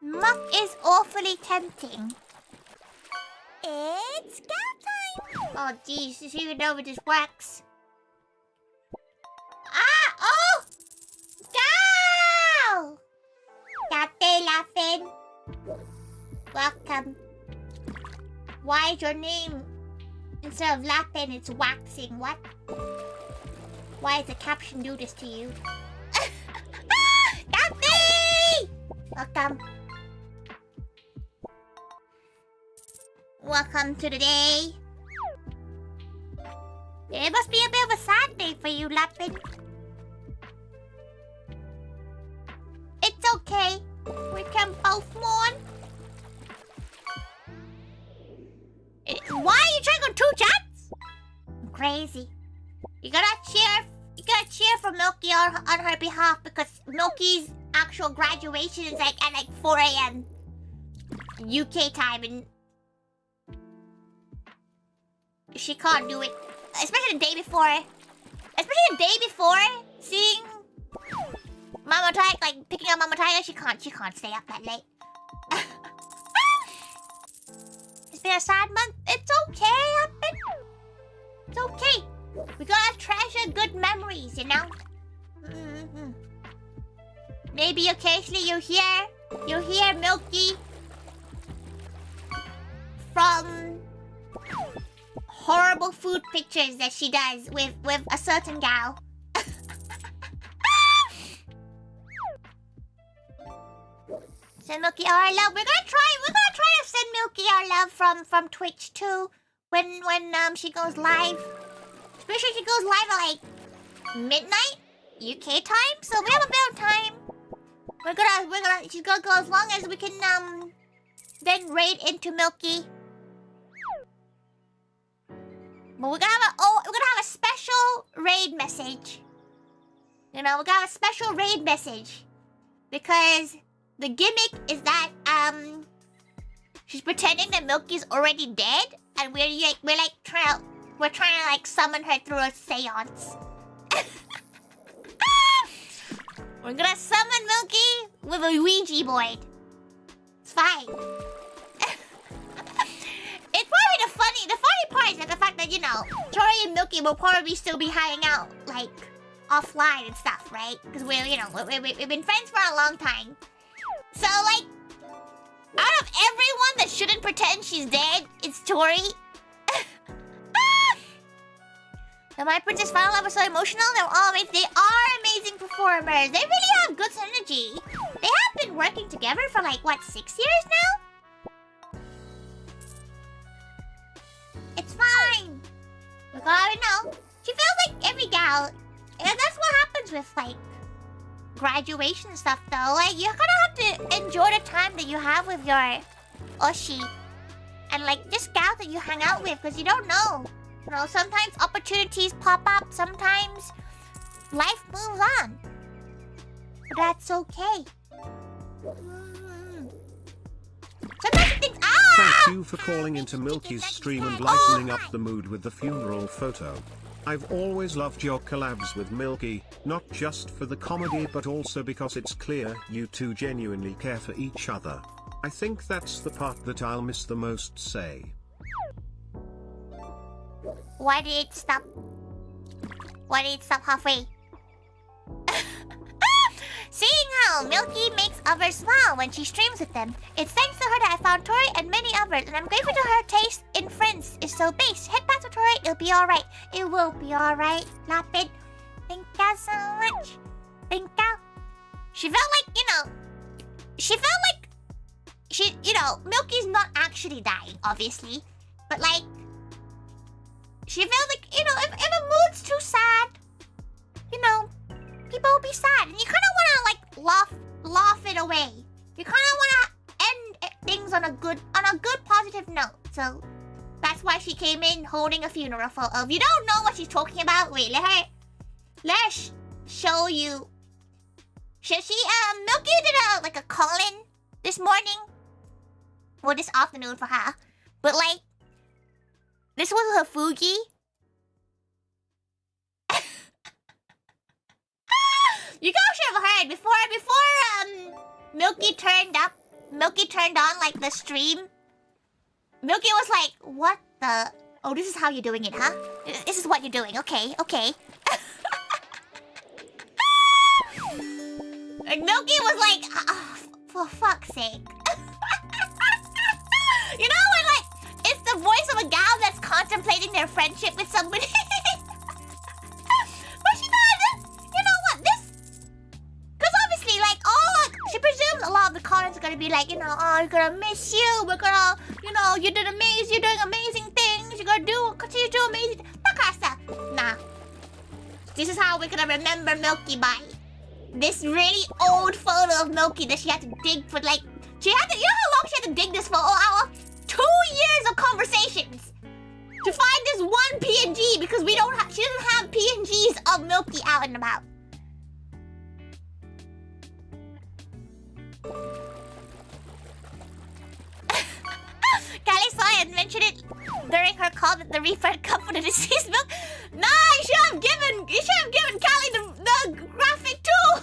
Muck is awfully tempting. It's scout time! Oh jeez, does she even know if this works? Ah! Oh! Go! Latte laughing. Welcome. Why is your name instead of laughing, it's waxing? What? Why does the caption do this to you? Latte! Welcome. Welcome to the day. It must be a bit of a sad day for you, Lapin. It's okay. We can both mourn. Why are you trying on 2 chats? I'm crazy. You gotta cheer for Milky on her behalf because Milky's actual graduation is like at 4 AM UK time and she can't do it. Especially the day before. Seeing Mama Tiger, like picking up Mama Tiger, she can't stay up that late. It's been a sad month. It's okay, Uppin. It's okay. We gotta treasure good memories, you know? Maybe occasionally you'll hear Milky from horrible food pictures that she does with a certain gal. Send Milky our love. We're gonna try to send Milky our love from Twitch too when she goes live. Especially she goes live at like midnight UK time, so we have a bit of time. She's gonna go as long as we can then raid into Milky. But we're gonna have a special raid message. You know, we're gonna have a special raid message because the gimmick is that she's pretending that Milky's already dead, and we're trying to like summon her through a seance. We're gonna summon Milky with a Ouija board. It's fine. It's probably the funny part is that the fact that, you know, Tori and Milky will probably still be hanging out, like, offline and stuff, right? Because we've been friends for a long time. So, like, out of everyone that shouldn't pretend she's dead, it's Tori. The My Princess Final Love was so emotional. They are amazing performers. They really have good synergy. They have been working together for, like, what, 6 years now? It's fine. Look, I know. She feels like every gal. And that's what happens with, like, graduation stuff, though. Like, you kind of have to enjoy the time that you have with your Oshi. And, like, just gals that you hang out with, because you don't know. You know, sometimes opportunities pop up. Sometimes life moves on. But that's okay. Sometimes things... Thank you for calling into Milky's stream and lightening up the mood with the funeral photo. I've always loved your collabs with Milky, not just for the comedy but also because it's clear you two genuinely care for each other. I think that's the part that I'll miss the most, say. Why did it stop? Why did it stop halfway? Seeing how Milky makes others smile when she streams with them, it's thanks to her that I found Tori and many others, and I'm grateful to her taste in friends is so base. Head back to Tori, it'll be alright. It will be alright, Lapid. Thank you so much. Thank you. She felt like, Milky's not actually dying, obviously. But like, she felt like, if a mood's too sad, people will be sad. And you kind of want to like laugh it away. You kind of want to end things on a good positive note. So that's why she came in holding a funeral photo. If you don't know what she's talking about, wait, let her show you. Milky did a call-in this morning. Well, this afternoon for her. But like, this was her Fugi. You guys should have heard before Milky turned on like the stream. Milky was like, what the? Oh, this is how you're doing it, huh? This is what you're doing. Okay. Like Milky was like, for fuck's sake. You know when like it's the voice of a gal that's contemplating their friendship with somebody. But she thought, you know what, because obviously like she presumes a lot of the comments are gonna be like, oh, you're gonna miss you. We're gonna, you're doing amazing things. You're gonna continue to do amazing things. That kind of stuff. Nah. This is how we're gonna remember Milky by. This really old photo of Milky that she had to dig for like... you know how long she had to dig this photo out of? 2 years of conversations to find this one PNG because she doesn't have PNGs of Milky out and about. Callie saw it and mentioned it during her call that the refund come for the deceased Milk. Nah, you should have given Callie the graphic too.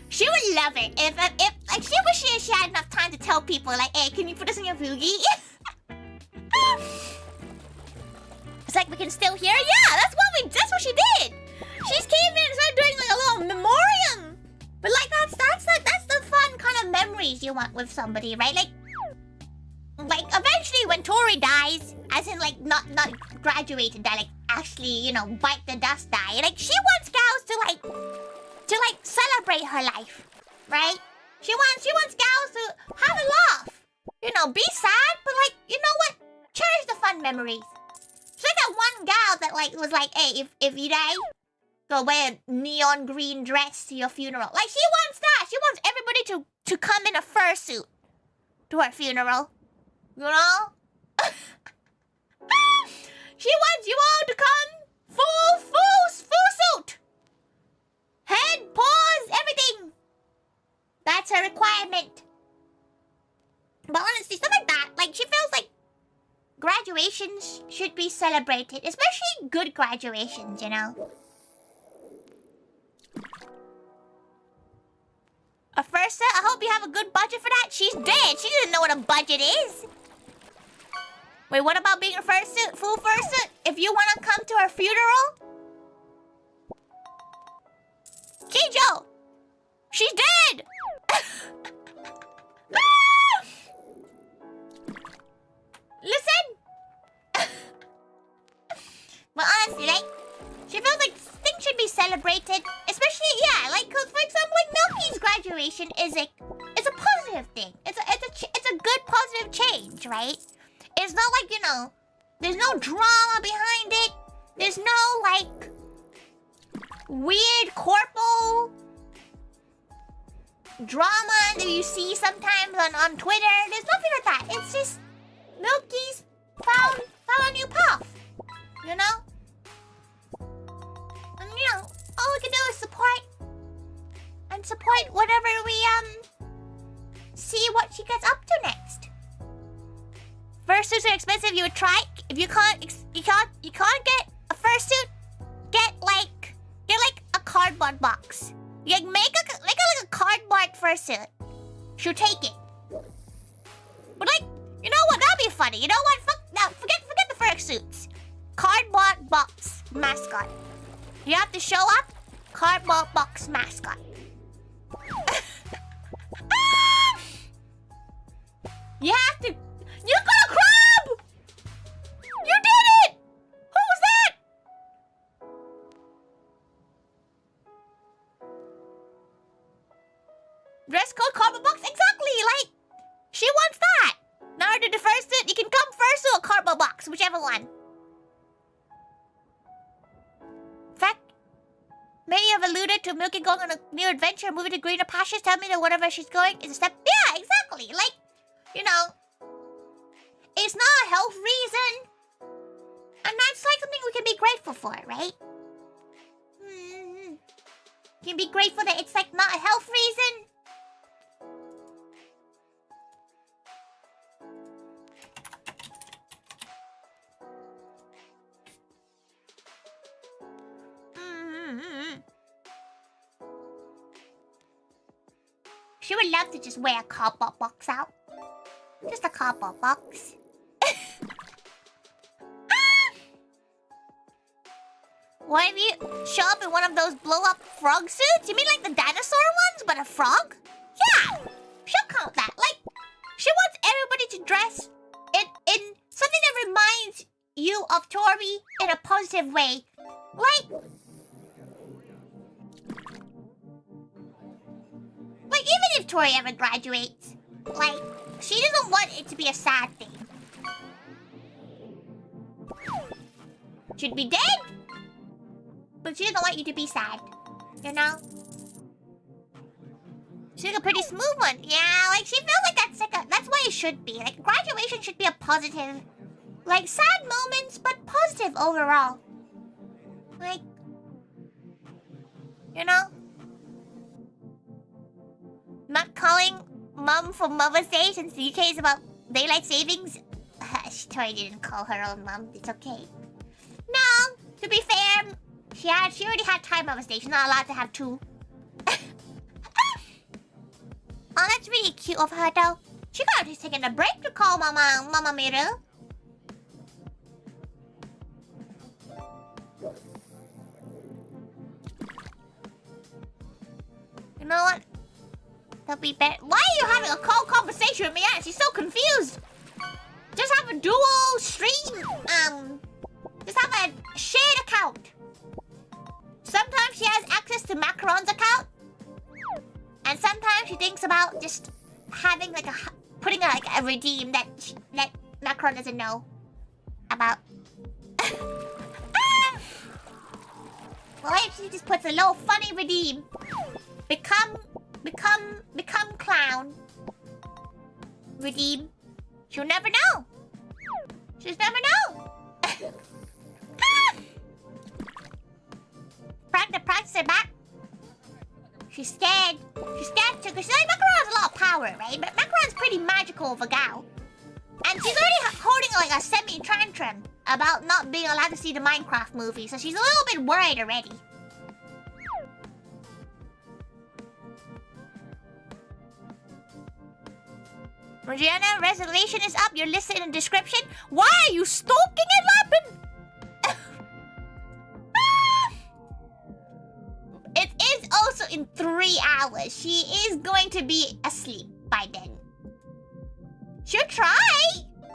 She would love it if like she wishes she had enough time to tell people like, hey, can you put this in your Fugi? It's like we can still hear. Yeah, that's what she did. She just came in and started doing like a little memoriam. But like that's the fun kind of memories you want with somebody, right? Like eventually when Tori dies, as in like not graduated, that like actually, bite the dust die. Like she wants gals to celebrate her life, right? She wants gals to have a laugh. Be sad, but like, you know what? Cherish the fun memories. She's like that one gal that like was like, hey, if you die, go wear a neon green dress to your funeral. Like she wants that. She wants everybody to come in a fursuit to her funeral. She wants you all to come full suit. Head, paws, everything. That's her requirement. But honestly, stuff like that, like she feels like graduations should be celebrated, especially good graduations, A first set, I hope you have a good budget for that. She's dead. She doesn't know what a budget is. Wait, what about being a fursuit? Full fursuit? If you want to come to her funeral? Kijo! She's dead! Listen! But honestly, like, she feels like things should be celebrated. Especially, yeah, like, cause for example, like Milky's graduation is like, it's a positive thing. It's a good positive change, right? It's not like, there's no drama behind it. There's no, like, weird corporal drama that you see sometimes on Twitter. There's nothing like that. It's just Milky's found a new path, And, all we can do is support whatever we, see what she gets up to next. Fursuits are expensive. You would try. If you can't get a fursuit, get like a cardboard box. You make a cardboard fursuit. She'll take it. But like, you know what? That'd be funny. You know what? Fuck. Now suits. Cardboard box mascot. You have to show up. Cardboard box mascot. You have to. You got a crab! You did it! Who was that? Dress code cardboard box? Exactly, like, she wants that. In order to first it, you can come first to a cardboard box, whichever one. In fact, many have alluded to Milky going on a new adventure, moving to greener pastures. Tell me that whatever she's going is a step. Yeah, exactly. Like, you know, it's not a health reason. And that's like something we can be grateful for, right? You can be grateful that it's like not a health reason. She would love to just wear a cardboard box out. Just a cardboard box. Why have you show up in one of those blow-up frog suits? You mean like the dinosaur ones, but a frog? Yeah, she'll count that. Like, she wants everybody to dress in something that reminds you of Tori in a positive way. Like even if Tori ever graduates, like, she doesn't want it to be a sad thing. She'd be dead, but she doesn't want you to be sad, you know? She's a pretty smooth one. Yeah, like, she feels like that's why it should be. Like, graduation should be a positive, like, sad moments, but positive overall. Like, you know? Not calling mom for Mother's Day since the UK is about daylight savings. Tori didn't call her own mom. It's okay. No, to be fair, she already had time Mother's Day. She's not allowed to have two. Oh, that's really cute of her, though. She could have just taken a break to call Mama Miru. You know what? That'll be better. Why are you having a call conversation with me? She's so confused. Just have a dual stream. Just have a shared account. Sometimes she has access to Macron's account. And sometimes she thinks about just having like putting like a redeem that Macron doesn't know about. Well, if she just puts a little funny redeem. Become clown. Redeem. She'll never know. She'll never know. Practice her back. She's scared. She's scared too, because Macron has a lot of power, right? But Macron's pretty magical of a gal. And she's already holding like a semi-tantrum about not being allowed to see the Minecraft movie, so she's a little bit worried already. Regina, resolution is up. Your list in the description. Why are you stalking it, Lappin? It is also in 3 hours. She is going to be asleep by then. She'll try.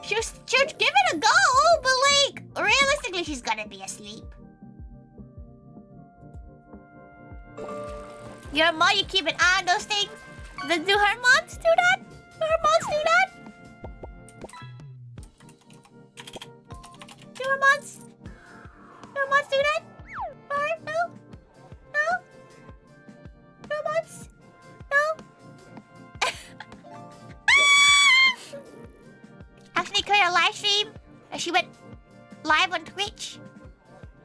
She'll give it a go, but like, realistically, she's gonna be asleep. Your mom, you keep an eye on those things. Do her moms do that? Do her moms do that? Do her moms? Do her moms do that? Or no? No? No moms? No? Actually, could a live stream? She went live on Twitch.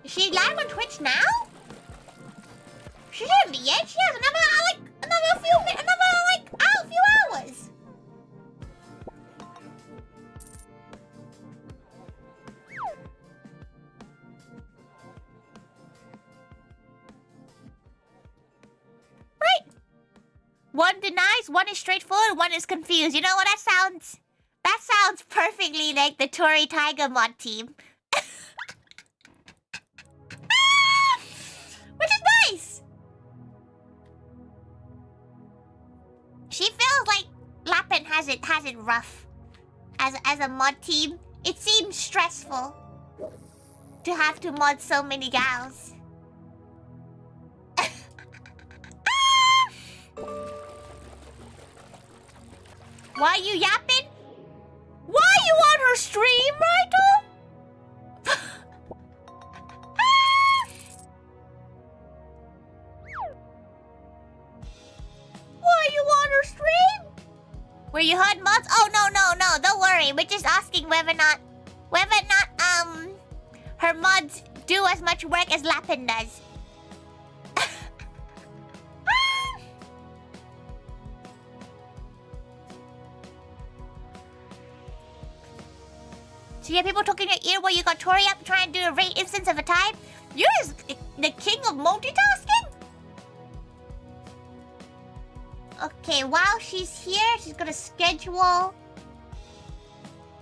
Is she live on Twitch now? She shouldn't be yet. She has another few hours. Right. One denies, one is straightforward, one is confused. You know what that sounds? That sounds perfectly like the ToriThaiga mod team. has it rough. As a mod team, it seems stressful to have to mod so many gals. Why are you yapping? Why are you on her stream, Rito? Why are you on her stream? Were you HUD mods? Oh, no. Don't worry. We're just asking whether or not, her mods do as much work as Lapin does. So you have people talking in your ear while you got Tori up trying to do a rate instance of a time? You're the king of multitasking? Okay, while she's here, she's gonna schedule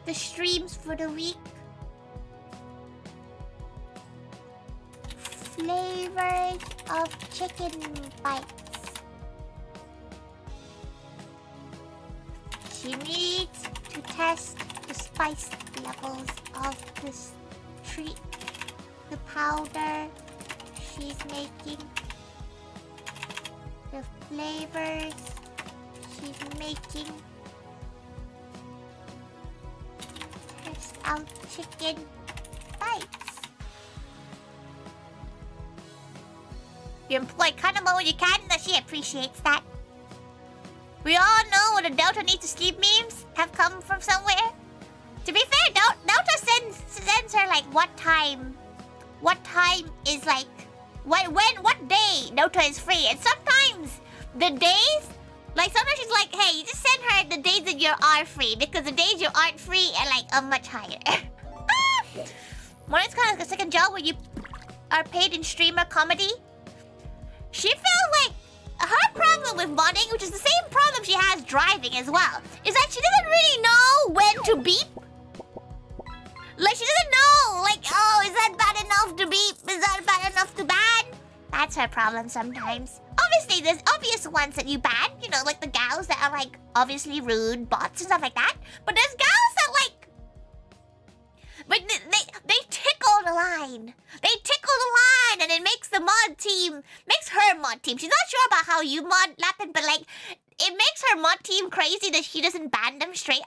the streams for the week. Flavors of chicken bites. She needs to test the spice levels of this treat. The powder she's making. The flavors she's making. Test out chicken bites. You employ kind of more when you can, and she appreciates that. We all know what a Delta needs to sleep memes have come from somewhere. To be fair, Delta sends her like what time is like what day Delta is free, and sometimes the days, like sometimes she's like, hey, you just send her the days that you are free, because the days you aren't free are like much higher. When it's kind of like a second job where you are paid in streamer comedy. She feels like her problem with modding, which is the same problem she has driving as well, is that she doesn't really know when to beep. Like, she doesn't know, like, oh, is that bad enough to beep? Is that bad enough to ban? That's her problem sometimes. Obviously, there's obvious ones that you ban, you know, like the gals that are, like, obviously rude, bots and stuff like that. But there's gals that, like, but they tickle the line. They tickle the line, and it makes the mod team, makes her mod team. She's not sure about how you mod Lapin, but, like, it makes her mod team crazy that she doesn't ban them straight.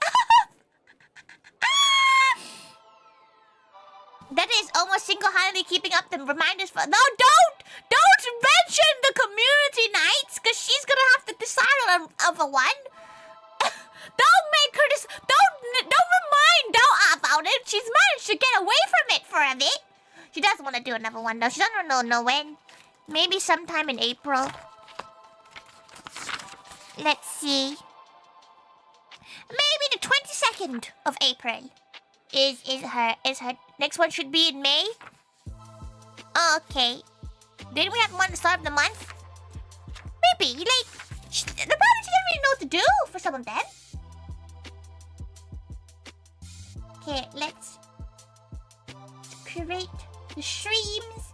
That is almost single-handedly keeping up the reminders for... No, don't mention the community nights, because she's gonna have to decide on a one. Don't make her don't remind Doa about it. She's managed to get away from it for a bit. She does want to do another one, though. She doesn't know when. Maybe sometime in April. Let's see. Maybe the 22nd of April is her next one. Should be in May. Okay. Didn't we have one at the start of the month? Maybe, like, the problem is she doesn't really know what to do for some of them. Okay, let's create the streams.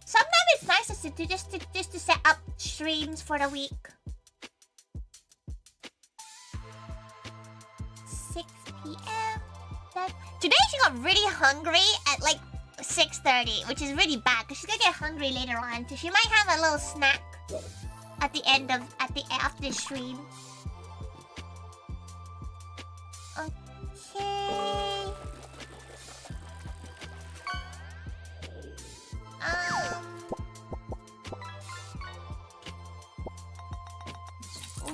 Sometimes it's nice just to set up streams for the week. 6 p.m. Today she got really hungry at like 6:30, which is really bad because she's gonna get hungry later on. So she might have a little snack at the end of after the stream. Okay.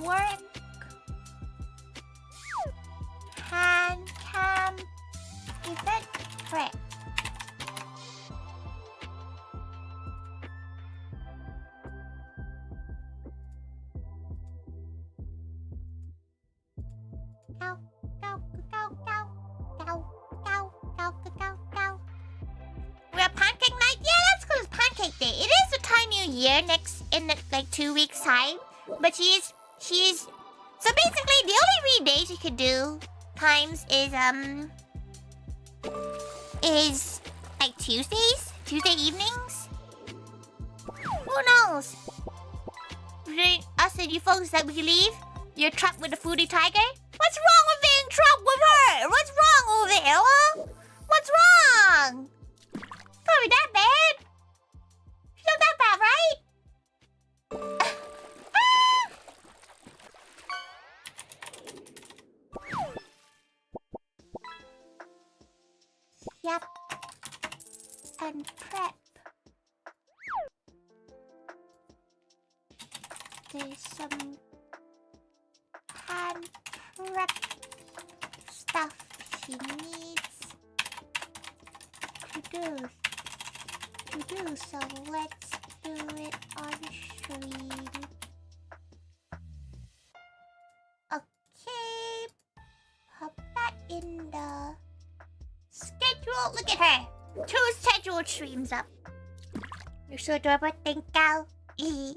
Work. Hand cam. Event prep. Cow. We have pancake night? Yeah, that's because it's pancake day. It is the time New Year in like 2 weeks time. But she's so basically the only read days you could do times is like Tuesday evenings. Who knows? between us and you folks that we leave? You're trapped with the foodie tiger? What's wrong with being trapped with her? What's wrong over there, huh? What's wrong? Can't be that bad. She's not that bad, right? Yep. And prep. There's some hand prep stuff she needs to do, so let's do it on stream. Okay, pop that in the schedule. Look at her, 2 scheduled streams up. You're so adorable, thank you.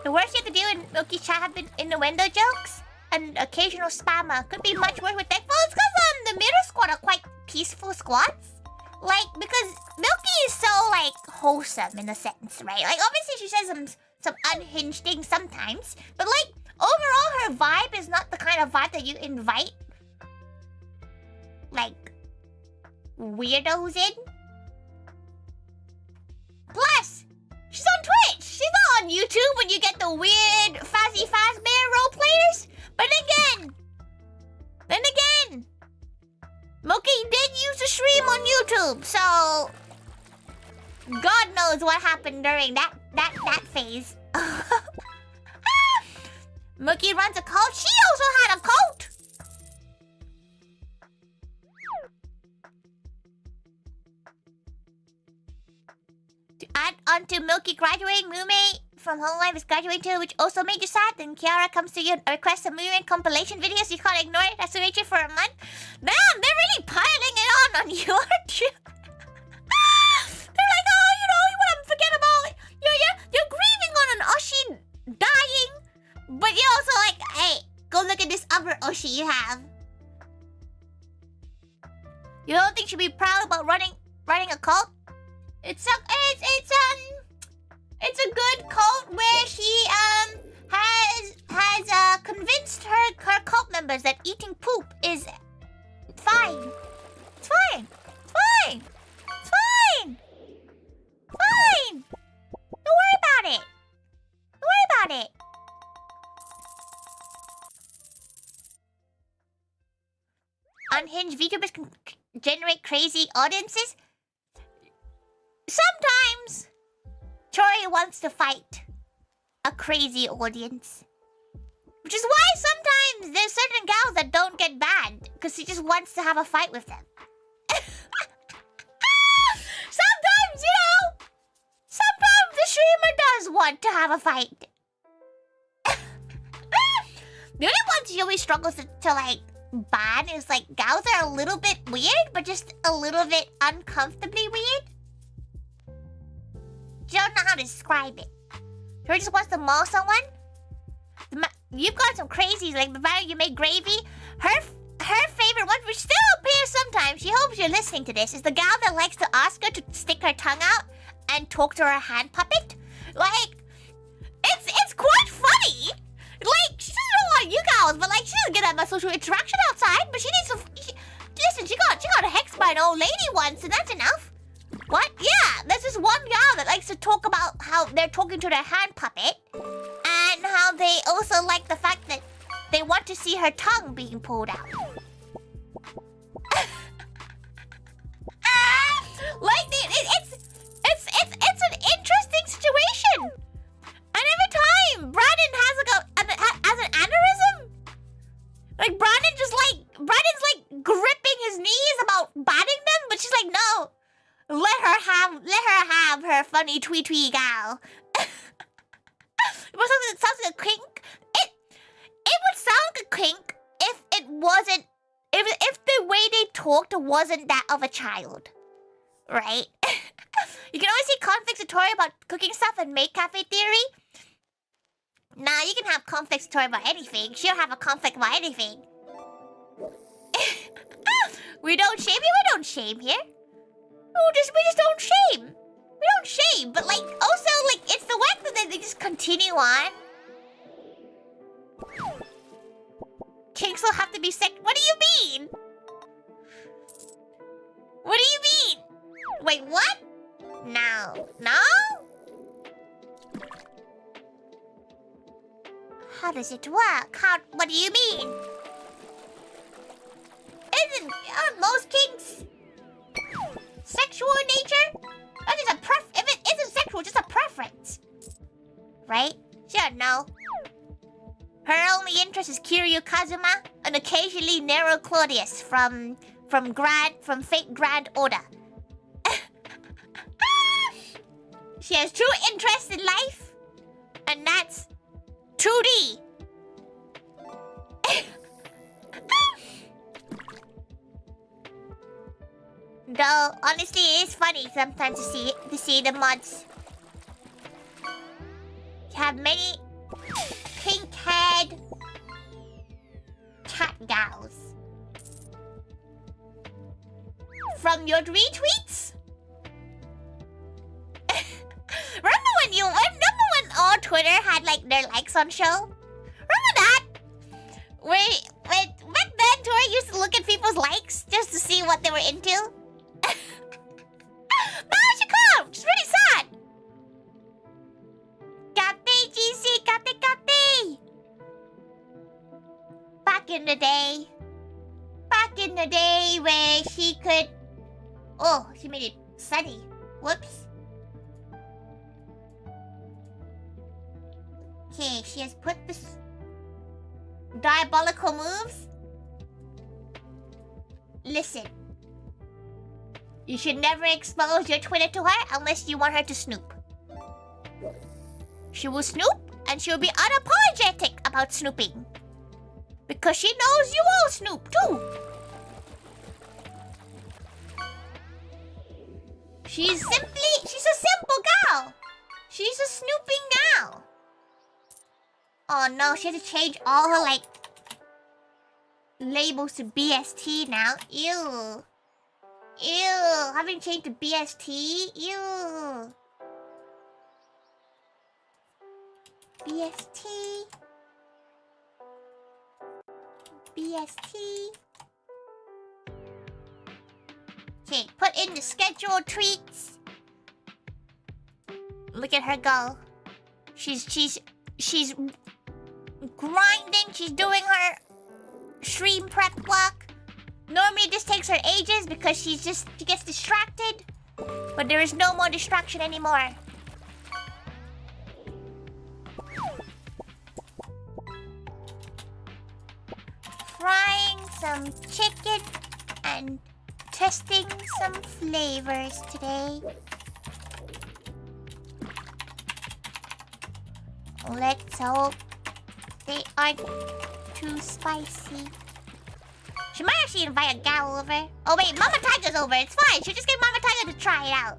The worst you have to do in Milky's chat have been innuendo jokes and occasional spammer. Could be much worse with thankful. It's because the middle squad are quite peaceful squads. Like, because Milky is so, like, wholesome in a sense, right? Like, obviously she says some unhinged things sometimes. But, like, overall her vibe is not the kind of vibe that you invite, like, weirdos in. Plus, she's on Twitch. She's not on YouTube when you get the weird Fazzy Fazbear role players. But then again, Milky did use to stream on YouTube, so God knows what happened during that phase. Milky runs a cult. She also had a cult. To add on to Milky graduating, Mume from Home Life is graduating too, which also made you sad. Then Kiara comes to you and requests a Mume compilation video, so you can't ignore it. That's wait you for a month. Damn, they're really piling it on you, aren't you? They're like, oh, you know, you want to forget about it. You're grieving on an Oshi dying, but you're also like, hey, go look at this other Oshi you have. You don't think she'd be proud about running a cult? It's a good cult where she has convinced her cult members that eating poop is fine. It's fine. It's fine. It's fine. Fine. Don't worry about it. Don't worry about it. Unhinged VTubers can generate crazy audiences. Sometimes Tori wants to fight a crazy audience. Which is why sometimes there's certain gals that don't get banned, because she just wants to have a fight with them. Sometimes, you know, sometimes the streamer does want to have a fight. The only ones she always struggles to like ban is like gals that are a little bit weird, but just a little bit uncomfortably weird. You don't know how to describe it. Tori just wants to maul someone. You've got some crazies, like the matter you make gravy. Her favorite one, which still appears sometimes, she hopes you're listening to this, is the gal that likes to ask her to stick her tongue out and talk to her hand puppet. Like, it's quite funny. Like, she doesn't know what you gals, but like, she doesn't get that much social interaction outside, but she needs to... Listen, she got hexed by an old lady once, and that's enough. What? Yeah, there's this one gal that likes to talk about how they're talking to their hand puppet, and how they also like the fact that they want to see her tongue being pulled out. Like, it's an interesting situation. And every time Brandon has an aneurysm, like Brandon's like gripping his knees about batting them, but she's like, no. Let her have her funny twee gal. It sounds like a kink. It would sound like a kink if it wasn't, if the way they talked wasn't that of a child, right? You can always see conflicts with Tori about cooking stuff and make cafe theory. Nah, you can have conflicts with Tori about anything. She'll have a conflict about anything. We don't shame here. We don't shame here. We just don't shame. We We don't shame, but like also like it's the one that they just continue on. Kinks will have to be sick. What do you mean? What do you mean? Wait, what? No. No? How does it work? What do you mean? Aren't most kinks sexual in nature? That is if it isn't sexual, just a preference. Right? Sure, no. Her only interest is Kiryu Kazuma and occasionally Nero Claudius from Fate Grand Order. She has true interest in life, and that's 2D. Though honestly, it is funny sometimes to see the mods have many pink-haired cat gals. From your retweets? Remember when all Twitter had like their likes on show? Remember that? Wait, back then Tori used to look at people's likes just to see what they were into. Now she come! She's really sad. Kate, GC, Kate. Back in the day where she could... Oh, she made it sunny. Whoops. Okay, she has put this diabolical moves. Listen. You should never expose your Twitter to her unless you want her to snoop. She will snoop, and she will be unapologetic about snooping. Because she knows you all snoop, too. She's a simple girl. She's a snooping gal. Oh no, she had to change all her, like, labels to BST now. Ew. Having changed to BST? Ew. BST. Okay, put in the scheduled treats. Look at her go. She's grinding. She's doing her stream prep work. Normally this takes her ages because she gets distracted. But there is no more distraction anymore. Frying some chicken and testing some flavors today. Let's hope they aren't too spicy. She might actually invite a gal over. Oh wait, Mama Taiga's over. It's fine. She'll just get Mama Taiga to try it out.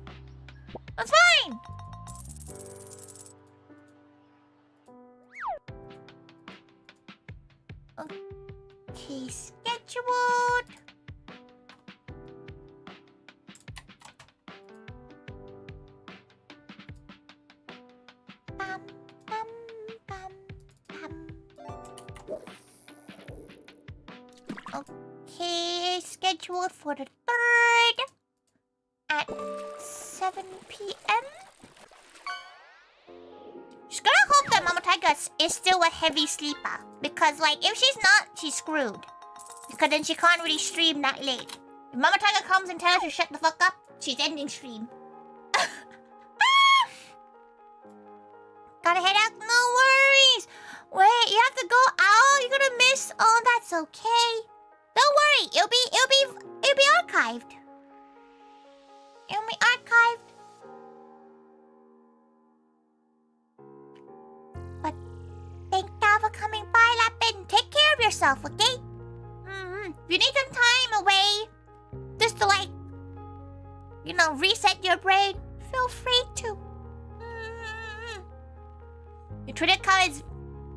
That's fine. Okay, scheduled. Okay, scheduled for the 3rd at 7 p.m. Just gonna hope that Mama Taiga is still a heavy sleeper. Because, like, if she's not, she's screwed. Because then she can't really stream that late. If Mama Taiga comes and tells her to shut the fuck up, she's ending stream. Gotta head out? No worries. Wait, you have to go out? You're gonna miss? Oh, that's okay. Don't worry, it'll be archived. It'll be archived. But thank you for coming by, Lapin. Take care of yourself, okay? If you need some time away, just to like, you know, reset your brain, feel free to. Your Twitter account is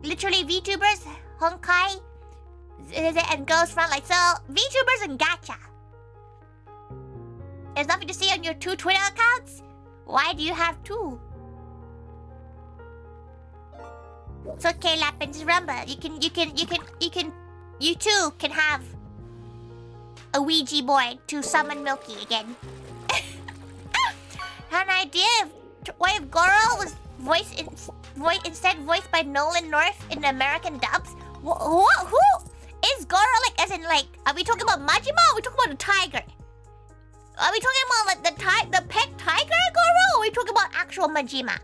literally VTubers, Honkai, and goes from like, so VTubers and Gacha. There's nothing to see on your 2 Twitter accounts? Why do you have two? It's okay, Lapin. Just remember, you too can have a Ouija board to summon Milky again. Have an idea if Goro was instead voiced by Nolan North in the American dubs? Who is Goro? Like, as in, like, are we talking about Majima or are we talking about the tiger? Are we talking about like the pet tiger Goro, or are we talking about actual Majima?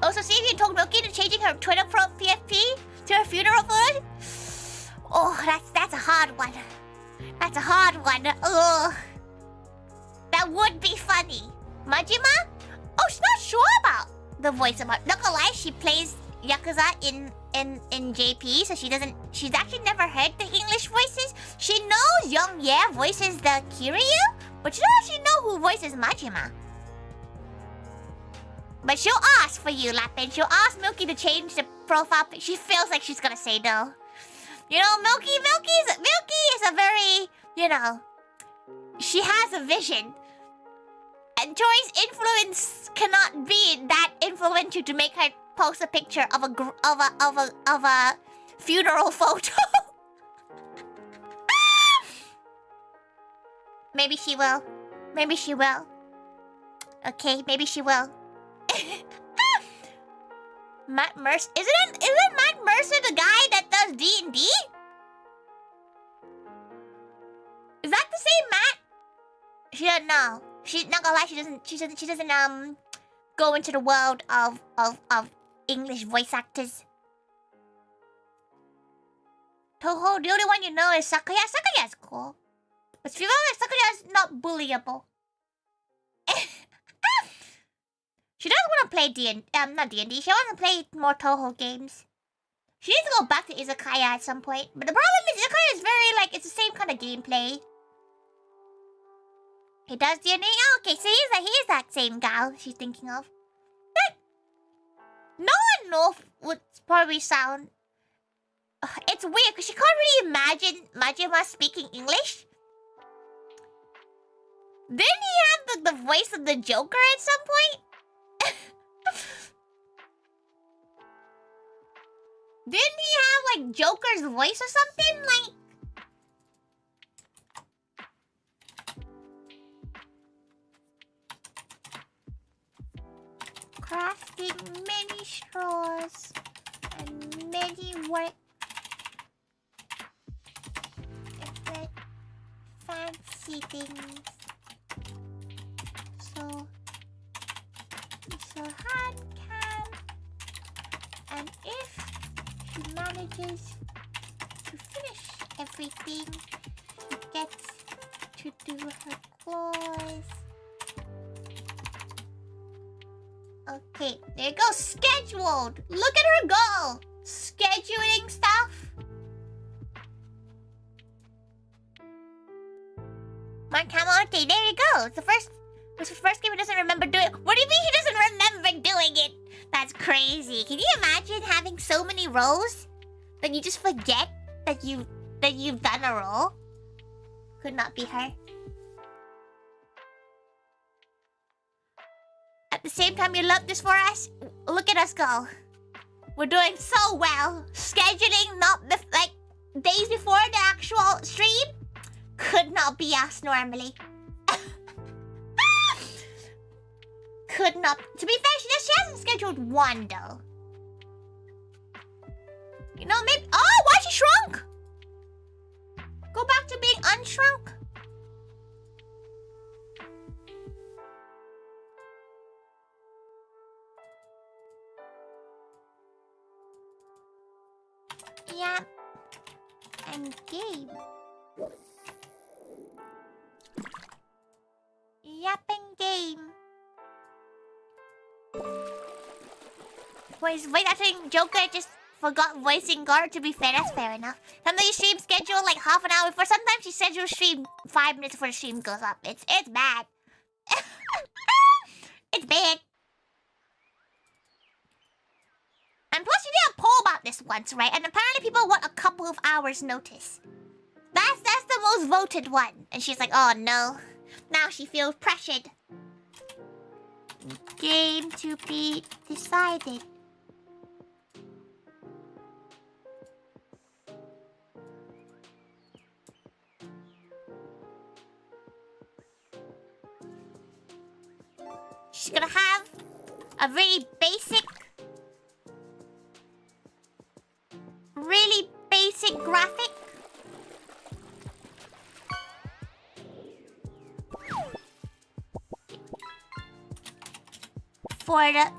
Also, see if you told Milky to changing her Twitter pro PFP to her funeral photo. Oh, that's a hard one. That's a hard one. Ugh. That would be funny. Majima? Oh, she's not sure about the voice of her. Not gonna lie, she plays Yakuza in JP, so she's actually never heard the English voices. She knows Young Ye voices the Kiryu, but she doesn't actually know who voices Majima. But she'll ask for you, Lapin. She'll ask Milky to change the profile pic. She feels like she's gonna say no. You know, Milky is a very, you know, she has a vision. And Tori's influence cannot be that influential to make her post a picture of a funeral photo. Maybe she will. Maybe she will. Okay, maybe she will. Matt Mercer, isn't Matt Mercer the guy that does D&D? Is that the same Matt? She doesn't know. She's not gonna lie. She doesn't go into the world of English voice actors. Toho, the only one you know is Sakaya. Sakaya's cool, but if you know that Sakaya's not bullyable. She doesn't want to play not D&D. She wants to play more Toho games. She needs to go back to Izakaya at some point. But the problem is Izakaya is very, like, it's the same kind of gameplay. He does D&D? Oh, okay, so he's that same gal she's thinking of. No one knows would probably sound... It's weird, because she can't really imagine Majima speaking English. Didn't he have the voice of the Joker at some point? Didn't he have, like, Joker's voice or something? Like... Crafting many straws and many work... Like, fancy things. So hard can... And if she manages to finish everything, she gets to do her claws. Okay, there you go. Scheduled. Look at her go. Scheduling stuff. Okay, there you go. It's the first game he doesn't remember doing. What do you mean he doesn't remember doing it? That's crazy. Can you imagine having so many roles that you just forget that you've done a role? Could not be her. At the same time you love this for us, look at us go. We're doing so well. Scheduling not like days before the actual stream could not be us normally. Could not. To be fair, she hasn't scheduled one though. You know, maybe. Oh, why she shrunk? Go back to being unshrunk. Yeah. And game. Yapping game. Wait, I think Joker just forgot voicing guard. To be fair, that's fair enough. Sometimes you stream schedule like half an hour before. Sometimes you schedule stream 5 minutes before the stream goes up. It's bad. It's bad. And plus, you did a poll about this once, right? And apparently, people want a couple of hours notice. That's the most voted one. And she's like, oh no. Now she feels pressured. Game to be decided. She's gonna have a really basic, really basic graphic.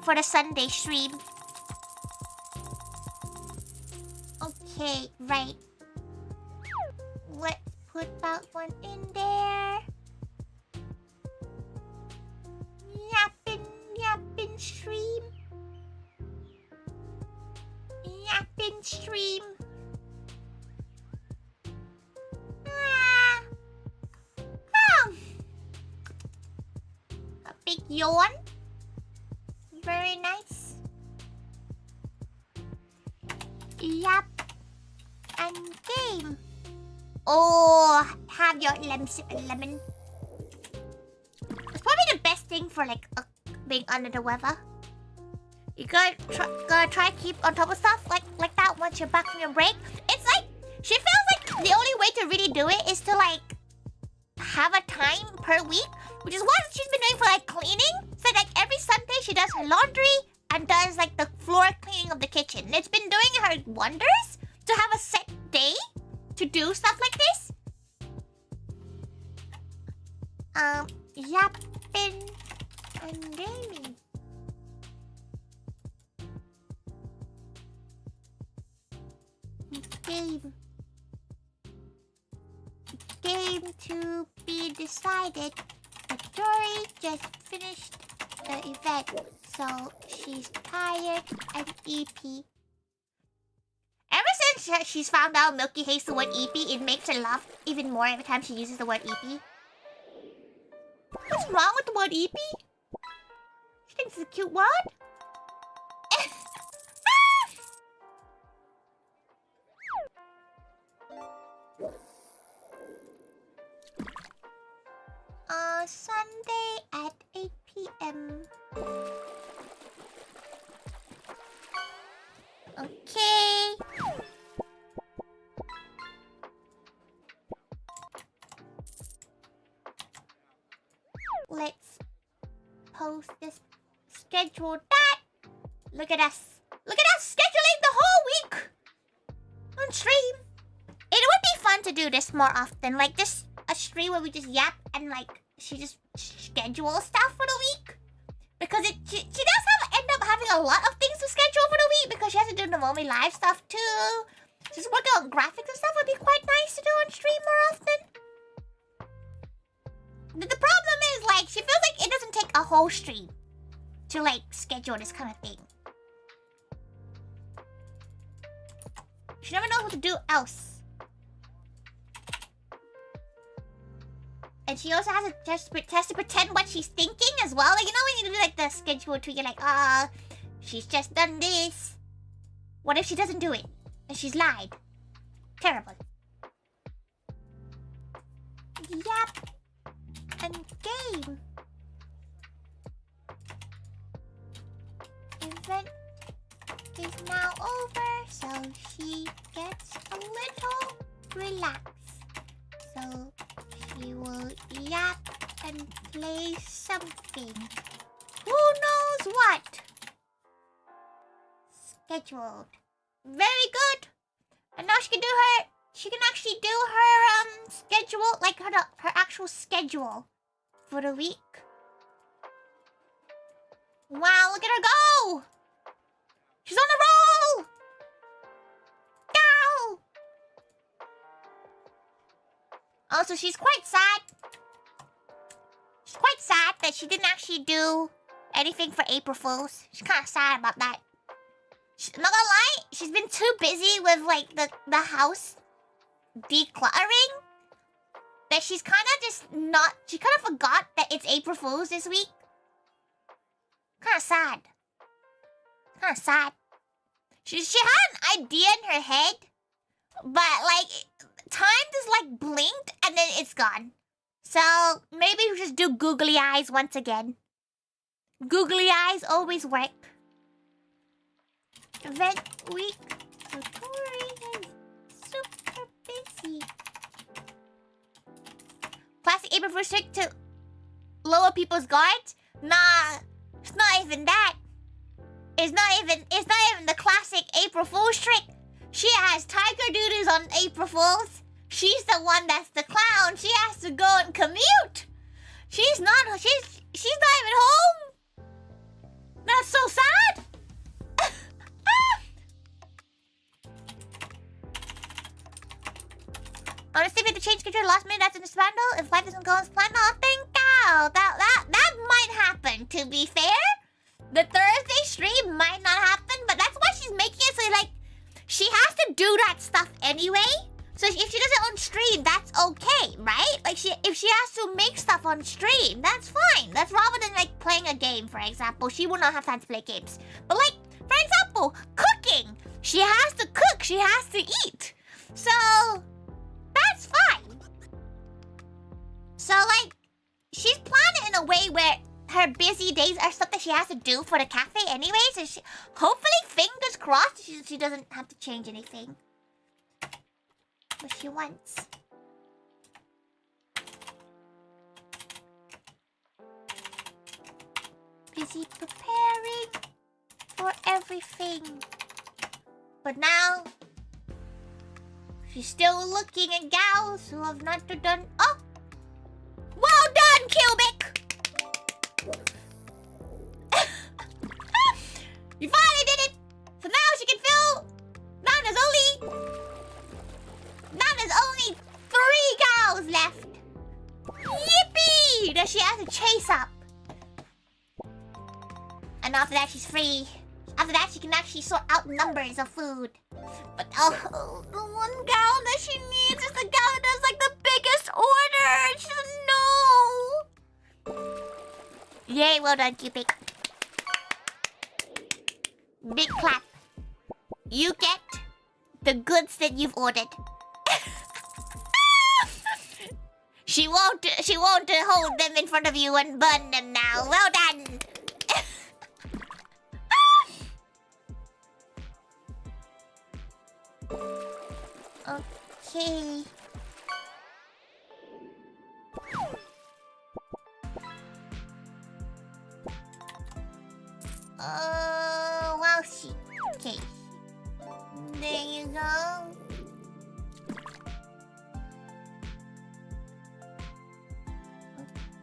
For the Sunday stream. Okay, right. Let's put that one in there. Yappin' stream. Yappin' stream. A big yawn. Very nice. Yep. And game. Oh, have your lemon. It's probably the best thing for like being under the weather. You gotta try keep on top of stuff like that once you're back from your break. It's like she feels like the only way to really do it is to like have a time per week, which is what she's been doing for like cleaning. So like every Sunday she does her laundry and does like the floor cleaning of the kitchen. It's been doing her wonders to have a set day to do stuff like this. Yapping and gaming. Game to be decided. But Tori just finished the event, so she's tired and EP. Ever since she's found out Milky hates the word EP, it makes her laugh even more every time she uses the word EP. What's wrong with the word EP? She thinks it's a cute word. Sunday at 8 p.m. Okay. Let's post this. Schedule that. Look at us. Look at us scheduling the whole week on stream. It would be fun to do this more often. Like just a stream where we just yap and like she just schedules stuff for the week. Because she does end up having a lot of things to schedule for the week because she has to do the Momi live stuff too. Just working on graphics and stuff would be quite nice to do on stream more often. The problem is like she feels like it doesn't take a whole stream to like schedule this kind of thing. She never knows what to do else. And she also has to just to pretend what she's thinking as well. Like, you know when you do like the schedule tweet, you're like, she's just done this. What if she doesn't do it? And she's lied. Terrible. Yep. And game. Event is now over, so she gets a little relaxed. So she will yap and play something. Who knows what? Scheduled. Very good. And now she can actually do her schedule, like her actual schedule for the week. Wow, look at her go! She's on a roll! Go! Also, she's quite sad. She's quite sad that she didn't actually do anything for April Fools. She's kind of sad about that. I'm not gonna lie, she's been too busy with like the house decluttering that she's kind of just not. She kind of forgot that it's April Fools this week. Kind of sad. Kind of sad. She had an idea in her head, but like time just like blinked and then it's gone. So maybe we just do googly eyes once again. Googly eyes always work. Event week. So Tori is super busy. Plastic apron for stick to lower people's guards? Nah, it's not even that. It's not even the classic April Fool's trick. She has tiger duties on April Fools. She's the one that's the clown. She has to go and commute. She's not even home. That's so sad. Honestly, if the change control last minute, that's understandable. If life doesn't go as planned, oh, thank God. That might happen, to be fair. The Thursday stream might not happen, but that's why she's making it so, like, she has to do that stuff anyway. So if she does it on stream, that's okay, right? Like, if she has to make stuff on stream, that's fine. That's rather than, like, playing a game, for example. She will not have time to play games. But, like, for example, cooking. She has to cook. She has to eat. So that's fine. So, like, she's planned it in a way where her busy days are stuff that she has to do for the cafe anyway. So hopefully, fingers crossed, she doesn't have to change anything. But she wants. Busy preparing for everything. But now, she's still looking at gals who have not done. Oh! Well done, Cubic! You finally did it! So now she can fill. Now there's only 3 gals left. Yippee! That she has to chase up. And after that, she's free. After that, she can actually sort out numbers of food. But oh, the one gal that she needs is the gal that does like the biggest order. She doesn't know. Yay, well done, Cupid. Big clap. You get the goods that you've ordered. She won't hold them in front of you and burn them now. Well done. Okay. Well, see. Okay. There you go.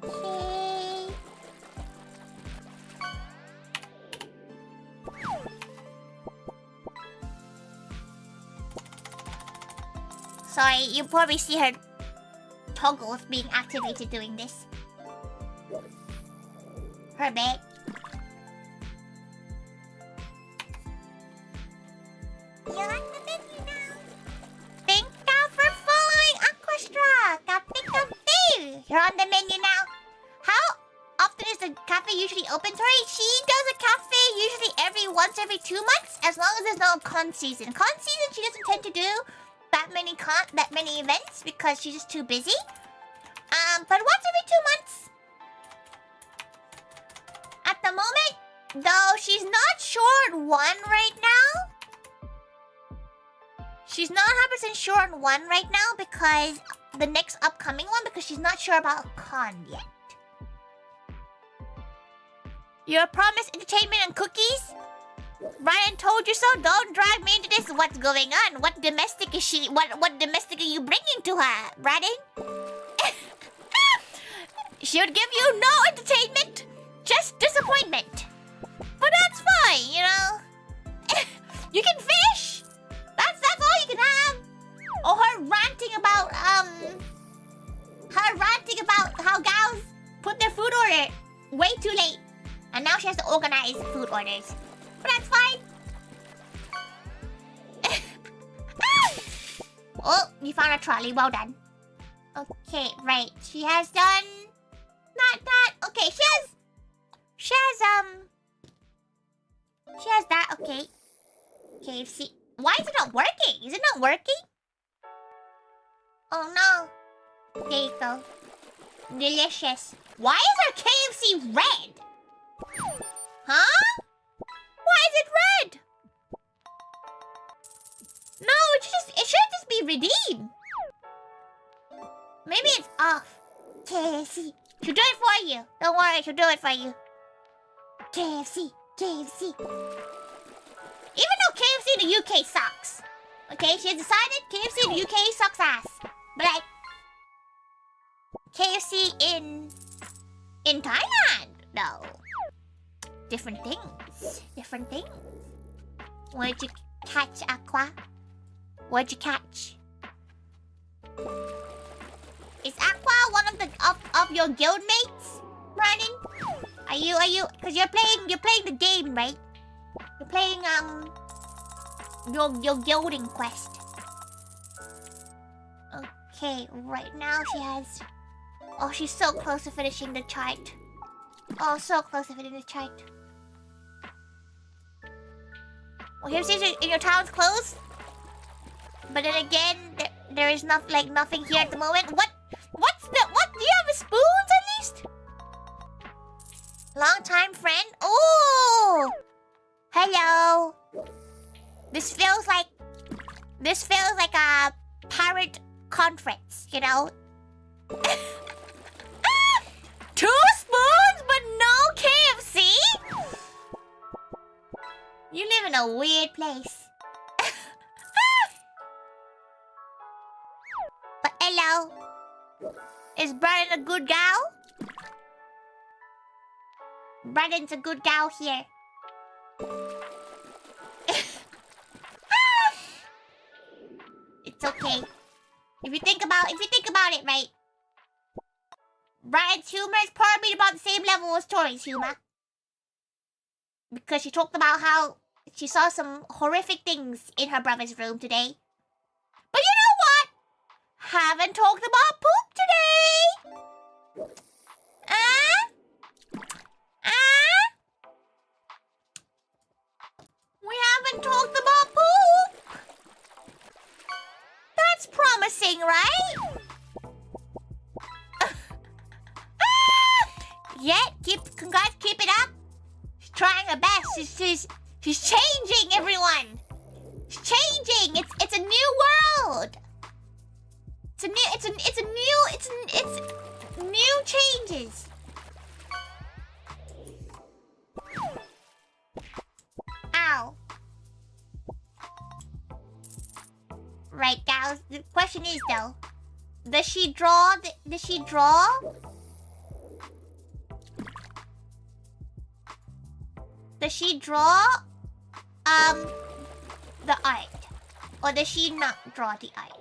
Okay. Sorry, you probably see her toggles being activated doing this. Her bed. You're on the menu now. Thank you for following Aquastra. You're on the menu now. How often is the cafe usually open, Tori? She does a cafe usually every 2 months, as long as there's no con season. Con season, she doesn't tend to do that many events because she's just too busy. But once every 2 months. At the moment, though, she's not sure on one right now. She's not 100% sure on one right now because the next upcoming one, because she's not sure about con yet. Your promised entertainment and cookies? Ryan told you so. Don't drag me into this. What's going on? What domestic is she? What domestic are you bringing to her, Ryan? She would give you no entertainment, just disappointment. But that's fine, you know. You can fish. That's all you can have. Or her ranting about how gals put their food order way too late, and now she has to organize food orders. But that's fine. Oh, you found a trolley. Well done. Okay, right. She has done. Not that. Okay, she has that. Okay. KFC. Why is it not working? Is it not working? Oh no. There you go. Delicious. Why is our KFC red? Huh? Why is it red? No, it should just be redeemed. Maybe it's off. KFC. She'll do it for you. Don't worry, she'll do it for you. KFC. KFC. Even though KFC in the UK sucks. Okay, she has decided KFC in the UK sucks ass. But like, KFC in Thailand, no. Different things. Different things. Where'd you catch, Aqua? What'd you catch? Is Aqua one of the of your guild mates, Brandon? Are you? Because you're playing the game, right? You're playing your guilding quest. Okay, right now she has. Oh, she's so close to finishing the chart. Oh, so close to finishing the chart. Well, here's in your town's closed. But then again, there is nothing here at the moment. What? Do you have spoons at least? Long time friend. Oh, hello. This feels like a pirate conference, you know. 2 spoons, but no KFC. You live in a weird place. But hello. Is Brandon a good gal? Brandon's a good gal here. It's okay. If you think about it, right? Brandon's humor is probably about the same level as Tori's humor. Because she talked about how she saw some horrific things in her brother's room today. But you know what? Haven't talked about poop today. We haven't talked about poop. That's promising, right? Yeah, keep it up. She's trying her best. She's changing, everyone. She's changing. It's a new world. It's new changes. Ow. Right, gals. The question is though, does she draw? Does she draw the art, or does she not draw the art?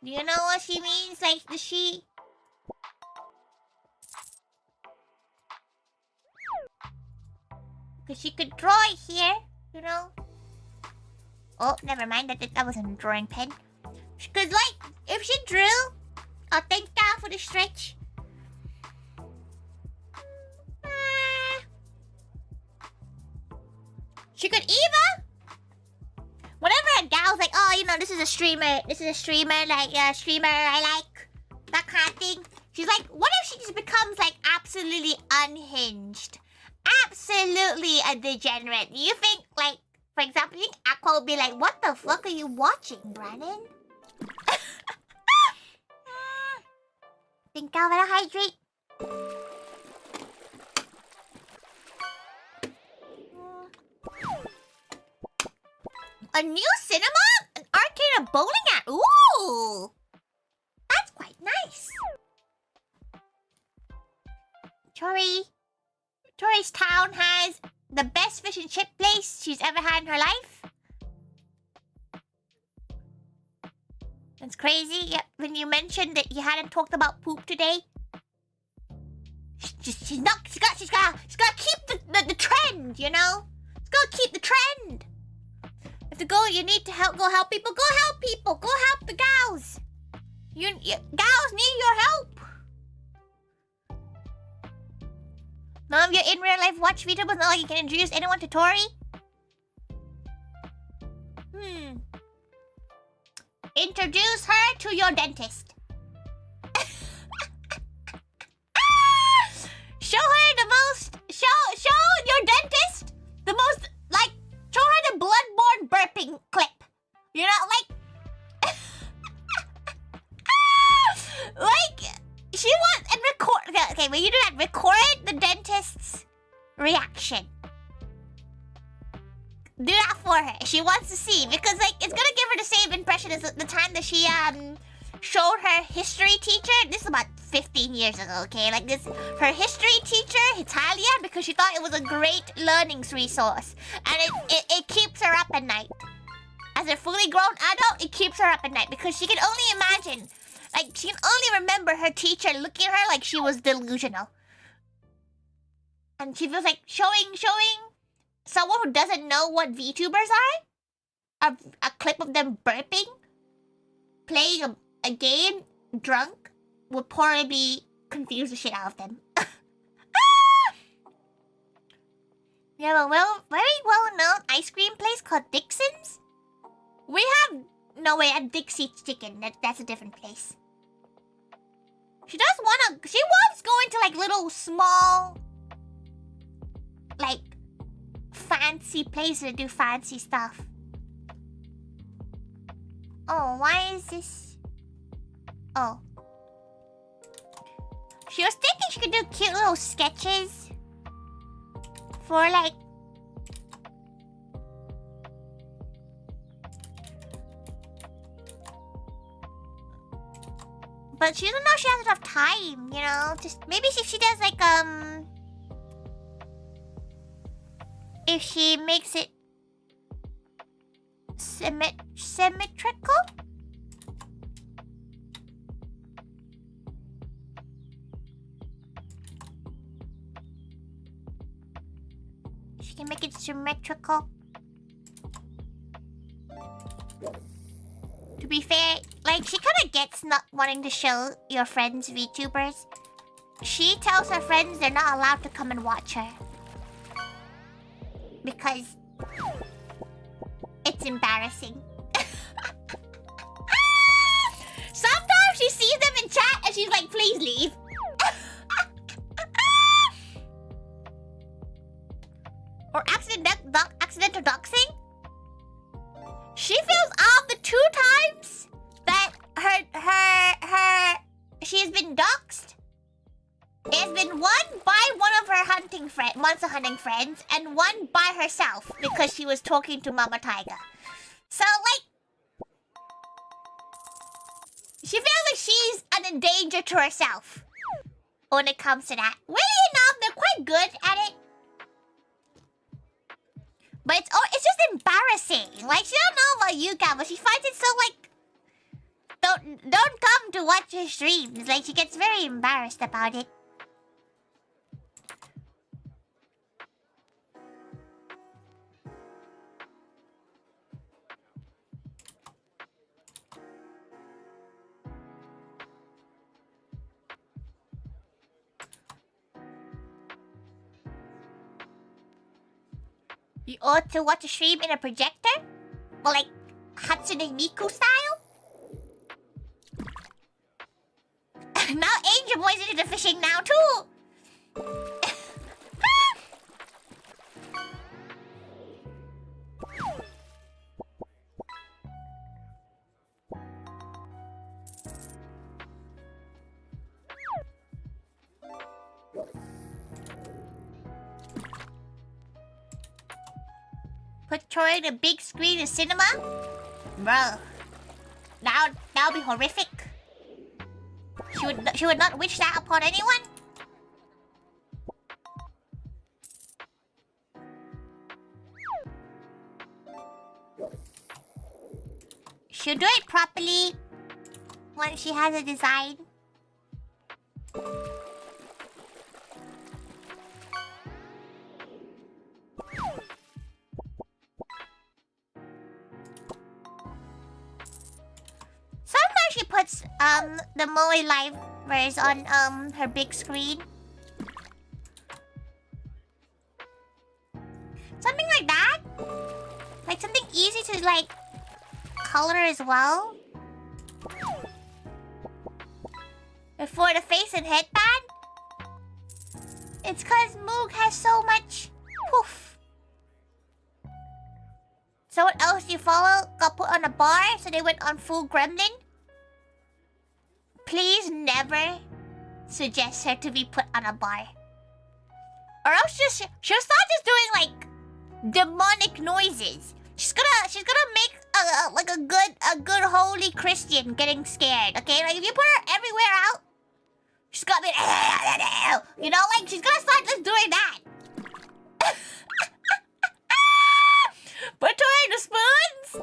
Do you know what she means? Like, does she? Because she could draw it here, you know. Oh, never mind. That wasn't a drawing pen. Because, like, if she drew, I'll thank God for the stretch. She could either, whenever a gal's like, oh, you know, this is a streamer, like, streamer I like, that kind of thing. She's like, what if she just becomes, like, absolutely unhinged? Absolutely a degenerate. Do you think, like, for example, you think Aqua will be like, what the fuck are you watching, Brandon? Think I'll better hydrate. A new cinema? An arcade and bowling alley? Ooh! That's quite nice. Tori's town has the best fish and chip place she's ever had in her life. That's crazy. Yeah, when you mentioned that you hadn't talked about poop today. She's gotta keep the trend, you know? She's gotta keep the trend. If you need to go help people, go help people. Go help the gals. Gals need your help. None of you in real life watch Vtuber, not like you can introduce anyone to Tori? Introduce her to your dentist. Show her the most. Show your dentist the most. Like, show her the bloodborne burping clip. You know, like, like she wants and record. Okay, when you do that, record the dentist's reaction. Do that for her. She wants to see because like it's gonna give her the same impression as the time that she showed her history teacher. This is about 15 years ago, okay? Like this, her history teacher, Italia, because she thought it was a great learning resource. And it keeps her up at night. As a fully grown adult, it keeps her up at night because she can only imagine. Like, she can only remember her teacher looking at her like she was delusional. And she feels like showing someone who doesn't know what VTubers are a clip of them burping, playing a game, drunk, would probably confuse the shit out of them. We have a very well-known ice cream place called Dixon's. We have... No, wait, at Dixie's Chicken. That's a different place. She does wanna... She wants going to, like, little small... Like, fancy places to do fancy stuff. Oh, why is this... Oh. She was thinking she could do cute little sketches for like... But she doesn't know if she has enough time, you know? Just maybe if she does like, if she makes it symmetrical? She can make it symmetrical. To be fair, like, she kind of gets not wanting to show your friends VTubers. She tells her friends they're not allowed to come and watch her. Because it's embarrassing. Sometimes she sees them in chat and she's like, please leave. Or accidental doxing. She feels off the 2 times that she's been doxed. There's been one by one of her monster hunting friends, and one by herself because she was talking to Mama Taiga. So like, she feels like she's an endanger to herself when it comes to that. Weirdly enough, they're quite good at it. But it's just embarrassing. Like, she don't know about you guys, but she finds it so like... Don't come to watch her streams. Like, she gets very embarrassed about it. You ought to watch a stream in a projector? Or like Hatsune Miku style? Now Angel Boy's into the fishing now too! Put Tori on the big screen in cinema? Bro. That'll be horrific. She would not wish that upon anyone. She'll do it properly once she has a design. Sometimes she puts the Moe Live verse on her big screen. Something like that. Like something easy to like color as well. For the face and headband? It's cause Moog has so much poof. Someone else you follow got put on a bar, so they went on full gremlin. Please never suggest her to be put on a bar. Or else she'll start just doing like demonic noises. She's gonna make a good holy Christian getting scared. Okay, like if you put her everywhere out, she's gonna be you know, like she's gonna start just doing that. Put Tori in the spoons,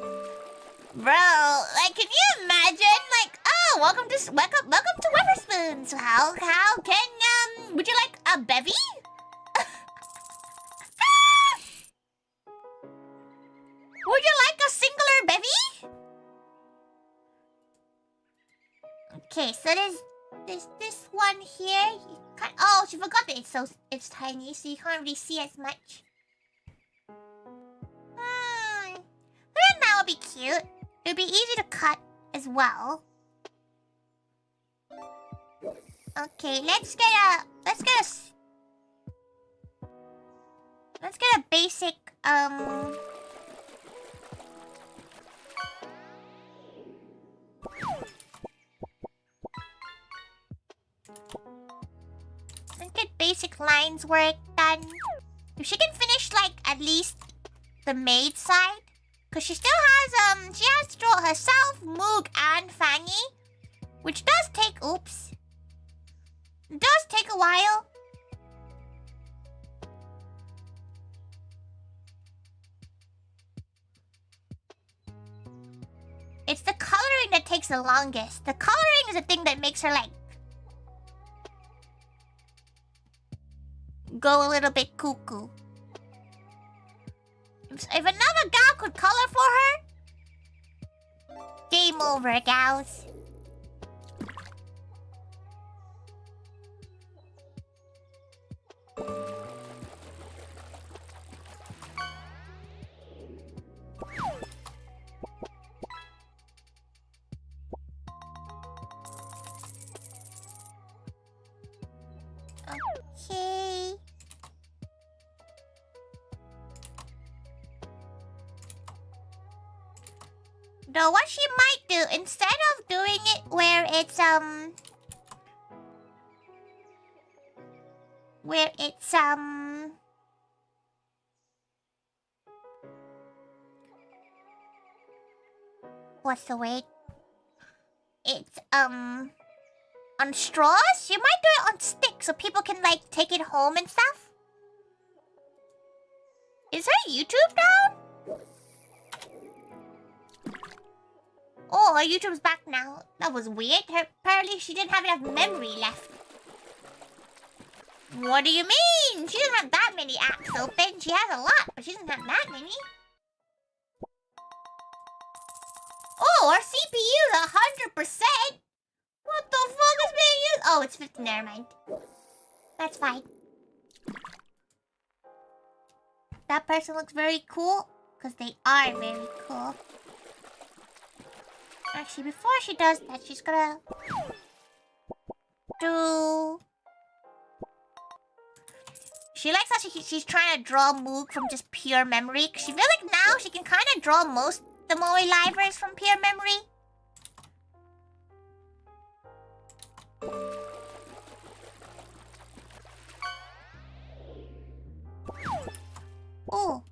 bro. Like, can you imagine? Like, oh, welcome to Weatherspoons. How can would you like a bevy? Would you like a singular bevy? Okay, so there's this one here. Oh, she forgot that it's tiny, so you can't really see as much. Then that would be cute. It would be easy to cut as well. Okay, let's get a basic let's get basic lines work done. If she can finish like at least the maid side, cause she still has she has to draw herself, Moog, and Fanny, which does take a while. It's the coloring that takes the longest. The coloring is the thing that makes her like go a little bit cuckoo. If another gal could color for her, game over, gals. Okay. Though what she might do, instead of doing it where it's what's the word? It's on straws? You might do it on sticks so people can like take it home and stuff. Is her YouTube down? Oh, her YouTube's back now. That was weird. Apparently she didn't have enough memory left. What do you mean? She doesn't have that many apps open. She has a lot, but she doesn't have that many. Oh, our CPU is 100%. What the fuck is being used? Oh, it's 50. Never mind. That's fine. That person looks very cool. Because they are very cool. Actually, before she does that, she's gonna do... She likes how she's trying to draw Moog from just pure memory. Cause she feels like now she can kind of draw most the Moe livers from pure memory. Oh.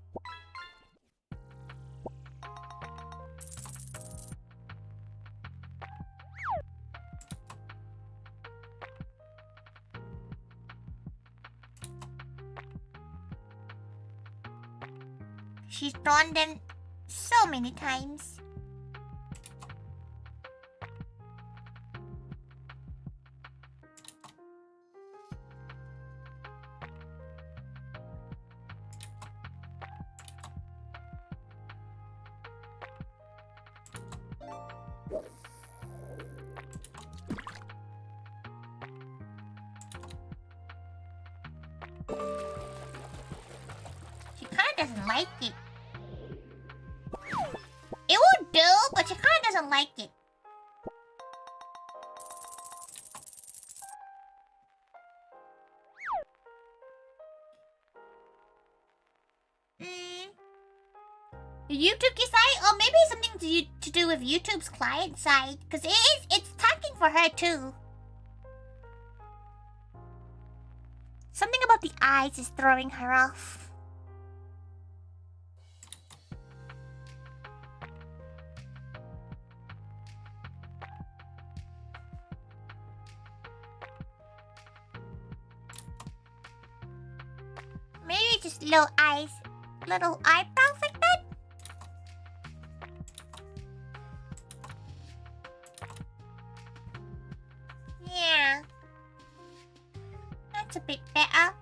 She's drawn them so many times. She kinda doesn't like it. It will do, but she kinda doesn't like it. YouTube side, or maybe something to do with YouTube's client side, because it's talking for her too. Something about the eyes is throwing her off. Maybe just little eyes, little eyebrows like that. Yeah, that's a bit better.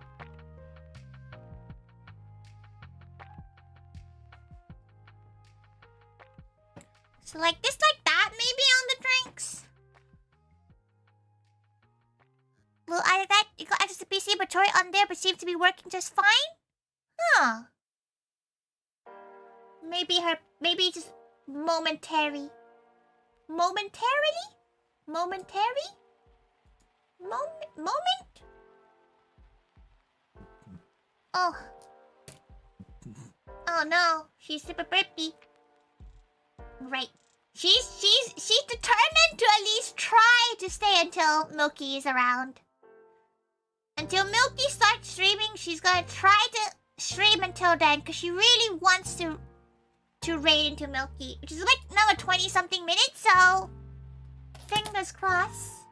So like this, like that, maybe on the drinks. Well, either that, you got access to PC, but Tori on there, but seems to be working just fine. Huh? Maybe just momentary. Momentarily? Momentary? Moment? Oh. Oh no, she's super burpy. Right. She's determined to at least try to stay until Milky is around. Until Milky starts streaming, she's gonna try to stream until then, because she really wants to raid into Milky, which is like another 20-something minutes, so fingers crossed.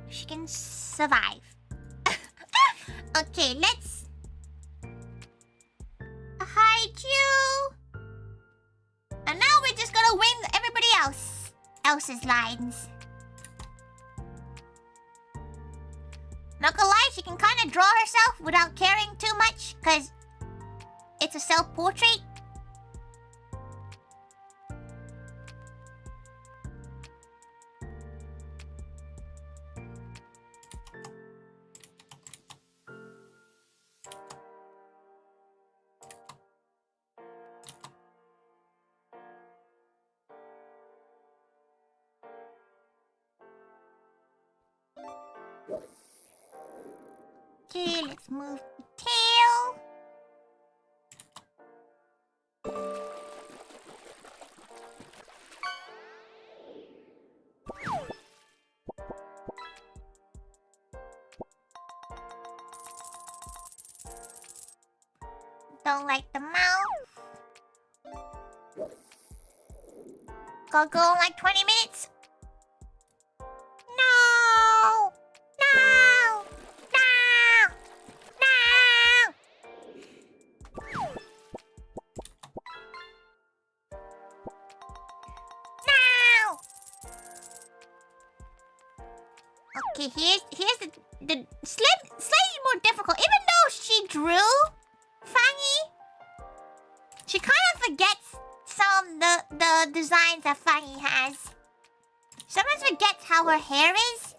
She can survive. Okay, let's hide you. And now we're just gonna win everybody else's lines. Not gonna lie, she can kind of draw herself without caring too much, because it's a self-portrait. Okay, let's move the tail. Don't like the mouth. Gonna go in like 20 minutes. No! No! No! No! No! Okay, here's the slightly more difficult. Even though she drew Fangy, she kind of forgets some of the designs that Fangy has. Sometimes forgets how her hair is.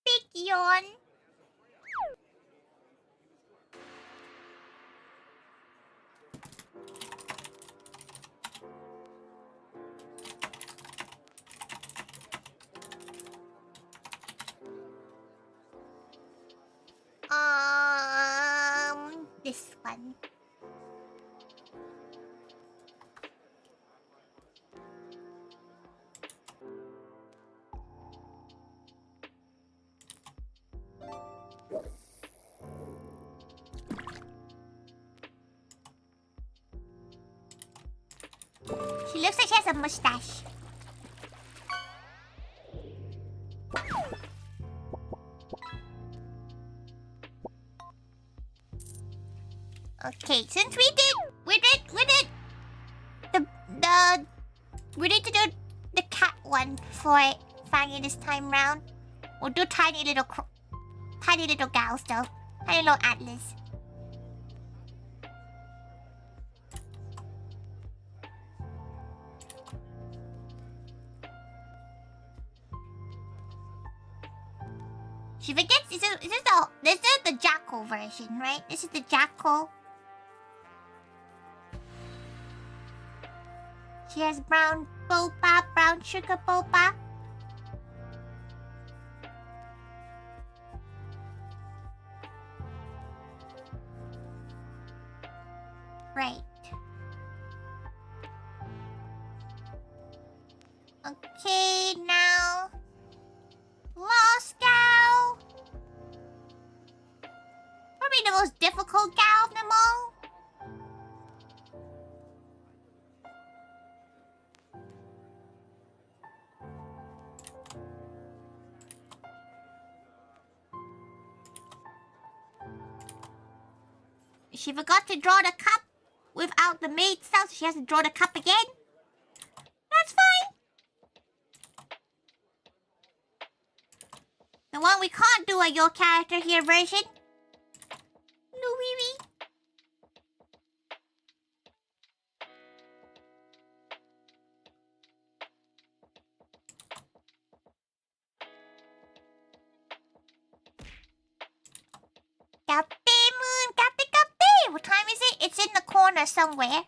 Big yawn. This one. She looks like she has a mustache. Okay, since we did we need to do the cat one for Fangy this time round. We'll do tiny little gals though, tiny little Atlas. She forgets. This is the Jackal version, right? This is the Jackal. She has brown boba, brown sugar boba. Right. Okay, now Lost Gal. Probably the most difficult gal of them all. She forgot to draw the cup without the maid stuff, so she has to draw the cup again. That's fine. The one we can't do a your character here version. Louie. Kape moon, kape. What time is it? It's in the corner somewhere.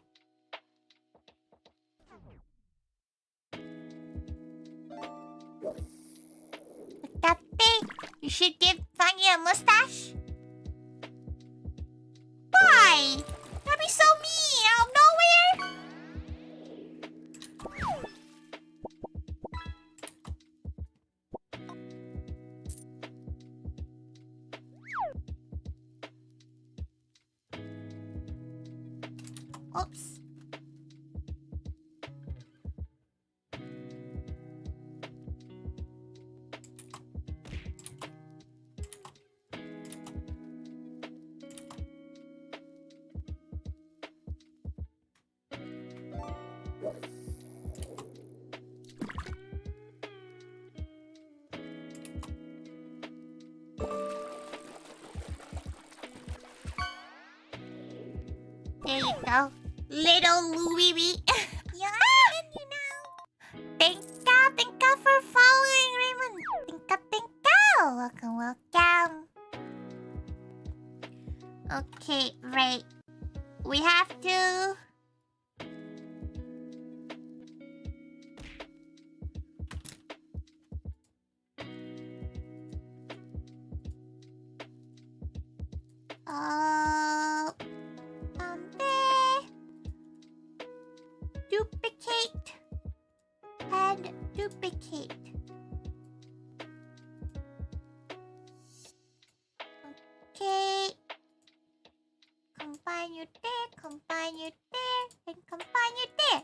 Kape, you should find you a mustache. Why? That'd be so mean out of nowhere. Oops. There you go. Little Louie. Yeah, you know. Thank you for following, Raymond. Thank you. Welcome. Okay, right. We have to... there. Duplicate. And duplicate. Okay. Combine you there, and combine you there.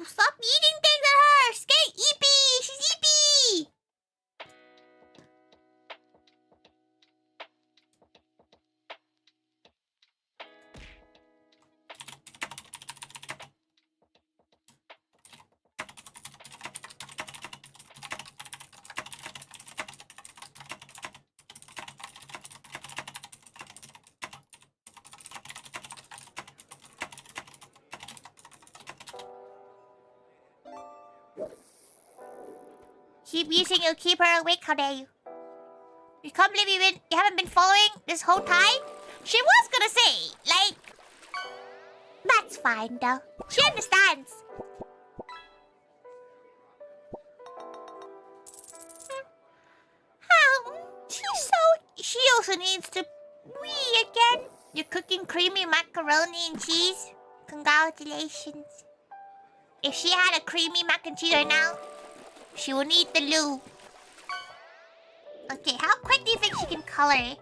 Stop eating things at her! Skate! Eepy! She's eepy! Keep using it, keep her awake, how dare you? You can't believe you haven't been following this whole time? She was gonna say, like... That's fine, though. She understands. She also needs to wee again. You're cooking creamy macaroni and cheese. Congratulations. If she had a creamy mac and cheese right now, she will need the loo. Okay, how quick do you think she can color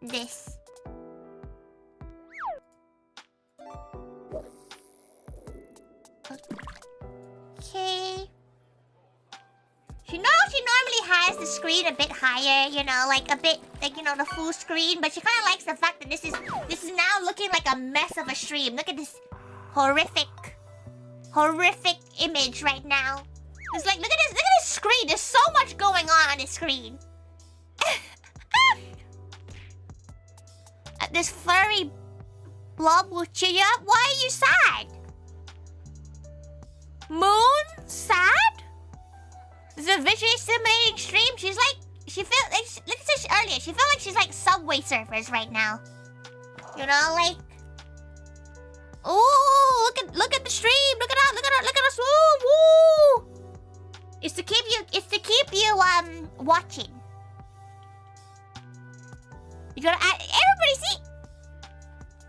this? Okay. She normally has the screen a bit higher, you know, like a bit, like, you know, the full screen. But she kind of likes the fact that this is now looking like a mess of a stream. Look at this horrific image right now. It's like, look at this screen. There's so much going on this screen. This furry Blob will cheer you up. Why are you sad? Moon? Sad? This is a visually stimulating stream. She's like, she feels like, look at this earlier. She feels like she's like Subway Surfers right now. You know, like, ooh, look at the stream. Look at us. Woo, woo. It's to keep you watching. You gotta everybody see.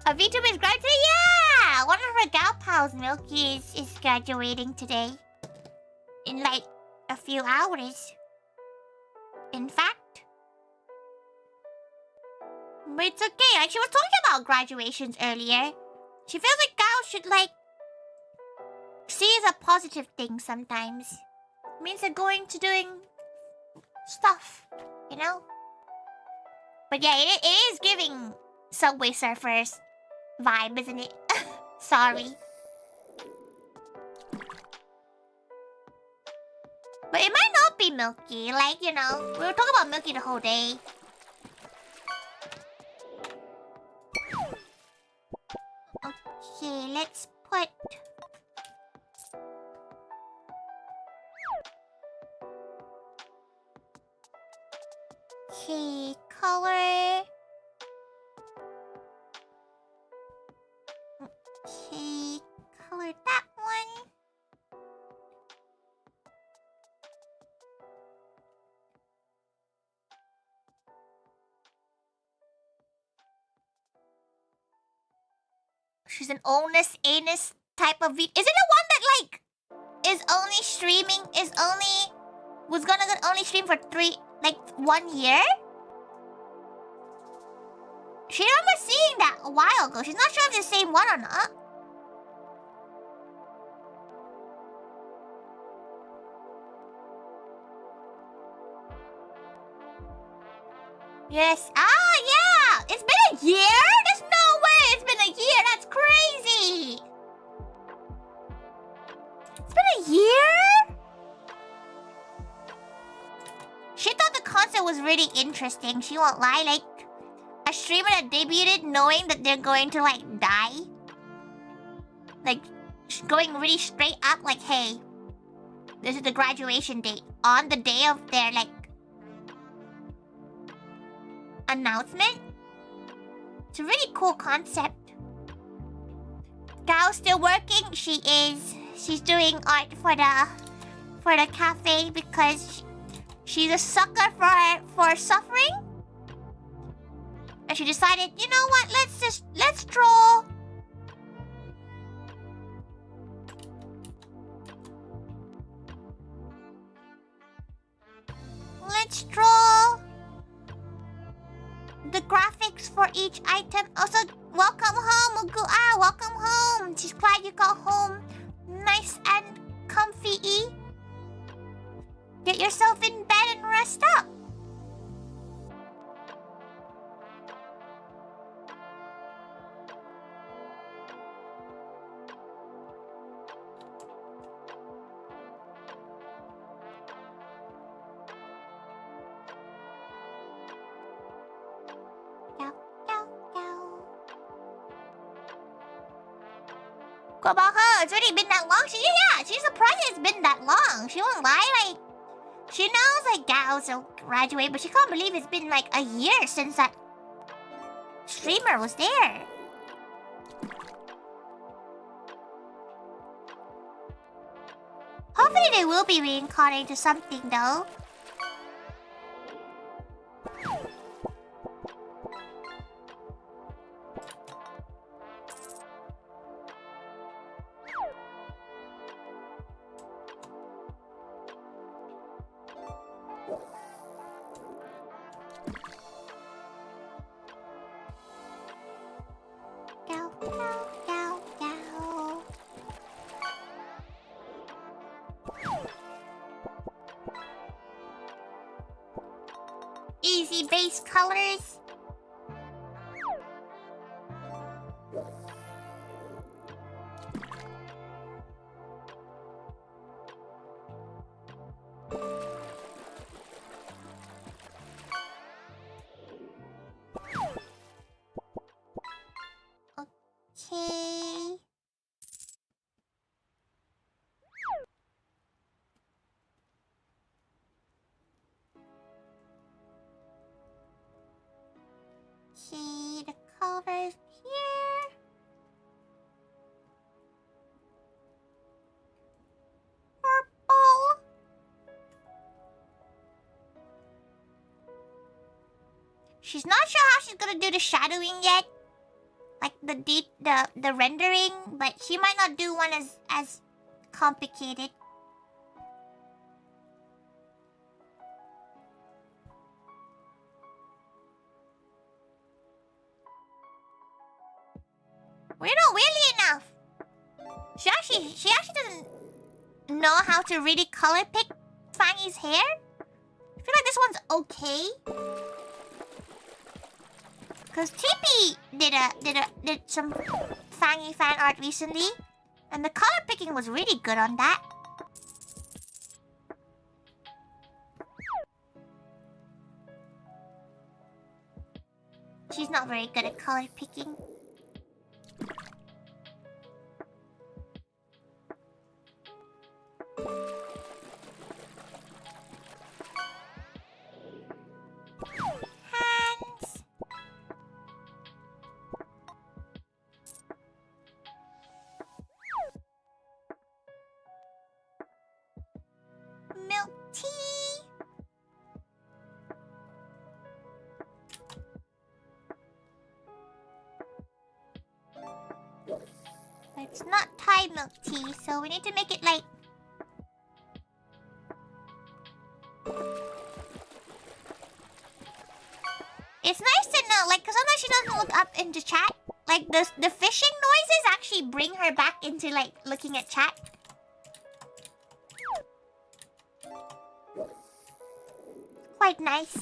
A Vtuber is graduating. Yeah, one of our gal pals, Milky, is graduating today. In like a few hours. In fact. But it's okay. Like she was talking about graduations earlier. She feels like gals should like see as a positive thing sometimes. It means they're going to doing stuff, you know? But yeah, it is giving Subway Surfers vibe, isn't it? Sorry. But it might not be Milky. Like, you know, we were talking about Milky the whole day. Okay, let's put... Okay, color... Okay, color that one. She's an onus anus type of Is it the one that like is only streaming was gonna only stream for 1 year? She remember seeing that a while ago. She's not sure if it's the same one or not. Yes. Ah, yeah. It's been a year? There's no way it's been a year. That's crazy. It's been a year? She thought the concept was really interesting. She won't lie. Like, a streamer that debuted knowing that they're going to, like, die. Like, going really straight up, like, hey, this is the graduation date. On the day of their, like, announcement. It's a really cool concept. Gal's still working. She is. She's doing art for the cafe because she's a sucker for suffering. And she decided, you know what? Let's draw. Let's draw the graphics for each item. Also, welcome home, Ugu. Ah, welcome home. She's glad you got home nice and comfy-y. Get yourself in bed and rest up. Go about her. It's already been that long. She's surprised it's been that long. She won't lie. Like, she knows like gals will graduate, but she can't believe it's been like a year since that streamer was there. Hopefully they will be reincarnated to something though. Easy base colors. over here. Purple. She's not sure how she's gonna do the shadowing yet. Like the rendering, but she might not do one as complicated. We're not really enough. She actually doesn't know how to really color pick Fangy's hair. I feel like this one's okay. Cause TP did some Fangy fan art recently, and the color picking was really good on that. She's not very good at color picking. Hands. Milk tea. It's not Thai milk tea, so we need to make it like... It's nice to know, like, because sometimes she doesn't look up into chat. Like, the fishing noises actually bring her back into, like, looking at chat. Quite nice.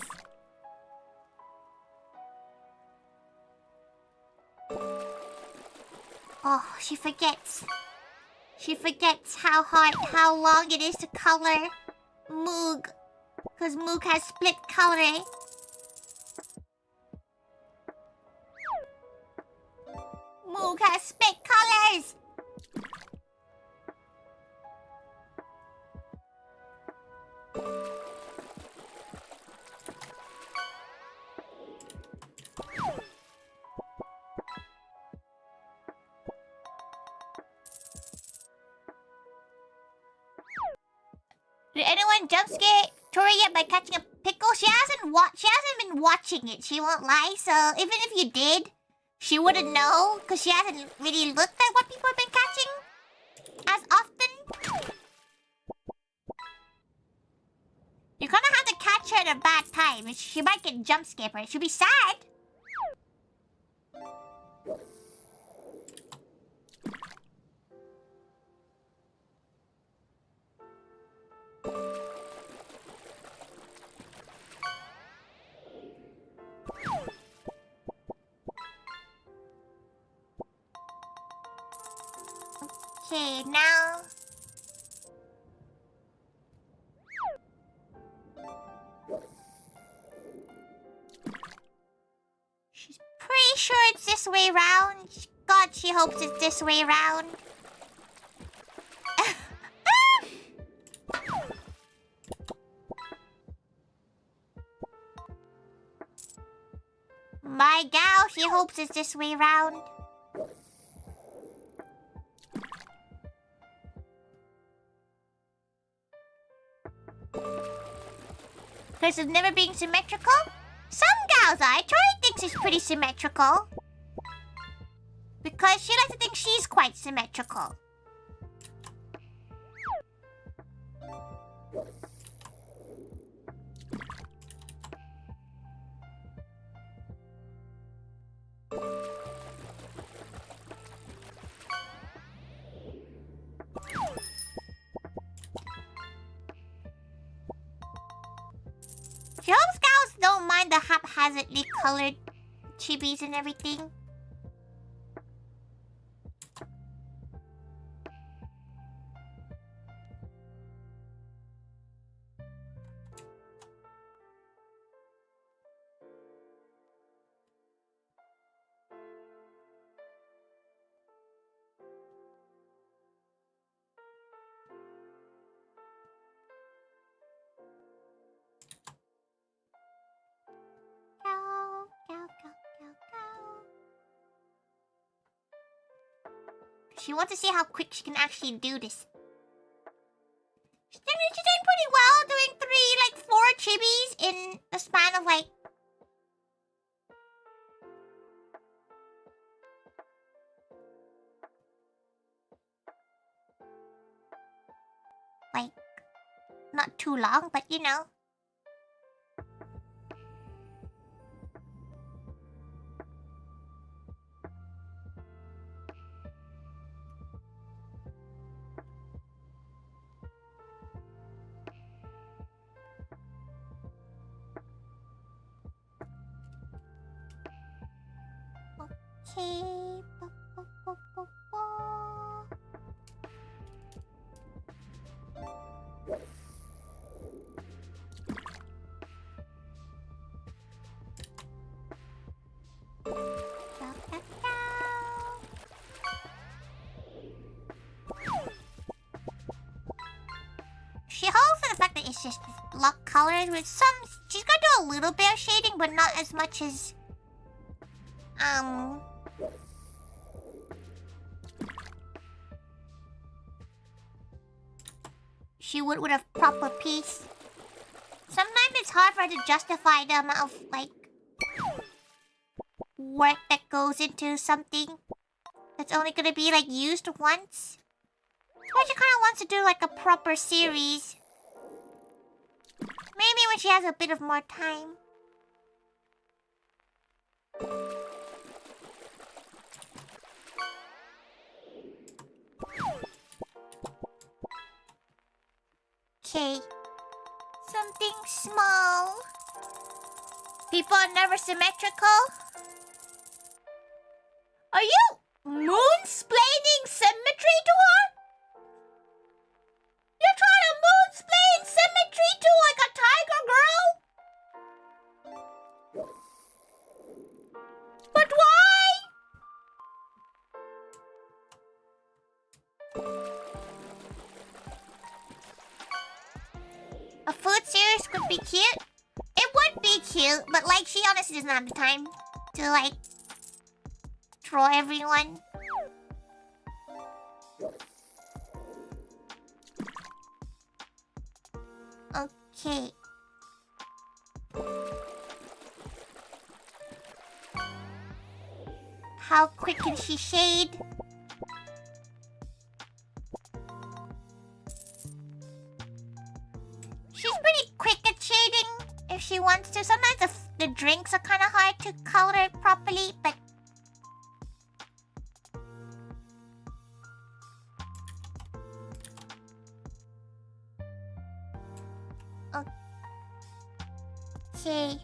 Oh, she forgets. She forgets how long it is to color Moog. Because Moog has split coloring. Moog has split colors. Did anyone jump scare Tori yet by catching a pickle? She hasn't been watching it. She won't lie. So even if you did, she wouldn't know because she hasn't really looked at what people have been catching as often. You're gonna have to catch her at a bad time. She might get jump scared. She'll be sad. Okay, now... She's pretty sure it's this way round. God, she hopes it's this way round. My gal, she hopes it's this way round. Because of never being symmetrical? Some gals are. Tori thinks it's pretty symmetrical. Because she likes to think she's quite symmetrical. She hopes gals don't mind the haphazardly colored chibis and everything. Go, go, go, go, go. She wants to see how quick she can actually do this. She's doing pretty well, doing 4 chibis in the span of like not too long, but you know. Okay. She holds the fact that it's just block colors with some. She's gonna do a little bit of shading, but not as much as she would with a proper piece. Sometimes it's hard for her to justify the amount of like work that goes into something that's only gonna be like used once. But she kind of wants to do like a proper series. Maybe when she has a bit of more time. Okay. Something small. People are never symmetrical. Are you moon-splaining symmetry to her? You're trying to moon-splain symmetry to like a tiger girl? But why? A food series could be cute. It would be cute, but like she honestly doesn't have the time to like draw everyone. Okay. How quick can she shade? She's pretty quick at shading if she wants to. Sometimes the drinks are kind of hard to color properly, but okay.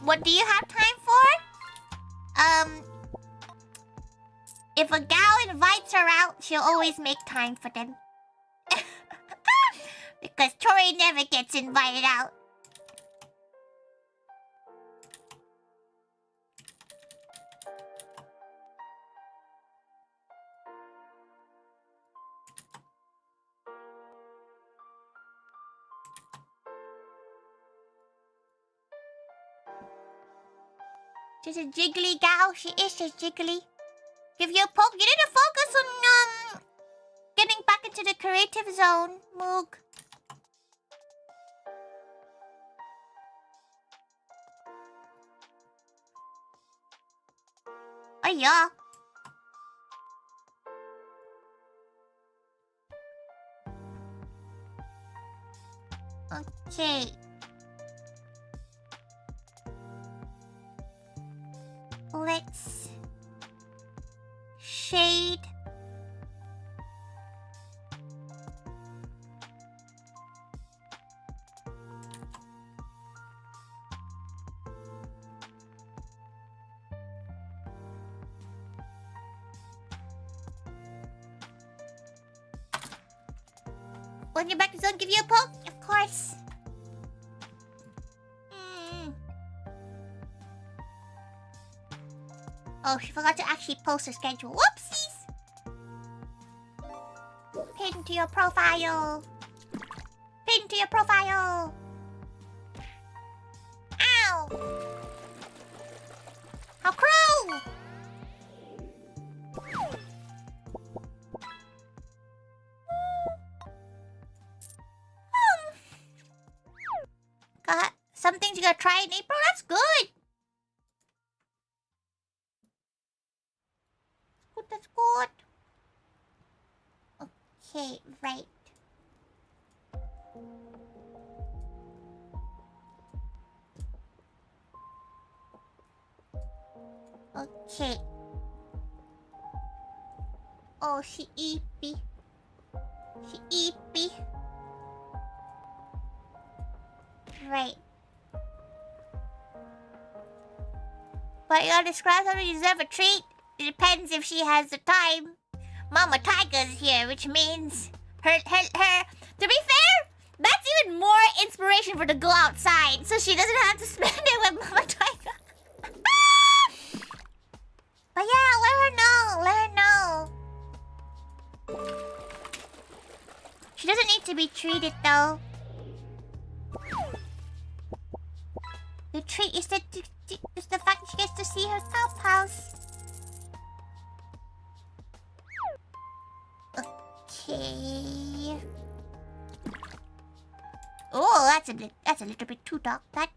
What do you have time for? If a gal invites her out, she'll always make time for them. Because Tori never gets invited out. She's a jiggly gal. She is just jiggly. Give you a poke. You need to focus on getting back into the creative zone, Moog. Oh yeah. Okay. Let's shade. When you're back to zone, give you a poke? Of course. Oh, she forgot to actually post her schedule. Whoopsies! to your profile. Pin to your profile. Ow! How cruel! Got some things you gotta try in April. That's good. Good. That's good. Okay, right. Okay. Oh, she eepy. She eepy. Right. But you gotta describe something you deserve a treat. It depends if she has the time. Mama Taiga's here, which means her. To be fair, that's even more inspiration for her to go outside, so she doesn't have to spend it with Mama Taiga. But yeah, let her know. Let her know. She doesn't need to be treated though. The treat is the fact that she gets to see her top house. Okay. Oh, that's a little bit too dark. That.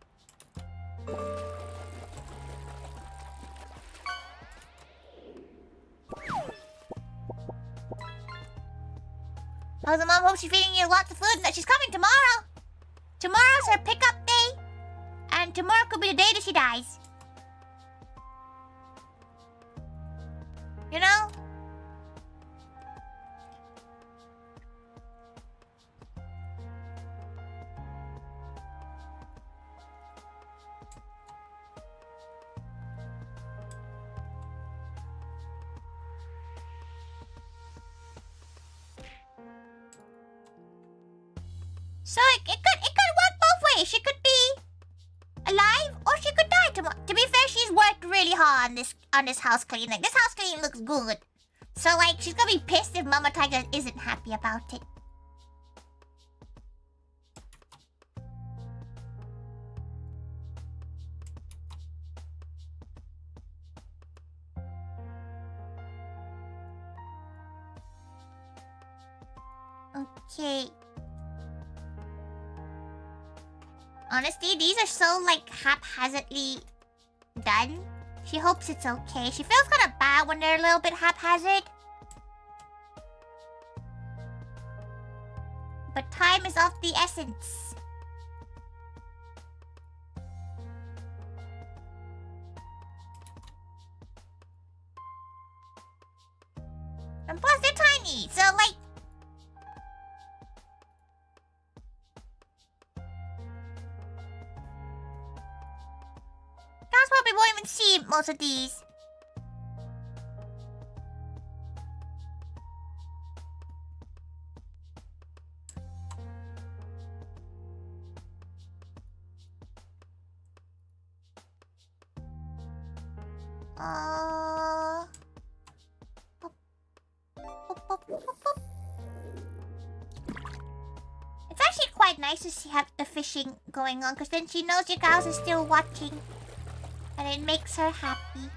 How's the mom? Hope she's feeding you lots of food and that she's coming tomorrow. Tomorrow's her pickup day. And tomorrow could be the day that she dies. You know? So it could work both ways. She could be alive or she could die tomorrow. To be fair, she's worked really hard on this house cleaning. This house cleaning looks good. So like she's gonna be pissed if Mama Taiga isn't happy about it. Okay. Honestly, these are so, like, haphazardly done. She hopes it's okay. She feels kind of bad when they're a little bit haphazard. But time is of the essence. And plus, they're tiny, so, like... Guys probably won't even see most of these. It's actually quite nice to see have the fishing going on, because then she knows you guys are still watching. And it makes her happy.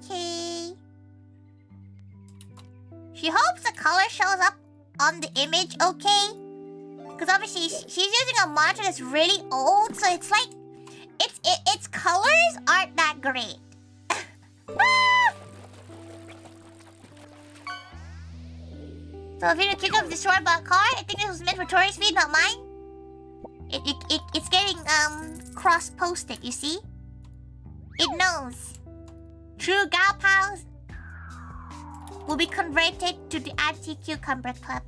Okay. She hopes the color shows up on the image, okay? Because obviously she's using a monitor that's really old, so it's like its colors aren't that great. So if you're kicked off destroyed by a car, I think this was meant for Tori's feed, not mine. It's getting cross-posted, you see? It knows. True gal pals will be converted to the anti-cucumber club.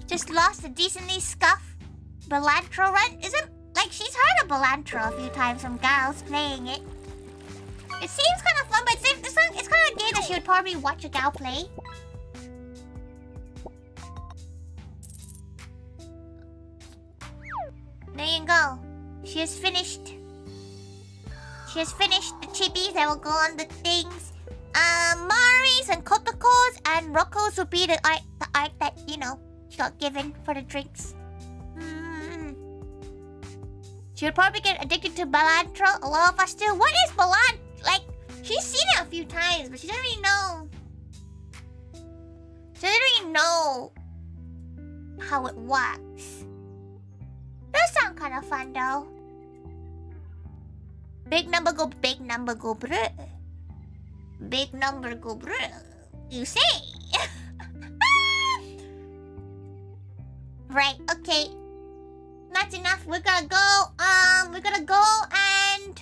Just lost a decently scuffed Belantro run. Isn't like she's heard of Belantro a few times from gals playing it. It seems kind of fun, but it's kind of a game that she would probably watch a gal play. There you go. She has finished. She has finished the chibis that will go on the things. Mari's and Kotoko's and Rocco's will be the art that, you know, she got given for the drinks. She would probably get addicted to Belantro. A lot of us do. What is Belantro? Like, she's seen it a few times, but she doesn't really know. She doesn't really know how it works. Does sound kind of fun though. Big number go bruh. Big number go bruh. You say? Right, okay. That's enough. We're gonna go and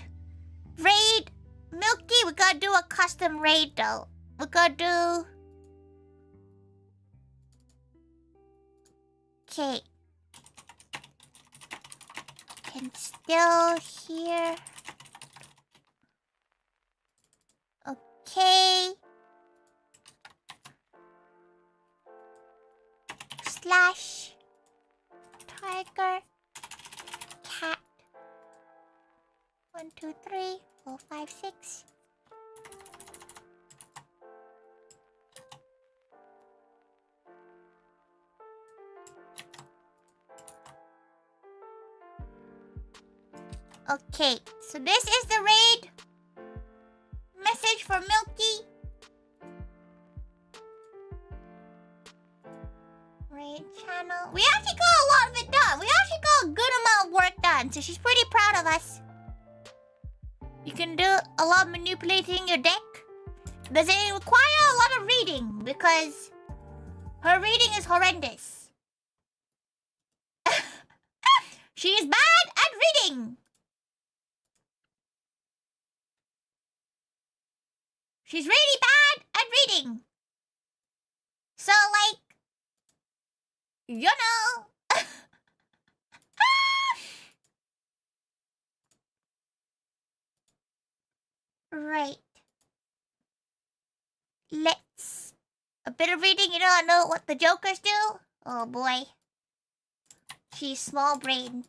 raid Milky. We gotta do a custom raid though. We're gonna do. Okay. Can still hear. Okay. Slash tiger cat 1 2 3 4 5 6. Okay, so this is the raid message for Milky. Raid channel. We actually got a lot of it done. We actually got a good amount of work done, so she's pretty proud of us. You can do a lot of manipulating your deck. Does it require a lot of reading? Because her reading is horrendous. She is bad at reading. She's really bad at reading. So, like, you know. Right. Let's. A bit of reading, you don't know what the jokers do? Oh boy. She's small-brained.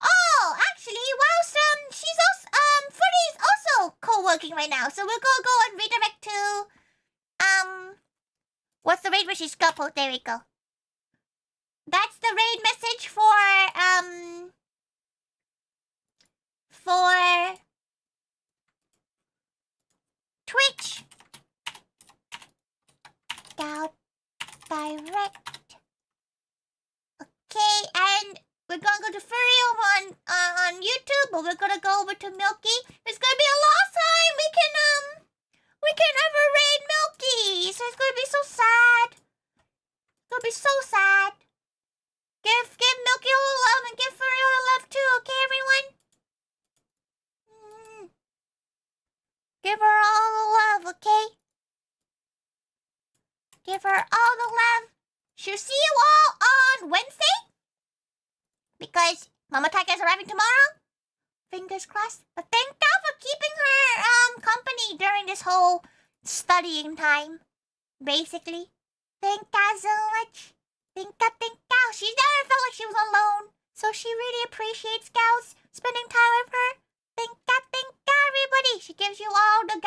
Oh, actually, whilst she's also Footy's also co-working right now, so we'll go and redirect to what's the raid where she's couple? There we go. That's the raid message for Twitch. Down direct. Okay, and we're gonna go to Furry over on YouTube, but we're gonna go over to Milky. It's gonna be a last time we can ever raid Milky, so it's gonna be so sad. It's gonna be so sad. Give Milky all the love and give Furry all the love too, okay, everyone? Give her all the love, okay? Give her all the love. She'll see you all on Wednesday. Because Mama Tiger's arriving tomorrow. Fingers crossed. But thank God for keeping her company during this whole studying time. Basically. Thank God so much. Thank God. She never felt like she was alone. So she really appreciates Gals spending time with her. Thank God, everybody. She gives you all the